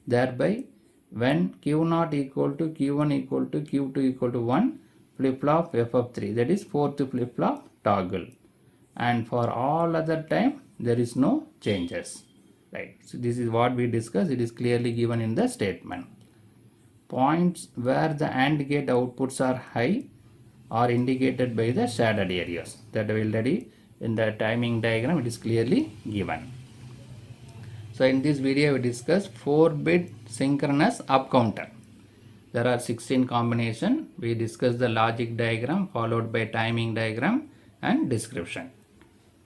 Thereby, when Q0 equal to Q1 equal to Q2 equal to 1, flip flop f of 3, that is fourth flip flop, toggle. And for all other time, there is no changes. Right. So this is what we discussed. It is clearly given in the statement. Points where the AND gate outputs are high are indicated by the shaded areas. That already in the timing diagram it is clearly given. So in this video we discuss 4-bit synchronous up counter. There are 16 combination. We discuss the logic diagram followed by timing diagram and description.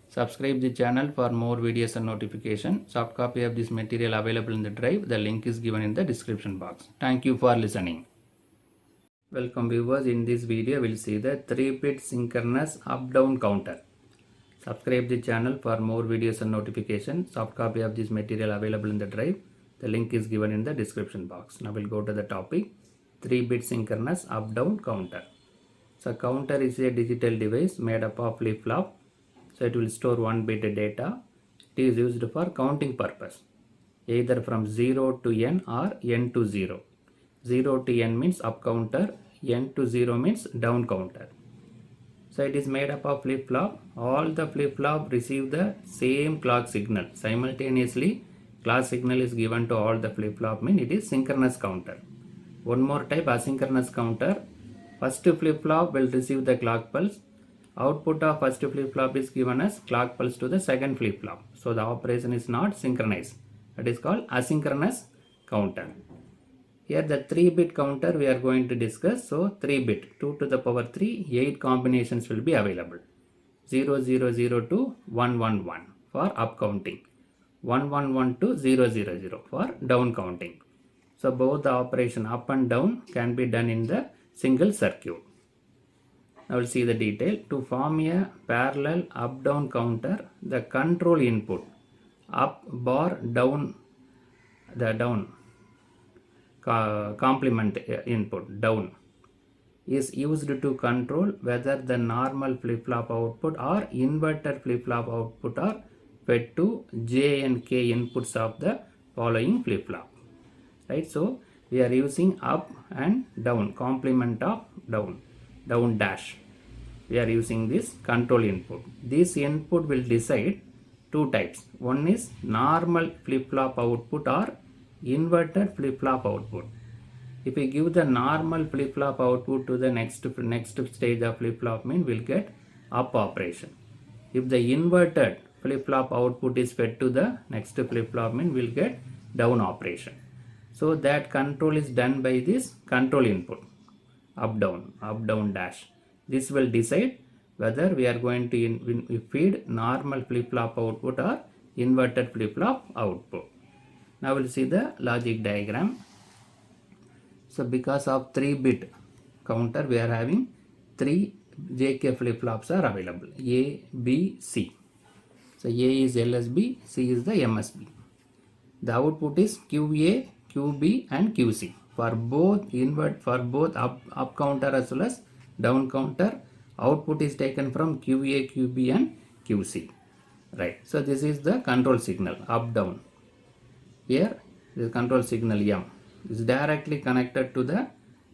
Subscribe the channel for more videos and notification. Soft copy of this material available in the drive. The link is given in the description box. Thank you for listening. Welcome viewers. In this video we'll see the 3-bit synchronous up down counter. Subscribe the channel for more videos and notification. Soft copy of this material available in the drive. The link is given in the description box. Now we'll go to the topic. 3-bit synchronous up down counter. So counter is a digital device made up of flip-flop. So it will store 1 bit data. It is used for counting purpose, either from 0 to n or n to 0. 0 to n means up counter, n to 0 means down counter. So it is made up of flip-flop. All the flip-flop receive the same clock signal. Simultaneously, clock signal is given to all the flip-flop, means it is synchronous counter. One more type, asynchronous counter. First flip-flop will receive the clock pulse. Output of first flip-flop is given as clock pulse to the second flip-flop. So the operation is not synchronized. That is called asynchronous counter. Here the 3-bit counter we are going to discuss. So 3-bit, 2 to the power 3, 8 combinations will be available. 0, 0, 0 to 1, 1, 1 for up counting. 1, 1, 1 to 0, 0, 0 for down counting. So both the operation up and down can be done in the single circuit. Now we'll see the detail. To form a parallel up-down counter, the control input up bar down, the down complement input down is used to control whether the normal flip-flop output or inverted flip-flop output are fed to J and K inputs of the following flip-flop. Right, so we are using up and down, complement of down, down dash. We are using this control input. This input will decide two types. One is normal flip-flop output or inverted flip-flop output. If we give the normal flip-flop output to the next stage of flip-flop, mean we'll get up operation. If the inverted flip-flop output is fed to the next flip-flop, mean we'll get down operation. So that control is done by this control input, up down dash. This will decide whether we are going to feed normal flip-flop output or inverted flip-flop output. Now we'll see the logic diagram. So because of 3-bit counter, we are having 3 JK flip-flops are available. A, B, C. So A is LSB, C is the MSB. The output is QA, QB and QC. For both up counter as well as down counter, output is taken from QA, QB and QC. Right. So this is the control signal up down. Here the control signal M is directly connected to the,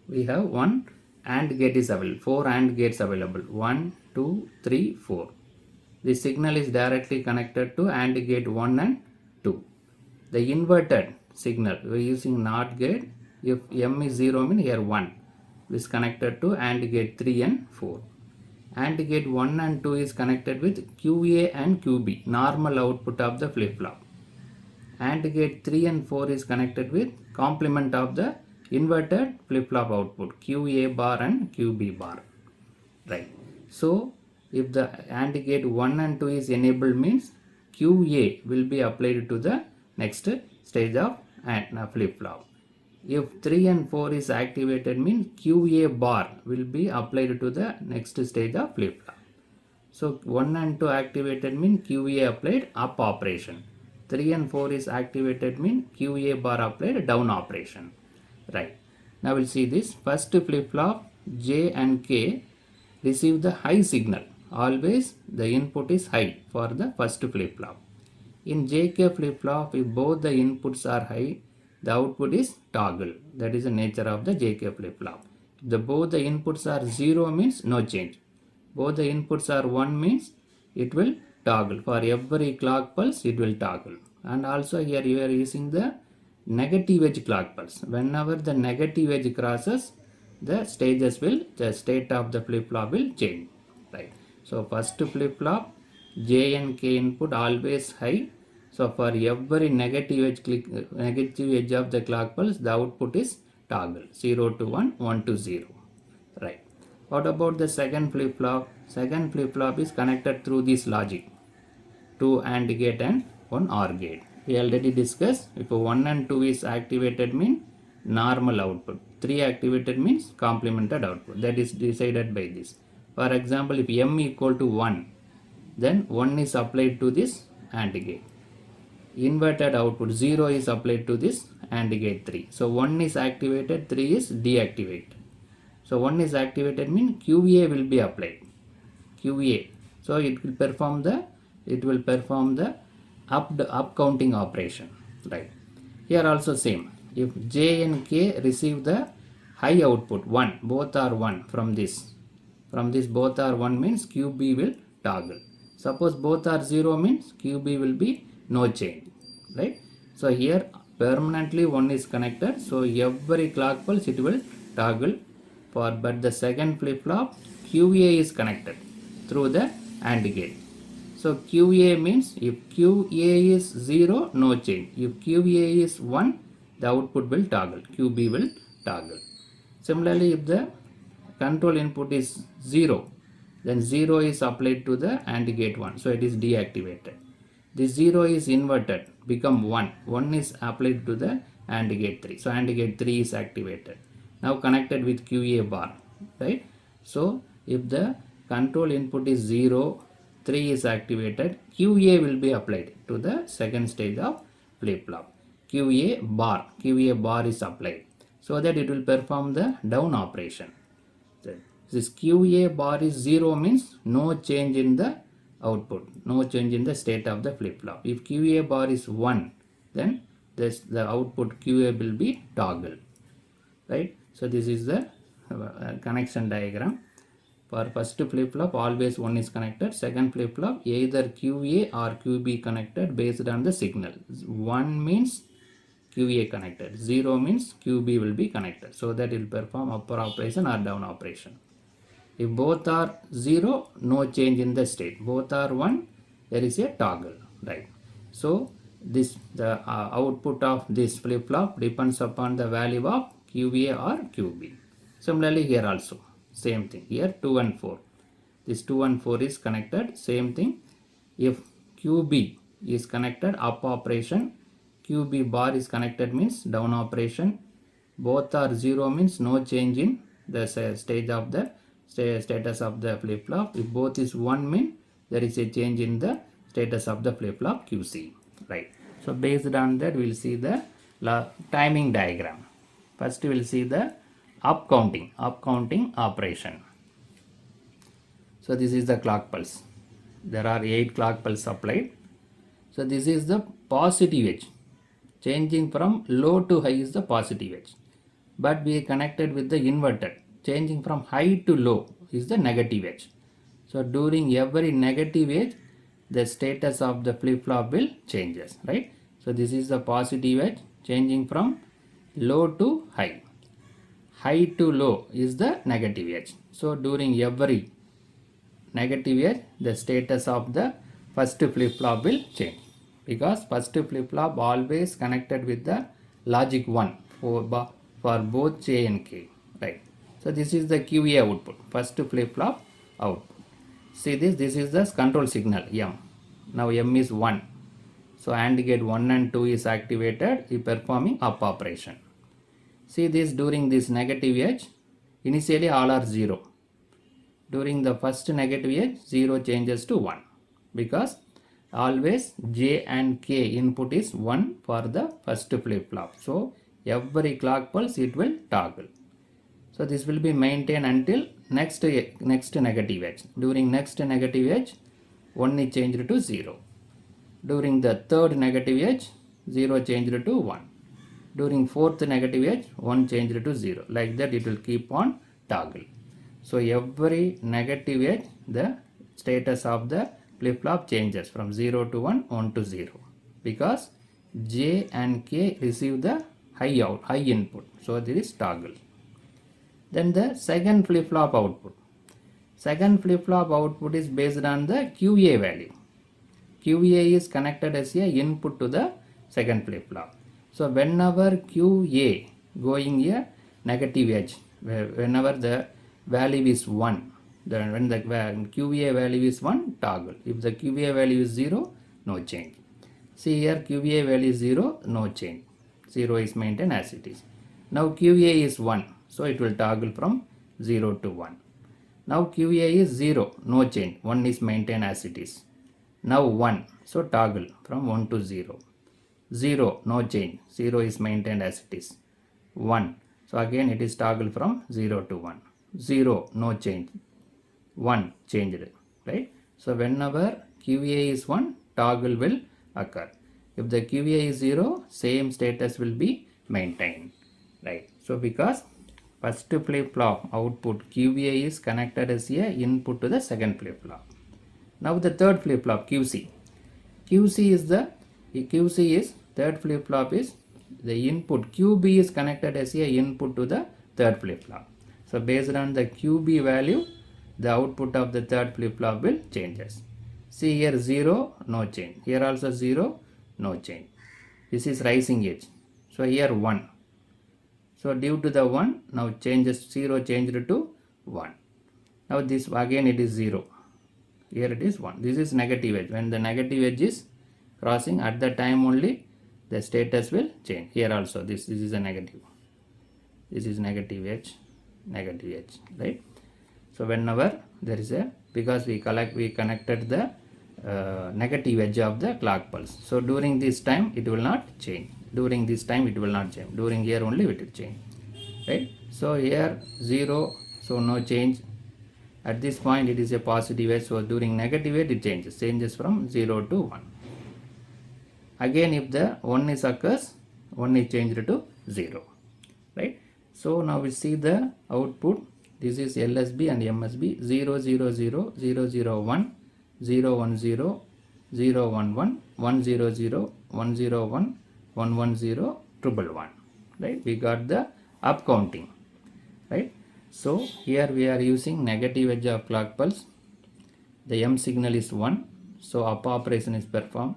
we have one AND gate is available, 4 AND gates available, 1, 2, 3, 4. The signal is directly connected to AND gate 1 and 2. The inverted signal, we are using NOT gate. If M is 0 means here 1 is connected to AND gate 3 and 4. AND gate 1 and 2 is connected with QA and QB, normal output of the flip-flop. AND gate 3 and 4 is connected with complement of the inverted flip-flop output, QA bar and QB bar. Right. So if the AND gate 1 and 2 is enabled, means QA will be applied to the next stage of flip-flop. If 3 and 4 is activated, means QA bar will be applied to the next stage of flip-flop. So 1 and 2 activated, means QA applied up operation. 3 and 4 is activated, means QA bar applied down operation. Right. Now we'll see this. First flip-flop J and K receive the high signal. Always the input is high for the first flip-flop. In JK flip-flop, if both the inputs are high, the output is toggle. That is the nature of the JK flip-flop. If both the inputs are 0 means no change. Both the inputs are 1 means it will toggle. For every clock pulse, it will toggle. And also here you are using the negative edge clock pulse. Whenever the negative edge crosses, the state of the flip-flop will change. Right. So first flip-flop J and K input always high. So for every negative edge of the clock pulse, the output is toggle 0 to 1, 1 to 0. Right. What about the second flip-flop? Second flip-flop is connected through this logic. 2 AND gate and 1 OR gate. We already discussed, if 1 and 2 is activated means normal output. 3 activated means complemented output. That is decided by this. For example, if M equal to 1, then 1 is applied to this AND gate. Inverted output 0 is applied to this AND gate 3. So 1 is activated, 3 is deactivated. So 1 is activated means QA will be applied. QA. So it will perform the up counting operation. Right. Here also same. If J and K receive the high output 1, both are 1 from this. From this both are 1 means QB will toggle. Suppose both are 0 means QB will be no change. Right. So here permanently 1 is connected. So every clock pulse it will toggle. But the second flip-flop QA is connected through the AND gate. So QA means if QA is 0, no change. If QA is 1, the output will toggle. QB will toggle. Similarly, if the control input is 0, then 0 is applied to the AND gate 1. So it is deactivated. This 0 is inverted, become 1. 1 is applied to the AND gate 3. So AND gate 3 is activated. Now connected with QA bar. Right. So if the control input is 0, 3 is activated, QA will be applied to the second stage of flip-flop. QA bar is applied so that it will perform the down operation. This QA bar is 0 means no change in the output, no change in the state of the flip-flop. If QA bar is 1, then the output QA will be toggle. Right. So this is the connection diagram. For first flip-flop always 1 is connected. Second flip-flop either QA or QB connected based on the signal. 1 means QA connected. 0 means QB will be connected. So that it will perform upper operation or down operation. If both are 0, no change in the state. Both are 1, there is a toggle. Right. So the output of this flip-flop depends upon the value of QA or QB. Similarly here also. Same thing. Here 2 and 4. This 2 and 4 is connected. Same thing. If QB is connected, up operation. QB bar is connected means down operation. Both are 0 means no change in the stage of the status of the flip-flop. If both is 1 means there is a change in the status of the flip-flop QC. Right. So based on that we will see the timing diagram. First we will see the up counting operation. So this is the clock pulse. There are 8 clock pulse applied. So this is the positive edge. Changing from low to high is the positive edge. But we connected with the inverted. Changing from high to low is the negative edge. So during every negative edge, the status of the flip-flop will changes. Right. So this is the positive edge. Changing from low to high. High to low is the negative edge. So during every negative edge, the status of the first flip-flop will change. Because first flip-flop always connected with the logic 1 for both J and K. Right. So this is the QA output. First flip-flop output. See this is the control signal M. Now M is 1. So AND gate 1 and 2 is activated, is performing up operation. See this during this negative edge, initially all are 0. During the first negative edge, 0 changes to 1 because always J and K input is 1 for the first flip-flop. So every clock pulse it will toggle. So this will be maintained until next negative edge. During next negative edge, 1 is changed to 0. During the third negative edge, 0 changed to 1. During fourth negative edge, 1 changed to 0. Like that it will keep on toggle. So every negative edge, the status of the flip-flop changes from 0 to 1, 1 to 0. Because J and K receive the high input. So there is toggle. Then the second flip-flop output. Second flip-flop output is based on the QA value. QA is connected as a input to the second flip-flop. So whenever QA going a negative edge, whenever the value is 1, then when the QA value is 1, toggle. If the QA value is 0, no change. See here, QA value is 0, no change. 0 is maintained as it is. Now QA is 1, so it will toggle from 0 to 1. Now QA is 0, no change. 1 is maintained as it is. Now 1, so toggle from 1 to 0. 0, no change. 0 is maintained as it is. 1, so again it is toggle from 0 to 1. 0, no change. 1 changed, right? So whenever QA is 1, toggle will occur. If the QA is 0, same status will be maintained, right? So because first flip-flop output QA is connected as a input to the second flip-flop. Now the third flip-flop QC. Third flip-flop is the input. QB is connected as a input to the third flip-flop. So based on the QB value, the output of the third flip-flop will changes. See here 0, no change. Here also 0, no change. This is rising edge. So here 1. So due to the 1, now changes 0 changed to 1. Now this again it is 0. Here it is 1. This is negative edge. When the negative edge is crossing, at the time only the status will change. Here also this is a negative. This is negative edge, right? So whenever there is a, because we connected the negative edge of the clock pulse. So during this time it will not change. During this time it will not change. During here only it will change, right? So here 0, so no change. At this point it is a positive edge, so during negative edge it changes from 0 to 1. Again if the 1 is occurs, 1 is changed to 0, right? So now we see the output. This is LSB and MSB 0, 0, 0, 0, 0, 1, 0, 1, 0, 0, 1, 1, 1, 0, 0, 1, 0, 1, 1, 1, 0, 1, 1, 1, right? We got the up counting, right? So here we are using negative edge of clock pulse. The M signal is 1, so up operation is performed.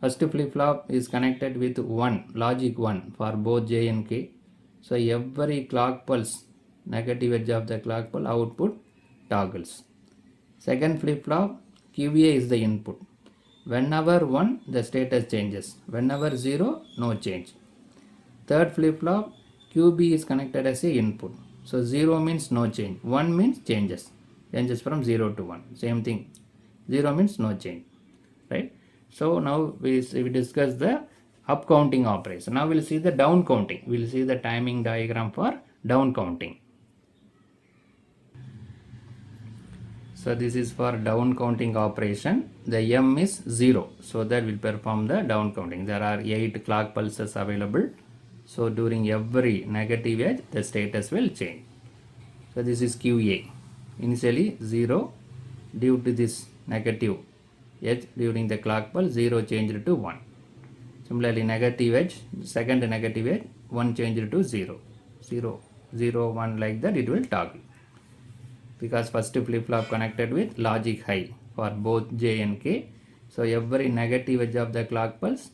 First flip-flop is connected with 1, logic 1 for both J and K. So every clock pulse, negative edge of the clock pulse output toggles. Second flip-flop, QA is the input. Whenever 1, the status changes. Whenever 0, no change. Third flip-flop, QB is connected as a input. So 0 means no change. 1 means changes. Changes from 0 to 1. Same thing. 0 means no change, right? So now we discuss the up counting operation. Now we'll see the down counting. We'll see the timing diagram for down counting. So this is for down counting operation. The M is 0. So that will perform the down counting. There are 8 clock pulses available. So during every negative edge, the status will change. So this is QA. Initially 0. Due to this negative edge during the clock pulse, 0 changed to 1. Similarly, negative edge, second negative edge, 1 changed to 0. 0, 0, 1, like that it will toggle. Because first flip-flop connected with logic high for both J and K. So every negative edge of the clock pulse,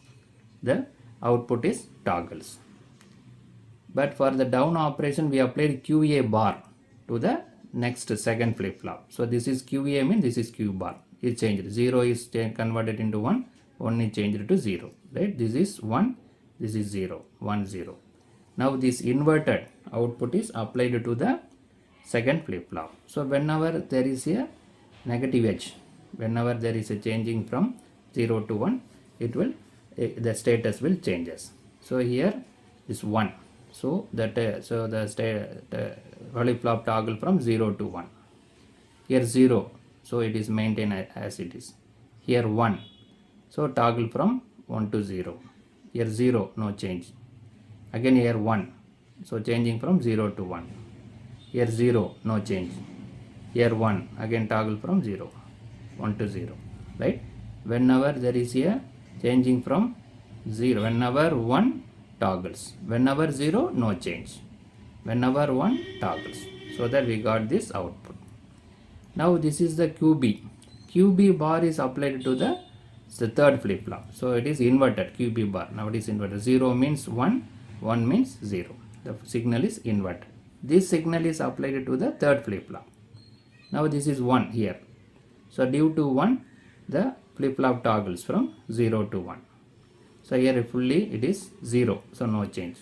the output is toggles. But for the down operation, we applied QA bar to the next second flip-flop. So this is QA means this is Q bar. It changed. 0 is converted into 1. 1 is changed to 0. Right? This is 1. This is 0. 1, 0. Now this inverted output is applied to the second flip-flop. So whenever there is a negative edge, whenever there is a changing from 0 to 1, it will the status will changes. So here is 1. So that the flip-flop toggle from 0 to 1. Here 0. So it is maintained as it is. Here 1. So toggle from 1 to 0. Here 0, no change. Again here 1. So changing from 0 to 1. Here 0, no change. Here 1. Again toggle from 0. 1 to 0. Right? Whenever there is a changing from 0. Whenever 1 toggles. Whenever 0, no change. Whenever 1 toggles. So that we got this output. Now this is the QB. QB bar is applied to the It's the third flip flop. So it is inverted, QB bar. Now it is inverted. 0 means 1, 1 means 0. The signal is inverted. This signal is applied to the third flip flop. Now this is 1 here. So due to 1, the flip flop toggles from 0 to 1. So here fully it is 0. So no change.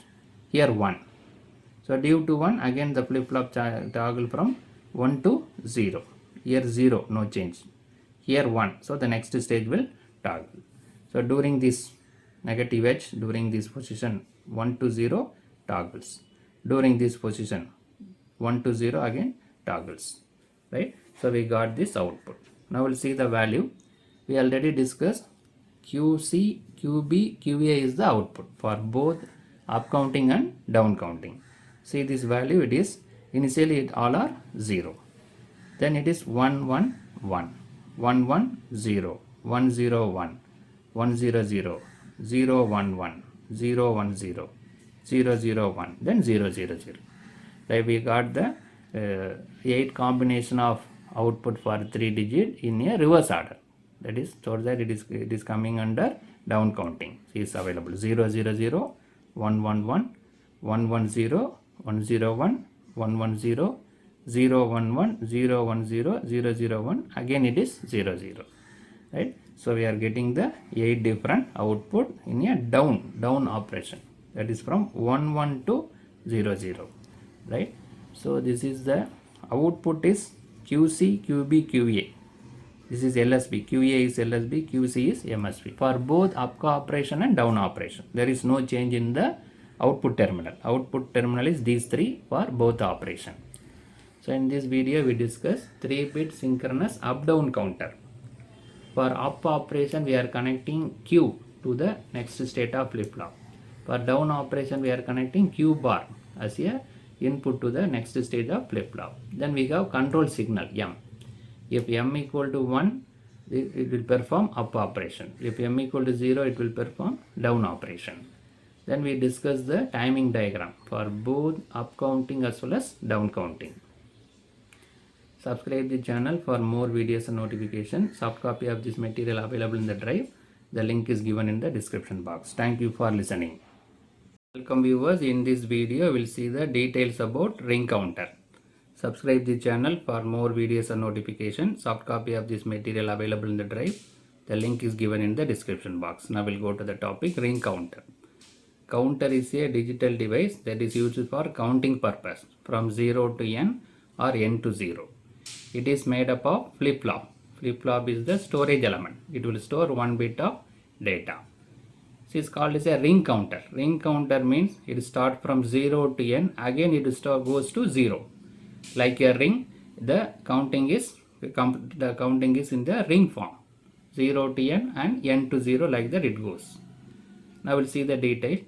Here 1. So due to 1, again the flip flop toggle from 1 to 0. Here 0, no change. Here 1. So the next stage will toggle. So during this negative edge, during this position 1 to 0 toggles. During this position 1 to 0 again toggles. Right? So we got this output. Now we'll see the value. We already discussed QC, QB, QA is the output for both up counting and down counting. See this value, it is initially it all are 0. Then it is 1 1 1, 1 1 0, 1 0 1, 1 0 0, 0 1 1, 0 1 0, 0 0 1, then 0 0 0. Right, we got the 8 combination of output for 3 digit in a reverse order. That is, so that it is coming under down counting. See, it's available 0 0 0, 1 1 1, 1 1 0, 1 0 1, 1 1 0, 0 1 1, 0 1 0, 0 0 1, again it is 0 0. Right? So we are getting the 8 different output in a down operation. That is from 1 1 to 0 0. Right? So this is the output is QC, QB, QA. This is LSB. QA is LSB, QC is MSB. For both up operation and down operation, there is no change in the output terminal. Output terminal is these three for both operation. So in this video we discuss 3-bit synchronous up-down counter. For up operation we are connecting Q to the next state of flip-flop. For down operation we are connecting Q bar as a input to the next stage of flip-flop. Then we have control signal M. If M equal to 1, it will perform up operation. If M equal to 0, it will perform down operation. Then we discuss the timing diagram for both up counting as well as down counting. Subscribe the channel for more videos and notifications. Soft copy of this material available in the drive. The link is given in the description box. Thank you for listening. Welcome viewers. In this video, we will see the details about ring counter. Subscribe the channel for more videos and notifications. Soft copy of this material available in the drive. The link is given in the description box. Now we'll go to the topic, ring counter. Counter is a digital device that is used for counting purpose from 0 to n or n to 0. It is made up of flip-flop. Flip-flop is the storage element. It will store 1 bit of data. It is called as a ring counter. Ring counter means it starts from 0 to n. Again it goes to 0. Like a ring, the counting is in the ring form. 0 to n and n to 0, like that it goes. Now we'll see the detail.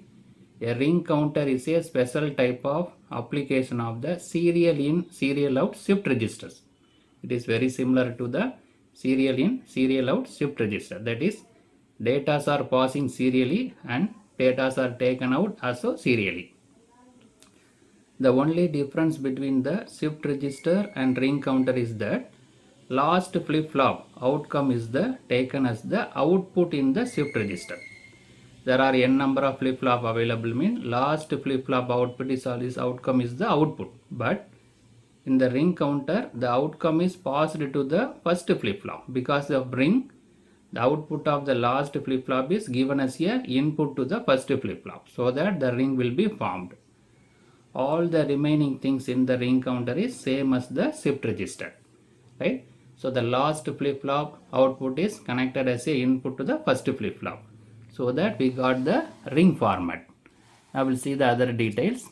A ring counter is a special type of application of the serial in, serial out shift registers. It is very similar to the serial in, serial out shift register. That is, data are passing serially and data are taken out also serially. The only difference between the shift register and ring counter is that last flip-flop outcome is taken as the output in the shift register. There are n number of flip-flop available, means last flip-flop output is this outcome is the output. But in the ring counter, the outcome is passed to the first flip-flop. Because of ring, the output of the last flip-flop is given as a input to the first flip-flop, so that the ring will be formed. All the remaining things in the ring counter is same as the shift register. Right? So the last flip-flop output is connected as a input to the first flip-flop. So that we got the ring format. Now we'll see the other details.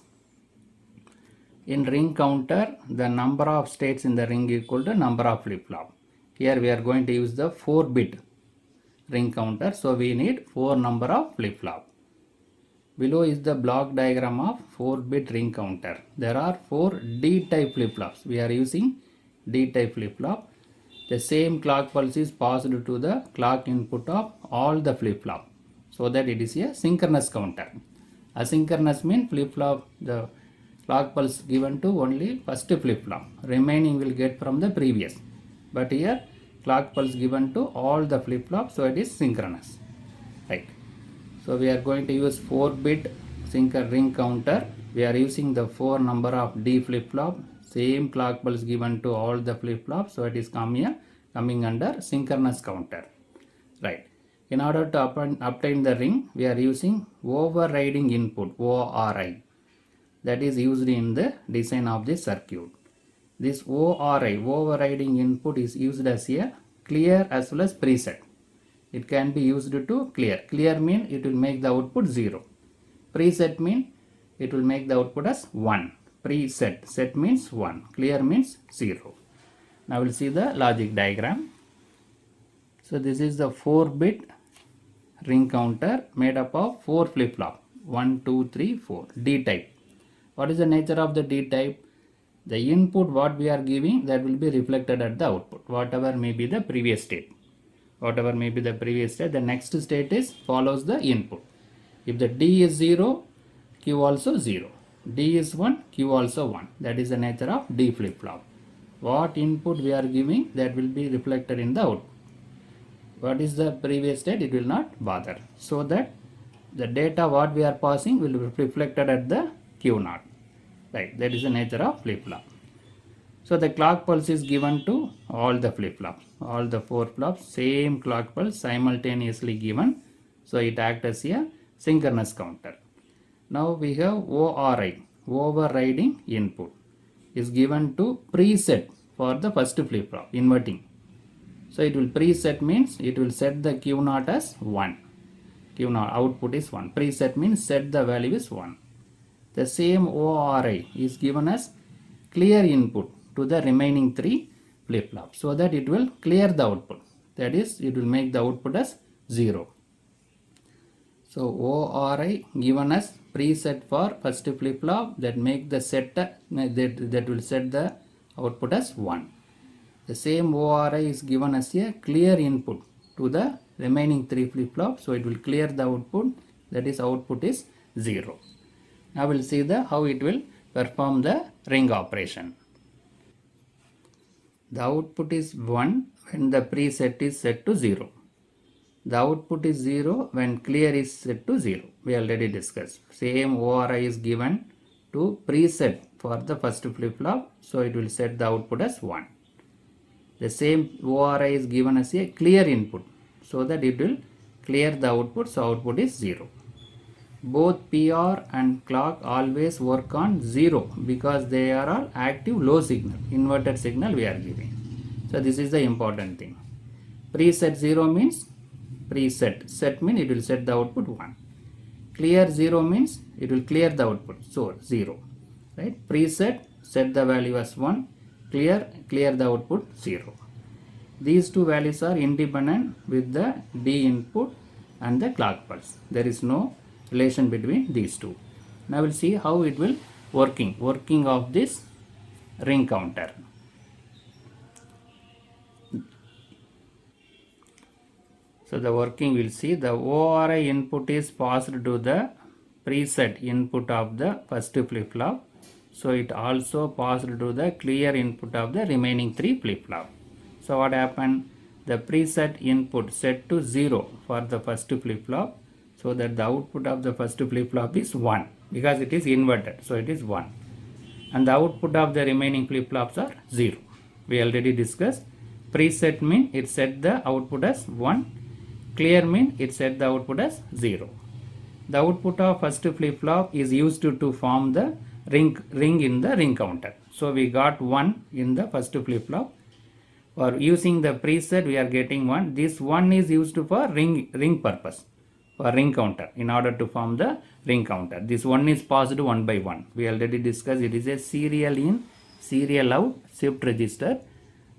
In ring counter, the number of states in the ring equal to number of flip-flop. Here we are going to use the 4-bit ring counter. So we need 4 number of flip-flop. Below is the block diagram of 4-bit ring counter. There are 4 D-type flip-flops. We are using D-type flip-flop. The same clock pulse is passed to the clock input of all the flip-flop, so that it is a synchronous counter. Asynchronous means flip-flop, the clock pulse given to only first flip-flop. Remaining will get from the previous. But here clock pulse given to all the flip-flops, so it is synchronous, right? So we are going to use 4-bit ring counter. We are using the 4 number of D flip-flop, same clock pulse given to all the flip-flops, so it is coming under synchronous counter, right? In order to obtain the ring, we are using overriding input, ORI, that is used in the design of the circuit. This ORI, overriding input, is used as a clear as well as preset. It can be used to clear. Clear means it will make the output 0. Preset means it will make the output as 1. Preset, set means 1. Clear means 0. Now we'll see the logic diagram. So this is the 4-bit ring counter made up of 4 flip-flop. 1, 2, 3, 4. D type. What is the nature of the D type? The input what we are giving, that will be reflected at the output, whatever may be the previous state. Whatever may be the previous state, the next state is follows the input. If the D is 0, Q also 0. D is 1, Q also 1. That is the nature of D flip-flop. What input we are giving, that will be reflected in the output. What is the previous state, it will not bother. So that the data what we are passing will be reflected at the Q0. Right, that is the nature of flip-flop. So the clock pulse is given to all the flip-flops, all the 4 flops, same clock pulse simultaneously given. So it acts as a synchronous counter. Now we have ORI, overriding input, is given to preset for the first flip-flop, inverting. So it will preset means it will set the Q0 as 1. Q0 output is 1. Preset means set the value is 1. The same ORI is given as clear input to the remaining 3 flip-flops, so that it will clear the output. That is, it will make the output as 0. So ORI given as preset for first flip-flop, that make the set that will set the output as 1. The same ORI is given as a clear input to the remaining 3 flip-flops, so it will clear the output, that is output is 0. Now we'll see how it will perform the ring operation. The output is 1 when the preset is set to 0. The output is 0 when clear is set to 0. We already discussed. Same ORI is given to preset for the first flip-flop, so it will set the output as 1. The same ORI is given as a clear input, so that it will clear the output, so output is 0. Both PR and clock always work on 0 because they are all active low signal, inverted signal we are giving. So this is the important thing. Preset 0 means preset. Set means it will set the output 1. Clear 0 means it will clear the output, so 0. Right? Preset, set the value as 1. Clear the output 0. These two values are independent with the D input and the clock pulse. There is no relation between these two. Now we'll see how it will working of this ring counter. So the working, we'll see the ORI input is passed to the preset input of the first flip-flop. So it also passed to the clear input of the remaining 3 flip-flop. So what happened? The preset input set to 0 for the first flip-flop, so that the output of the first flip-flop is 1 because it is inverted, so it is 1. And the output of the remaining flip-flops are 0. We already discussed. Preset means it set the output as 1. Clear means it set the output as 0. The output of first flip-flop is used to form the ring in the ring counter. So we got 1 in the first flip-flop. For using the preset, we are getting 1. This 1 is used for ring purpose, for ring counter, in order to form the ring counter. This 1 is passed 1 by 1. We already discussed it is a serial in, serial out shift register.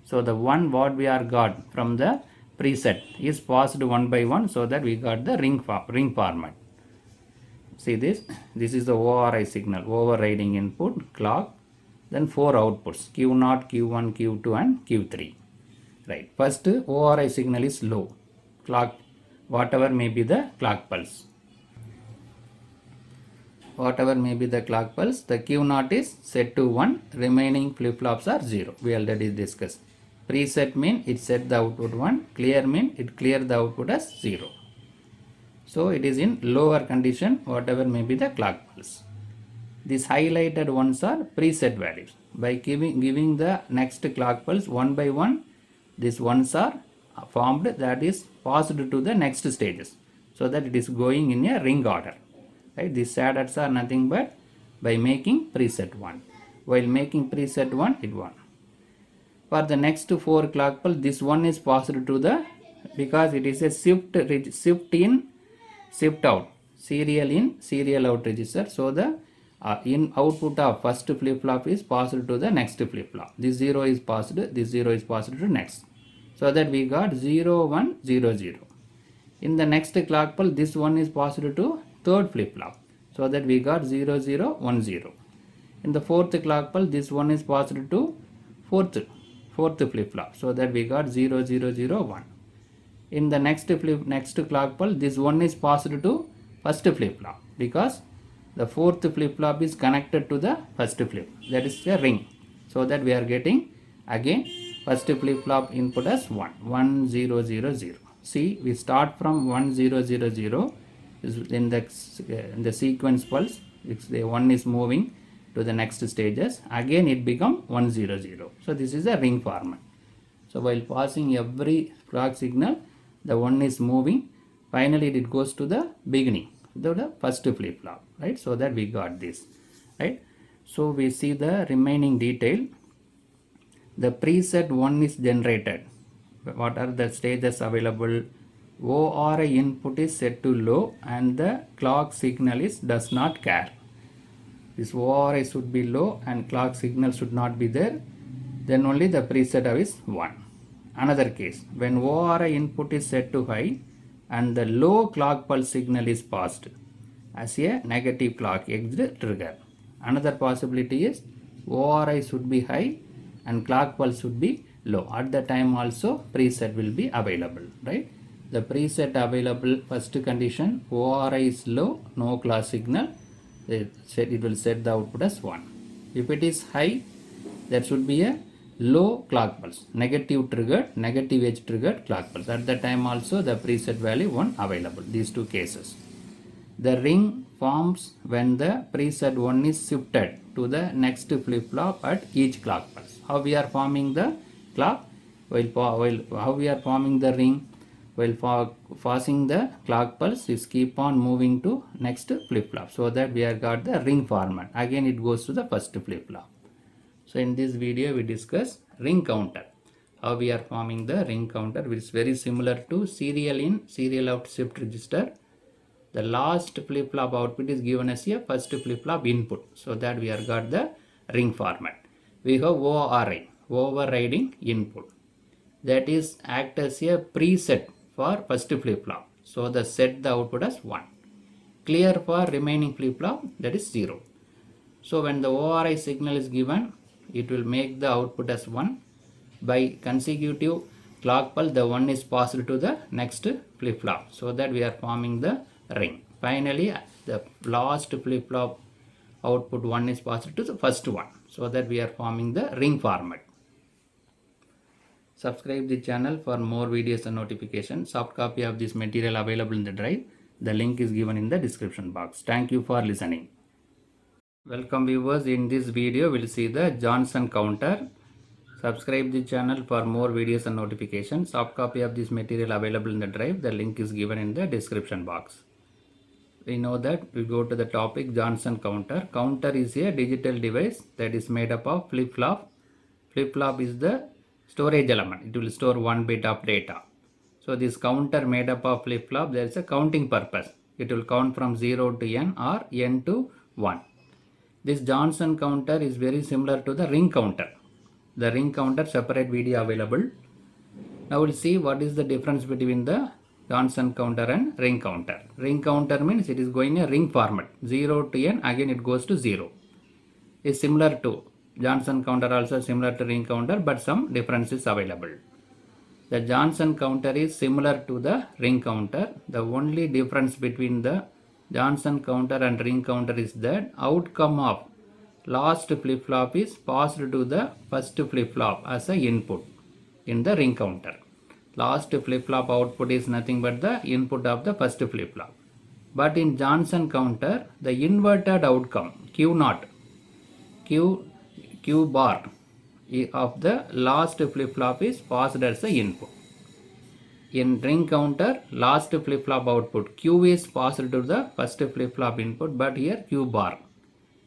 So the 1 what we are got from the preset is passed 1 by 1, so that we got the ring format. See this is the ORI signal, overriding input, clock, then 4 outputs, Q0, Q1, Q2 and Q3. Right. First ORI signal is low, clock, whatever may be the clock pulse. Whatever may be the clock pulse, the Q0 is set to 1, remaining flip-flops are 0. We already discussed. Preset mean it set the output 1. Clear mean it clear the output as 0. So it is in lower condition whatever may be the clock pulse. These highlighted ones are preset values. By giving the next clock pulse one by one, these ones are formed, that is passed to the next stages, so that it is going in a ring order. Right? These shaders are nothing but by making preset 1. While making preset 1, it 1. For the next 4 clock pulse, this one is passed to the, because it is a shift in, shift out, serial in, serial out register. So the in output of first flip flop is passed to the next flip flop. This 0 is passed, this 0 is passed to next. So that we got 0, 1, 0, 0. In the next clock pulse, this one is passed to third flip flop. So that we got 0, 0, 1, 0. In the fourth clock pulse, this one is passed to fourth flip flop. So that we got 0, 0, 0, 1. In the next clock pulse, this one is passed to first flip flop, because the fourth flip flop is connected to the first flip, that is a ring. So that we are getting again first flip flop input as 1, 1, 0, 0, 0. See, we start from 1, 0, 0, 0 in the sequence pulse. The 1 is moving to the next stages. Again it become 1, 0, 0. So this is a ring format. So while passing every clock signal, the 1 is moving. Finally it goes to the beginning, the first flip flop, right? So that we got this, right? So we see the remaining detail. The preset 1 is generated. What are the stages available? ORI input is set to low and the clock signal is does not care. This ORI should be low and clock signal should not be there. Then only the preset is 1. Another case, when ORI input is set to high and the low clock pulse signal is passed as a negative clock edge trigger. Another possibility is ORI should be high and clock pulse should be low. At the time also preset will be available, right? The preset available, first condition, ORI is low, no clock signal, it will set the output as 1. If it is high, there should be a low clock pulse, negative edge triggered clock pulse. At the time also the preset value 1 available, these two cases. The ring forms when the preset 1 is shifted to the next flip flop at each clock pulse. How we are forming the clock? How we are forming the ring? While passing the clock pulse, is keep on moving to next flip flop. So that we have got the ring format. Again it goes to the first flip flop. So in this video we discuss ring counter. How we are forming the ring counter, which is very similar to serial in, serial out shift register. The last flip flop output is given as a first flip flop input. So that we have got the ring format. We have ORI, overriding input. That is act as a preset for first flip flop. So the set the output as 1. Clear for remaining flip flop, that is 0. So when the ORI signal is given, it will make the output as 1. By consecutive clock pulse, the 1 is passed to the next flip flop. So that we are forming the ring. Finally, the last flip flop output 1 is passed to the first one. So that we are forming the ring format. Subscribe the channel for more videos and notifications. Soft copy of this material available in the drive. The link is given in the description box. Thank you for listening. Welcome viewers. In this video we'll see the Johnson counter. Subscribe the channel for more videos and notifications. Soft copy of this material available in the drive. The link is given in the description box. We know that we go to the topic Johnson counter. Counter is a digital device that is made up of flip flop. Flip flop is the storage element. It will store 1 bit of data. So this counter made up of flip flop, there is a counting purpose. It will count from 0 to n or n to 1. This Johnson counter is very similar to the ring counter. The ring counter separate video available. Now we'll see what is the difference between the Johnson counter and ring counter. Ring counter means it is going a ring format. 0 to n, again it goes to 0. Is similar to Johnson counter, also similar to ring counter, but some differences available. The Johnson counter is similar to the ring counter. The only difference between the Johnson counter and ring counter is that outcome of last flip flop is passed to the first flip flop as a input. in the ring counter. Last flip-flop output is nothing but the input of the first flip-flop. But in Johnson counter, the inverted outcome Q0, Q bar of the last flip-flop is passed as the input. In ring counter, last flip-flop output Q is passed to the first flip-flop input, but here Q bar.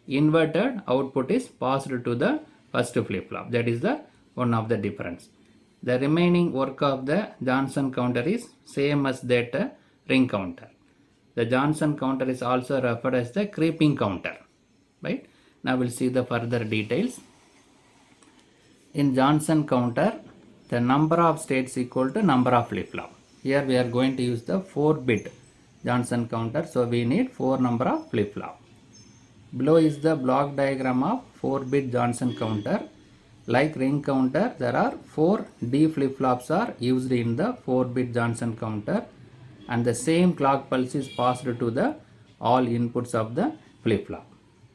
Inverted output is passed to the first flip-flop. That is the one of the difference. The remaining work of the Johnson counter is same as that ring counter. The Johnson counter is also referred as the creeping counter. Right? Now we'll see the further details. In Johnson counter, the number of states equal to number of flip-flop. Here we are going to use the 4-bit Johnson counter. So we need 4 number of flip-flop. Below is the block diagram of 4-bit Johnson counter. Like ring counter, there are 4 D flip-flops are used in the 4-bit Johnson counter, and the same clock pulse is passed to the all inputs of the flip-flop.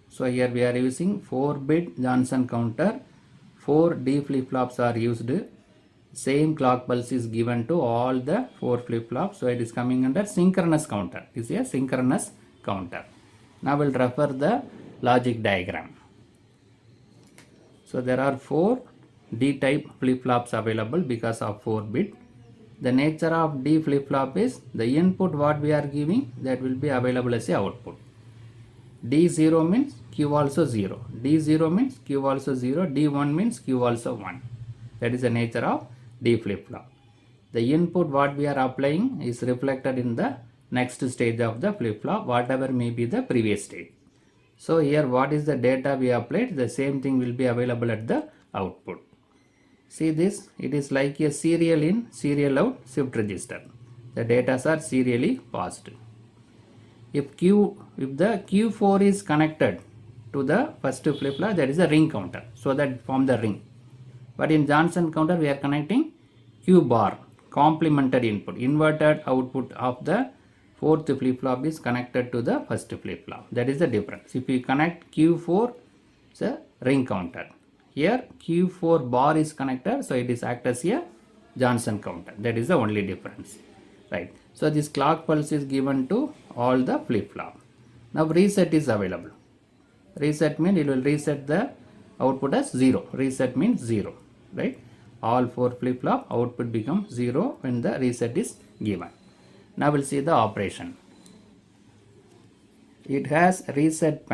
So here we are using 4-bit Johnson counter. 4 D flip-flops are used. Same clock pulse is given to all the 4 flip-flops. So it is coming under synchronous counter. This is a synchronous counter. Now we'll refer the logic diagram. So there are 4 D-type flip-flops available because of 4-bit. The nature of D flip-flop is the input what we are giving, that will be available as a output. D0 means Q also 0. D0 means Q also 0. D1 means Q also 1. That is the nature of D flip-flop. The input what we are applying is reflected in the next stage of the flip-flop, whatever may be the previous stage. So here what is the data we applied, the same thing will be available at the output. See this, it is like a serial in, serial out shift register. The data are serially passed. If the Q4 is connected to the first flip-flop, that is a ring counter, so that form the ring. But in Johnson counter we are connecting Q bar, complemented input, inverted output of the 4th flip-flop is connected to the first flip-flop. That is the difference. If we connect Q4, it's a ring counter. Here Q4 bar is connected, so it is act as a Johnson counter. That is the only difference. Right. So this clock pulse is given to all the flip-flop. Now reset is available. Reset means it will reset the output as 0. Reset means 0. Right. All 4 flip-flop output becomes 0 when the reset is given. Now we'll see the operation. It has reset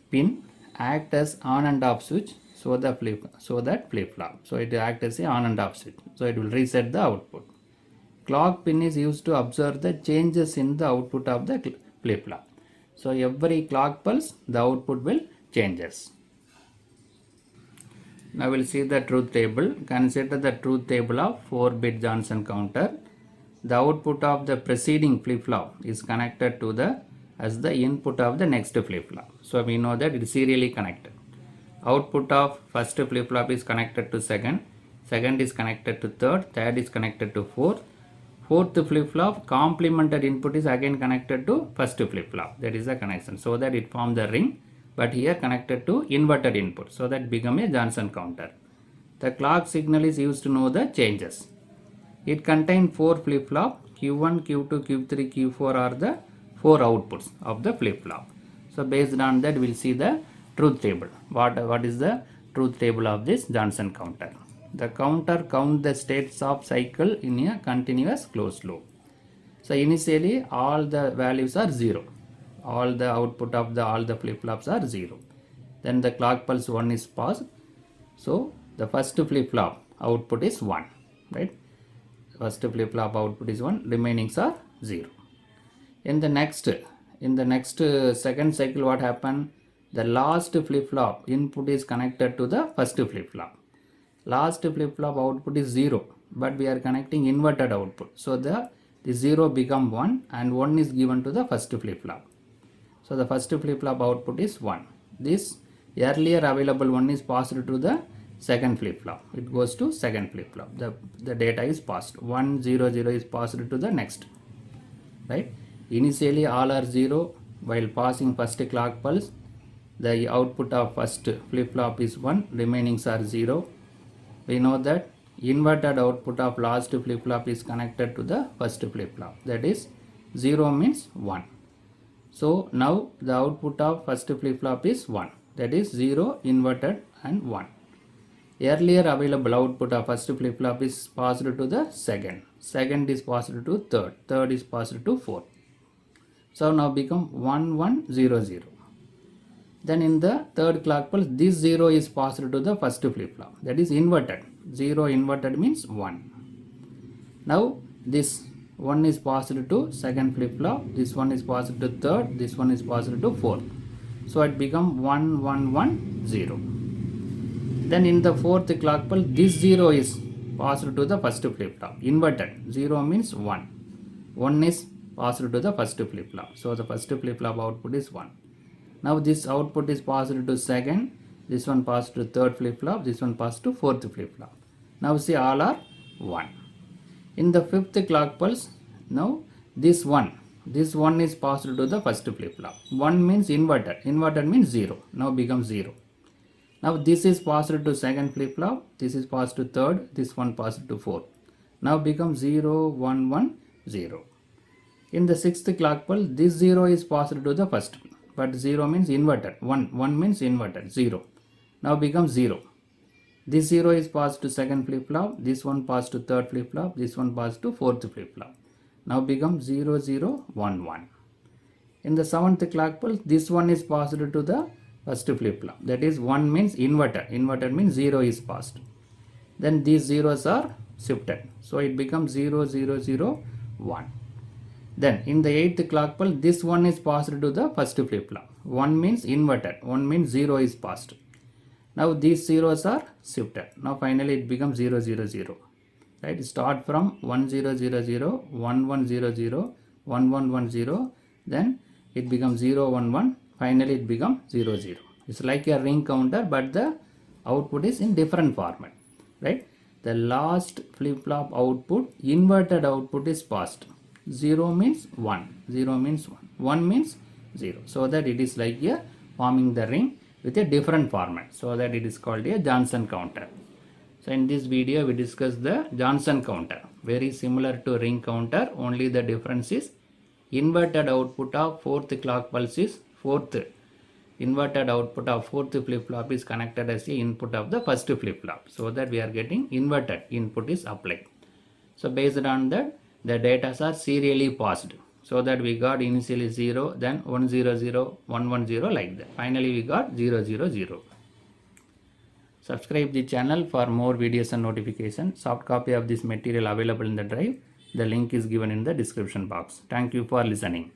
pin act as on and off switch, so that flip-flop. So it acts as a on and off switch. So it will reset the output. Clock pin is used to observe the changes in the output of the flip-flop. So every clock pulse, the output will changes. Now we'll see the truth table. Consider the truth table of 4-bit Johnson counter. The output of the preceding flip-flop is connected to as the input of the next flip-flop. So we know that it is serially connected. Output of first flip-flop is connected to second. Second is connected to third. Third is connected to fourth. Fourth flip-flop complemented input is again connected to first flip-flop. That is the connection. So that it forms the ring. But here connected to inverted input. So that become a Johnson counter. The clock signal is used to know the changes. It contains 4 flip-flop. Q1, Q2, Q3, Q4 are the 4 outputs of the flip-flop. So based on that, we'll see the truth table. What is the truth table of this Johnson counter? The counter counts the states of cycle in a continuous closed loop. So initially all the values are 0. All the output of all the flip-flops are 0. Then the clock pulse 1 is passed. So the first flip-flop output is 1. Right? First flip-flop output is 1, remainings are 0. In the next second cycle, what happened? The last flip-flop input is connected to the first flip-flop. Last flip-flop output is 0, but we are connecting inverted output. So the 0 become 1 and 1 is given to the first flip-flop. So the first flip-flop output is 1. This earlier available 1 is passed to the second flip-flop. It goes to second flip-flop. The data is passed. 1, 0, 0 is passed to the next. Right? Initially all are 0. While passing first clock pulse, the output of first flip-flop is 1. Remainings are 0. We know that inverted output of last flip-flop is connected to the first flip-flop. That is 0 means 1. So now the output of first flip-flop is 1. That is 0 inverted and 1. Earlier available output of first flip-flop is passed to the second. Second is passed to third. Third is passed to fourth. So now become 1 1 0 0. Then in the third clock pulse, this 0 is passed to the first flip-flop. That is inverted. 0 inverted means 1. Now this 1 is passed to second flip-flop. This one is passed to third. This one is passed to fourth. So it become 1 1 1 0. Then in the fourth clock pulse, this 0 is passed to the first flip-flop. Inverted. 0 means 1. 1 is passed to the first flip-flop. So the first flip-flop output is 1. Now this output is passed to second. This one passed to third flip-flop. This one passed to fourth flip-flop. Now see, all are 1. In the fifth clock pulse, now this 1 is passed to the first flip-flop. 1 means inverted. Inverted means 0. Now becomes 0. Now this is passed to second flip-flop. This is passed to third. This one passed to fourth. Now becomes 0 1 1 0. In the sixth clock pulse, this 0 is passed to the first. But 0 means inverted. 1 means inverted. 0. Now becomes 0. This 0 is passed to second flip-flop. This one passed to third flip-flop. This one passed to fourth flip-flop. Now becomes 0 0 1 1. In the seventh clock pulse, this one is passed to the first flip-flop. That is 1 means inverted. Inverted means 0 is passed. Then these zeros are shifted. So it becomes 0 0 0 1. Then in the eighth clock pulse, this one is passed to the first flip-flop. 1 means inverted. 1 means 0 is passed. Now these zeros are shifted. Now finally it becomes 0 0 0. Right? Start from 1 0 0 0, 1 1 0 0, 1 1 1 0. Then it becomes 0 1 1. Finally it becomes 0 0. It's like a ring counter, but the output is in different format. Right? The last flip-flop output, inverted output is passed. 0 means 1. 0 means 1. 1 means 0. So that it is like a forming the ring with a different format. So that it is called a Johnson counter. So in this video we discussed the Johnson counter. Very similar to ring counter. Only the difference is inverted output of fourth clock pulse is fourth. Inverted output of fourth flip-flop is connected as the input of the first flip-flop. So that we are getting inverted input is applied. So based on that, the data are serially passed. So that we got initially 0, then 1 0 0, 1 1 0 like that. Finally we got 0 0 0. Subscribe the channel for more videos and notifications. Soft copy of this material available in the drive. The link is given in the description box. Thank you for listening.